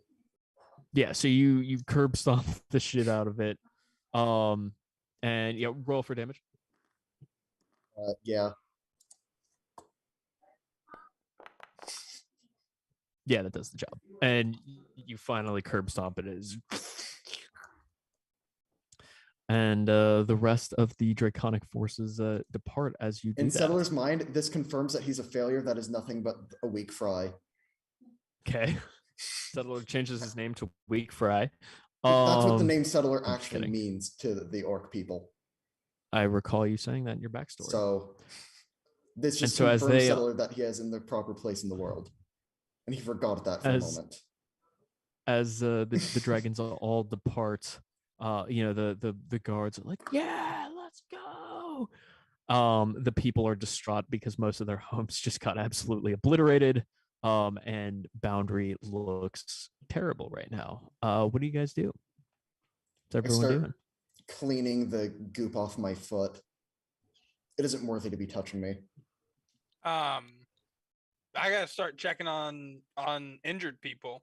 Yeah, so you curb stomp the shit out of it. And yeah, roll for damage. Yeah. Yeah, that does the job. And you finally curb stomp it as and the rest of the draconic forces depart as you do In that. Settler's mind, this confirms that he's a failure that is nothing but a weak fry. Okay. Settler changes his name to Weak Fry. That's what the name Settler I'm just actually kidding. means to the orc people. I recall you saying that in your backstory. So this And just so as confirms they- Settler that he is in the proper place in the world. And he forgot that for a As- moment. as the dragons all depart, the guards are like, yeah, let's go. The people are distraught because most of their homes just got absolutely obliterated. And Boundary looks terrible right now. What do you guys do? What's everyone start- doing? Cleaning the goop off my foot. It isn't worthy to be touching me. I gotta start checking on injured people.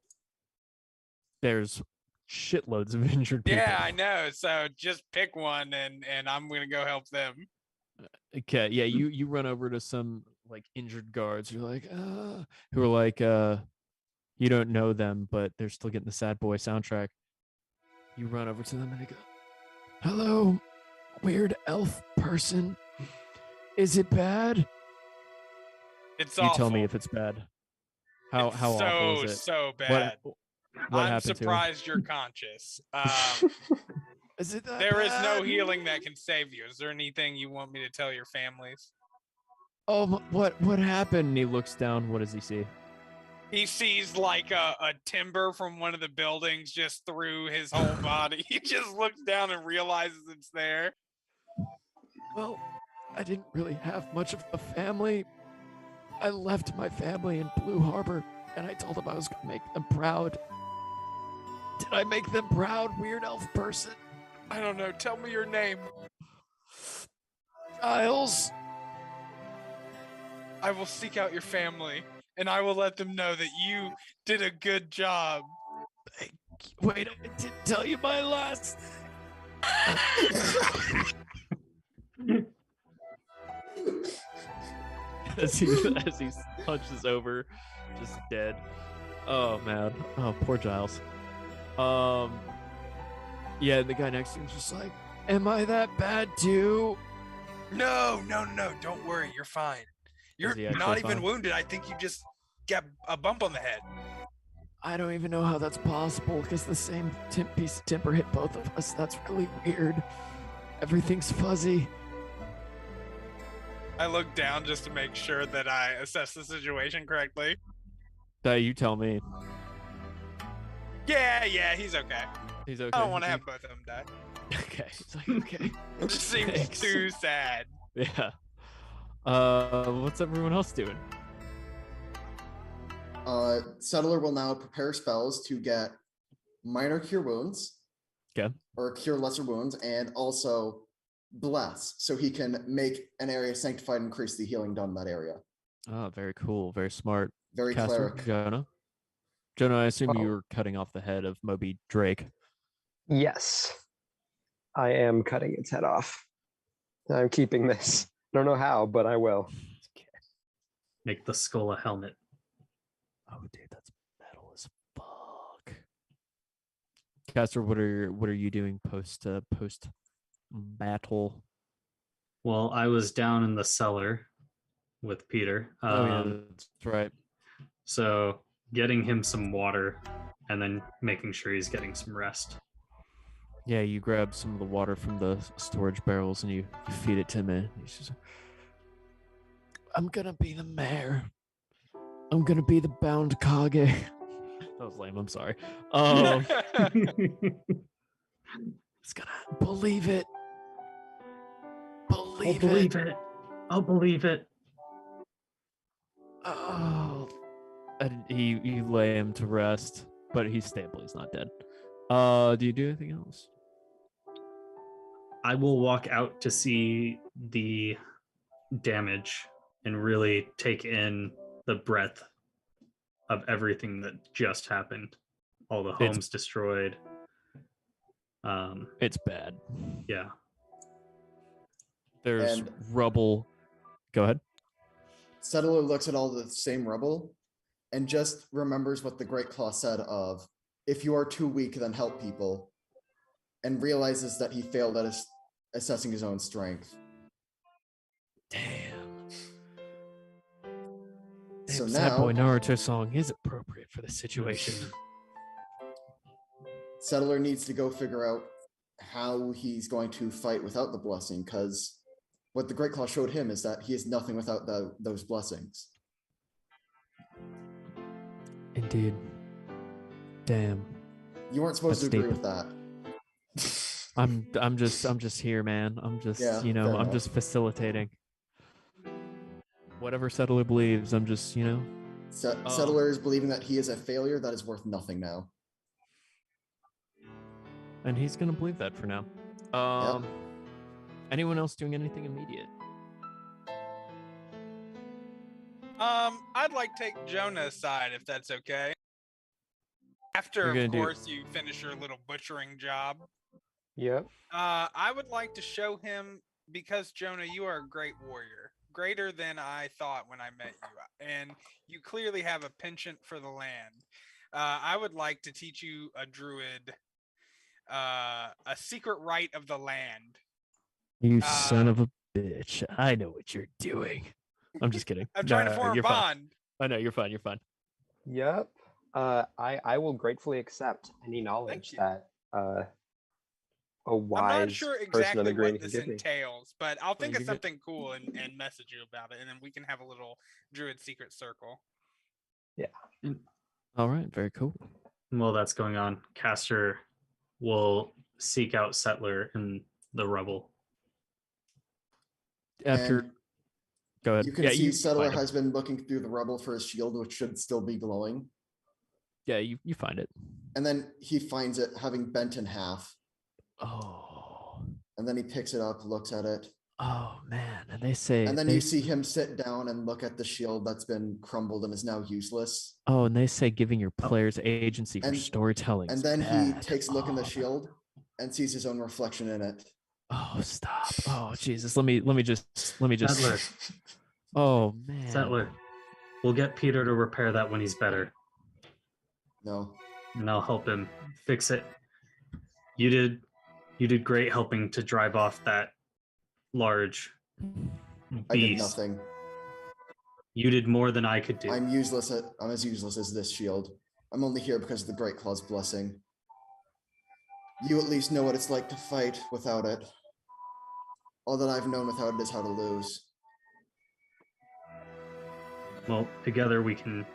There's shitloads of injured people. Yeah, I know. So just pick one and I'm gonna go help them. Okay, yeah, you run over to some like injured guards. You're like, who are like, you don't know them, but they're still getting the Sad Boy soundtrack. You run over to them and they go, "Hello, weird elf person. Is it bad?" It's You awful. tell me if it's bad. How It's awful is it? so bad. What I'm happened to him? surprised you're conscious. Is it that There is no bad? healing that can save you. Is there anything you want me to tell your families? Oh, what happened? And he looks down. What does he see? He sees like a timber from one of the buildings just through his whole body. He just looks down and realizes it's there. Well, I didn't really have much of a family. I left my family in Blue Harbor, and I told them I was going to make them proud. Did I make them proud, weird elf person? I don't know. Tell me your name. Giles. I will seek out your family, and I will let them know that you did a good job. Wait, I didn't tell you my last. as he hunches over, just dead. Oh man. Oh, poor Giles. Yeah, the guy next to him is just like, "Am I that bad too?" No. Don't worry. You're fine. You're he actually not even fine? wounded. I think you just got a bump on the head. I don't even know how that's possible because the same piece of timber hit both of us. That's really weird. Everything's fuzzy. I look down just to make sure that I assess the situation correctly. You tell me. Yeah, he's okay. He's okay. I don't want to have both of them die. Okay. It's like, okay. It just seems Thanks. too sad. Yeah. What's everyone else doing? Settler will now prepare spells to get minor cure wounds. Okay. Or cure lesser wounds, and also bless, so he can make an area sanctified and increase the healing done in that area. Oh, very cool. Very smart. Very Caster, cleric. Jonah. Jonah, I assume you Oh. were cutting off the head of Moby Drake. Yes, I am cutting its head off. I'm keeping this. I don't know how, but I will. Make the skull a helmet. Oh, dude, that's metal as fuck. Caster, what are you doing post battle? Well, I was down in the cellar with Peter. Oh yeah, that's right. So getting him some water and then making sure he's getting some rest. Yeah, you grab some of the water from the storage barrels and you feed it to him. And he's just, "I'm gonna be the mayor. I'm gonna be the bound Kage." That was lame. I'm sorry. It's gonna believe it. I'll believe it. I'll believe it. Oh, and you lay him to rest, but he's stable. He's not dead. Do you do anything else? I will walk out to see the damage and really take in the breadth of everything that just happened. All the homes destroyed. It's bad. Yeah. There's And- rubble. Go ahead. Settler looks at all the same rubble and just remembers what the Great Claw said of, if you are too weak, then help people, and realizes that he failed at assessing his own strength. Damn. So Sad now- Boy Naruto song is appropriate for the situation. Settler needs to go figure out how he's going to fight without the blessing, because what the Great Claw showed him is that he is nothing without those blessings. Indeed. Damn. You weren't supposed That's to agree deep. with that. I'm just here, man. I'm just Yeah, fair I'm enough. just facilitating. Whatever Settler believes, I'm just, Settler is believing that he is a failure that is worth nothing now. and he's gonna believe that for now. Anyone else doing anything immediate? I'd like to take Jonah aside if that's okay. After, You're gonna of do- course, you finish your little butchering job. Yep. I would like to show him, because Jonah, you are a great warrior, greater than I thought when I met you, and you clearly have a penchant for the land. I would like to teach you a druid a secret right of the land. You son of a bitch! I know what you're doing. I'm just kidding. I'm trying to form a you're fine. bond. I know you're fine. You're fine. Yep. I will gratefully accept any knowledge you. that a I'm wise not sure person of exactly the green what can this give me. entails, but I'll think you of get- something cool and message you about it, and then we can have a little druid secret circle. All right. Very cool. While that's going on, Caster will seek out Settler in the rubble. After, And go ahead. you can yeah, see you Settler find him. has been looking through the rubble for his shield, which should still be glowing. Yeah, you find it. And then he finds it having bent in half. Oh. And then he picks it up, looks at it. Oh man. And they say. And then they you see him sit down and look at the shield that's been crumbled and is now useless. Oh, and they say giving your players agency for And- storytelling. And is then he bad. takes a look in the Oh, shield and sees his own reflection in it. Oh, stop. Oh, Jesus. Let me just. Settler, Oh man. Settler, we'll get Peter to repair that when he's better, No. and I'll help him fix it. You did great helping to drive off that large I did beast. nothing. You did more than I could do. I'm as useless as this shield. I'm only here because of the Great Claw's blessing. You at least know what it's like to fight without it. All that I've known without it is how to lose. Well, together we can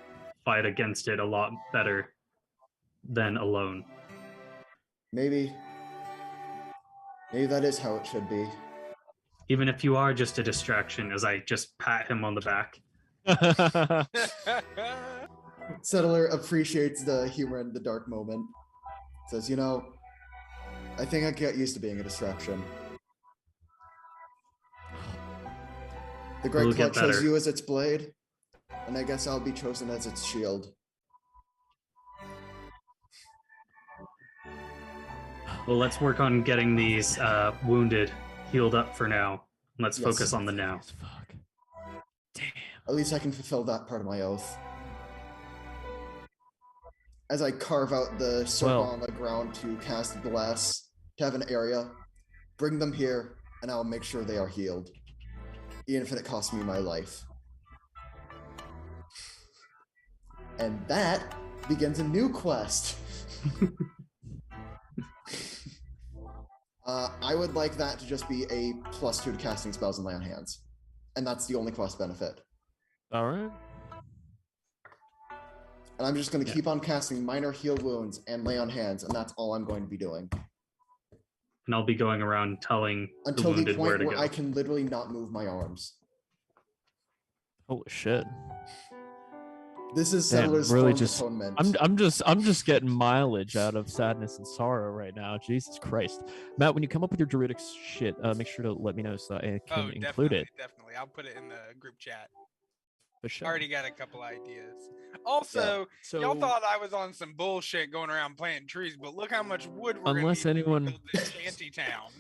fight against it a lot better than alone. Maybe that is how it should be. Even if you are just a distraction, as I just pat him on the back. Settler appreciates the humor in the dark moment. Says, I think I get used to being a distraction. The Great We'll Claw get chose better. you as its blade, and I guess I'll be chosen as its shield. Well, let's work on getting these wounded healed up for now. Let's Yes. focus on the now. Fuck. Damn. At least I can fulfill that part of my oath. As I carve out the circle Well- on the ground to cast Bless, to have an area, bring them here, and I'll make sure they are healed. Even if it costs me my life. And that begins a new quest. I would like that to just be a +2 to casting spells and lay on hands. And that's the only quest benefit. All right. And I'm just going to Yeah. keep on casting minor heal wounds and lay on hands, and that's all I'm going to be doing. And I'll be going around telling Until the the wounded where point to where go. I can literally not move my arms. Holy shit. This is Damn, Settler's really form of just- atonement. I'm just getting mileage out of sadness and sorrow right now. Jesus Christ, Matt. When you come up with your druidic shit, make sure to let me know so I can include it. Definitely. I'll put it in the group chat. For sure. Already got a couple ideas. Also, So y'all thought I was on some bullshit going around planting trees, but look how much wood we're gonna Unless need to anyone- rebuild this shanty town.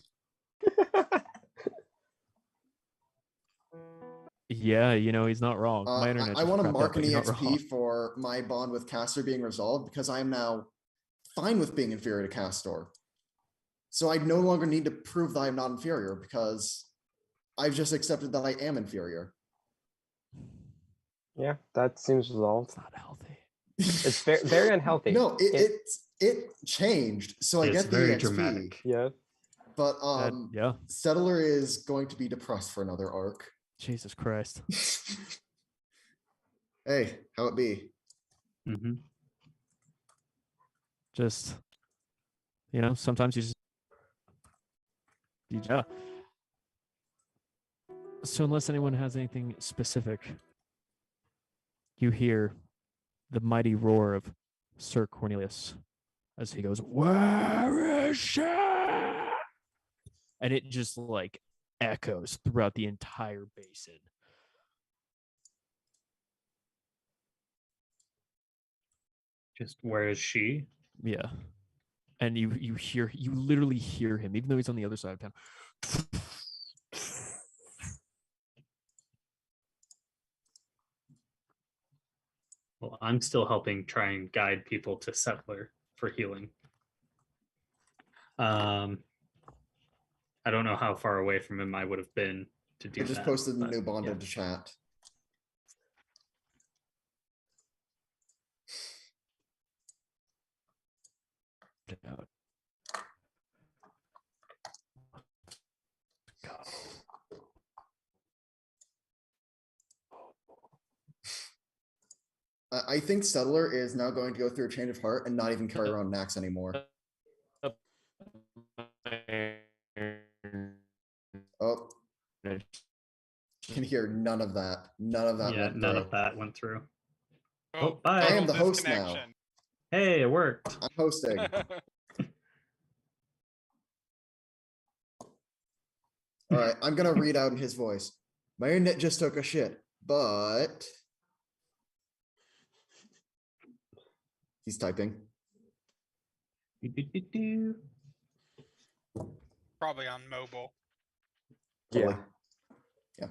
yeah, he's not wrong. My internet. I want to mark an EXP for my bond with Castor being resolved because I am now fine with being inferior to Castor. So I no longer need to prove that I'm not inferior because I've just accepted that I am inferior. Yeah, that seems resolved. It's not healthy. It's very unhealthy. No, it changed. So I It's get the very EXP. dramatic. Yeah. But Yeah. Settler is going to be depressed for another arc. Jesus Christ. Hey, how it be? Hmm. Just sometimes yeah. So unless anyone has anything specific, you hear the mighty roar of Sir Cornelius as he goes, "Where is she?" And it just like echoes throughout the entire basin. Just where is she? Yeah. And you literally hear him, even though he's on the other side of town. Well, I'm still helping try and guide people to Settler for healing. I don't know how far away from him I would have been to do I just that. posted the but new bond yeah. into chat. Out. Go. I think Settler is now going to go through a change of heart and not even carry around Nax anymore. Oh, can hear none of that. None of that Yeah, went none through. of that went through. Oh, bye. I am total the host now. disconnection. Hey, it worked. I'm hosting. All right, I'm gonna read out in his voice. My internet just took a shit, but he's typing. Do-do-do-do. Probably on mobile. Probably. Yeah. Yeah.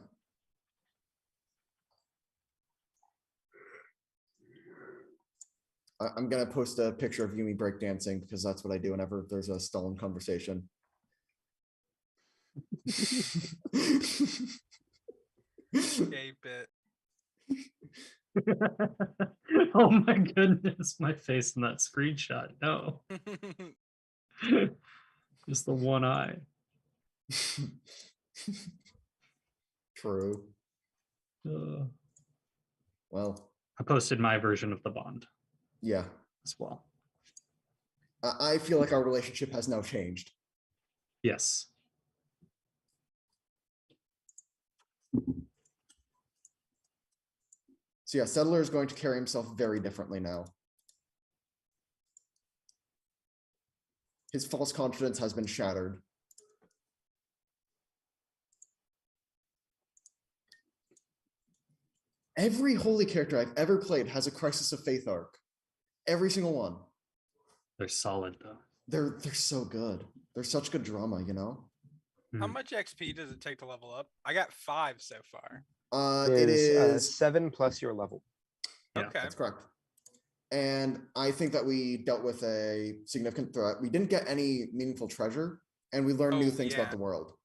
I'm gonna post a picture of Yumi breakdancing because that's what I do whenever there's a stolen conversation. Gay bit. Oh my goodness, my face in that screenshot. No. Just the one eye. True. Ugh. Well, I posted my version of the bond yeah. as well. I feel like our relationship has now changed. Yes. So yeah, Settler is going to carry himself very differently now. His false confidence has been shattered. Every holy character I've ever played has a Crisis of Faith arc. Every single one. They're solid though. They're so good. They're such good drama, you know? How Mhm. much XP does it take to level up? I got 5 so far. It is 7 plus your level. Yeah. Okay. That's correct. And I think that we dealt with a significant threat. We didn't get any meaningful treasure, and we learned new Oh, things yeah. about the world.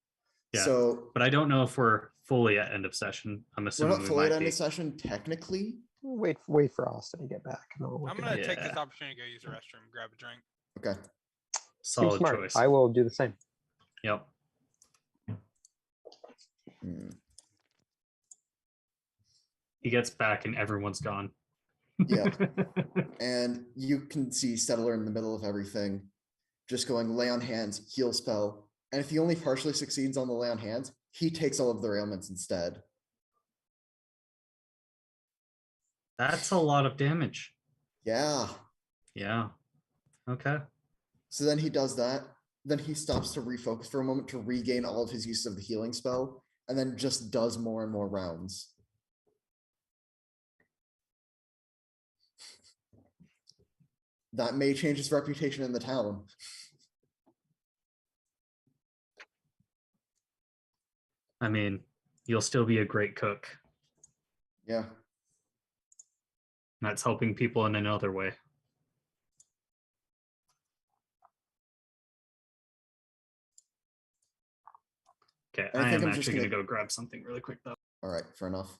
Yeah. So But I don't know if we're fully at end of session. I'm we're assuming not we fully at might end be. of session technically. Wait for Austin to get back. And I'll look I'm it gonna up. take this Yeah. opportunity to go use the restroom, grab a drink. Okay. Seems Solid smart. choice. I will do the same. Yep. Hmm. He gets back and everyone's gone. Yeah. And you can see Settler in the middle of everything, just going lay on hands, heal spell. And if he only partially succeeds on the lay on hands, he takes all of their ailments instead. That's a lot of damage. Yeah. Yeah. Okay. So then he does that. Then he stops to refocus for a moment to regain all of his use of the healing spell, and then just does more and more rounds. That may change his reputation in the town. I mean, you'll still be a great cook. Yeah. That's helping people in another way. Okay, And I I think am I'm just actually going to gonna- go grab something really quick though. All right, fair enough.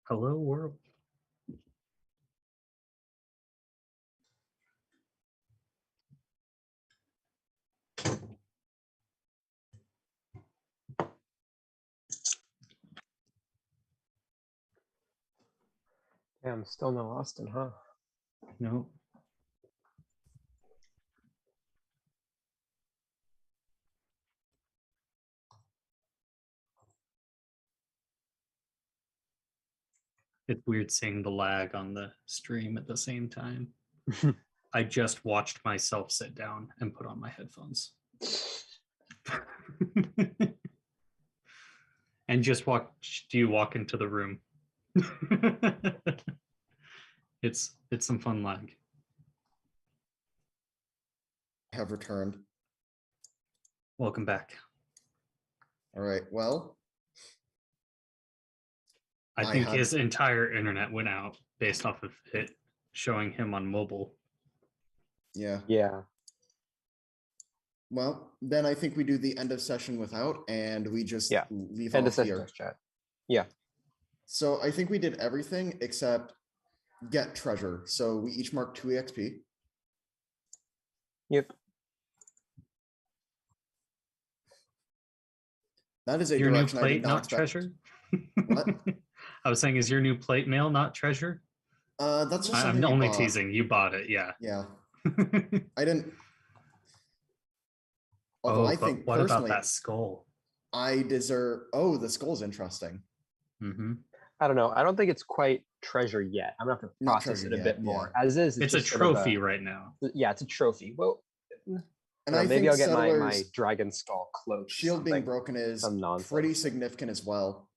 Hello world. Damn, still no Austin, huh? No. It's weird seeing the lag on the stream at the same time. I just watched myself sit down and put on my headphones. And just watched you walk into the room. It's some fun lag. Have returned. Welcome back. All right. Well, I I think had- his entire internet went out based off of it showing him on mobile. yeah. Yeah. Well, then I think we do the end of session without, and we just Yeah. leave End of off session here. just chat. Yeah. So I think we did everything except get treasure. So we each mark 2 EXP. Yep. That is a Your new direction I did plate, not not expect. treasure? What? I was saying, is your new plate mail not treasure? That's just I'm something you only bought. teasing. You bought it, yeah. Yeah, I didn't. Although Oh, I but think what about personally, that skull? I deserve. Oh, the skull's interesting. Mm-hmm. I don't know. I don't think it's quite treasure yet. I'm gonna have to Not process treasure it a yet, bit more. yeah. As is, It's a just sort of trophy right now. Yeah, it's a trophy. Well, And I I maybe think I'll get my Settler's dragon skull cloak. or shield being something. broken is Some nonsense. pretty significant as well.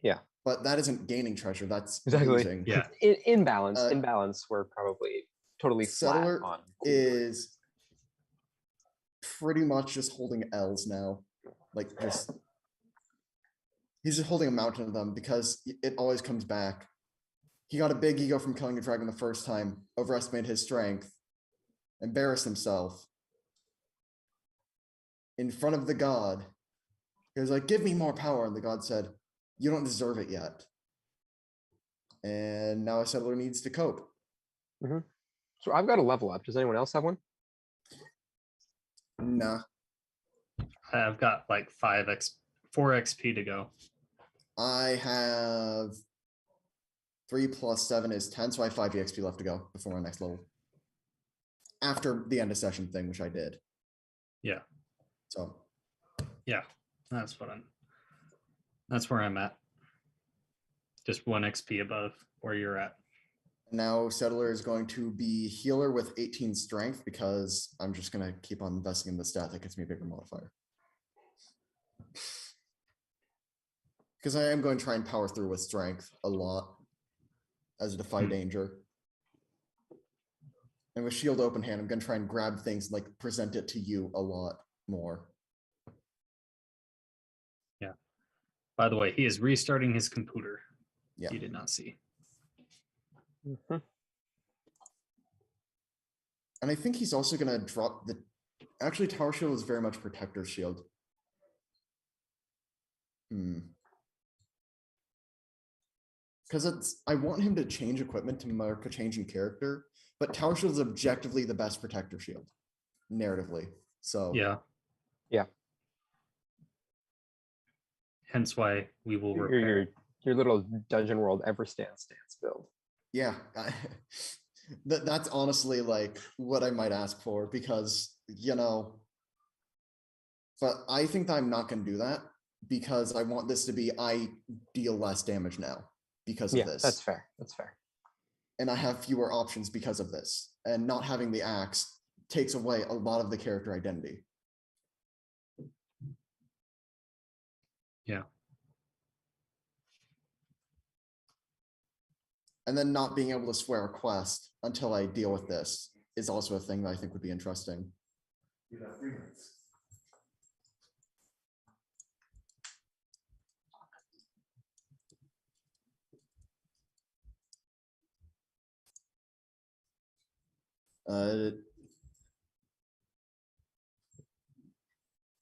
Yeah. But that isn't gaining treasure. That's Exactly. losing. Yeah. In balance, Uh, in balance, we're probably totally Settler flat on. is pretty much just holding L's now. Like just he's just holding a mountain of them because it always comes back. He got a big ego from killing a dragon the first time, overestimated his strength, embarrassed himself in front of the god. He was like, "Give me more power," and the god said, "You don't deserve it yet." And now a settler needs to cope. So I've got a level up. Does anyone else have one? Nah, I've got like 4 XP to go. I have 3 plus 7 is 10, so I have 5 EXP left to go before my next level. After the end of session thing, which I did. Yeah. So Yeah. That's where I'm at. Just 1 XP above where you're at. now Settler is going to be healer with 18 strength because I'm just going to keep on investing in the stat that gets me a bigger modifier. Because I am going to try and power through with strength a lot as a defy danger. And with shield open hand, I'm going to try and grab things and like present it to you a lot more. Yeah. By the way, he is restarting his computer. Yeah. You did not see. And I think he's also going to drop the. Actually, Tower Shield is very much Protector Shield. Because I want him to change equipment to mark a change in character, but Tower Shield is objectively the best Protector Shield, narratively. So Yeah. Yeah. Hence why we will Your, repair. your little Dungeon World Everstand stance build. yeah, that's honestly like what I might ask for because but I think that I'm not going to do that because I want this to be I deal less damage now because of Yeah, this. that's fair. That's fair. And I have fewer options because of this. And not having the axe takes away a lot of the character identity. Yeah. And then not being able to swear a quest until I deal with this is also a thing that I think would be interesting. You have 3 minutes.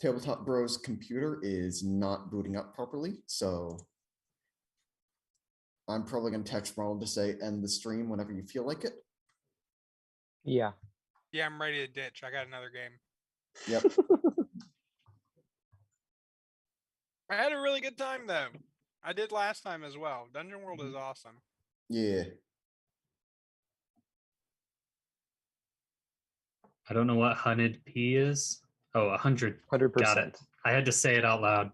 Tabletop Bros computer is not booting up properly, so I'm probably going to text Ronald to say end the stream whenever you feel like it. Yeah. Yeah, I'm ready to ditch. I got another game. Yep. I had a really good time though. I did last time as well. Dungeon World is awesome. Yeah. I don't know what hunted P is. Oh, 100. 100%. Got it. I had to say it out loud.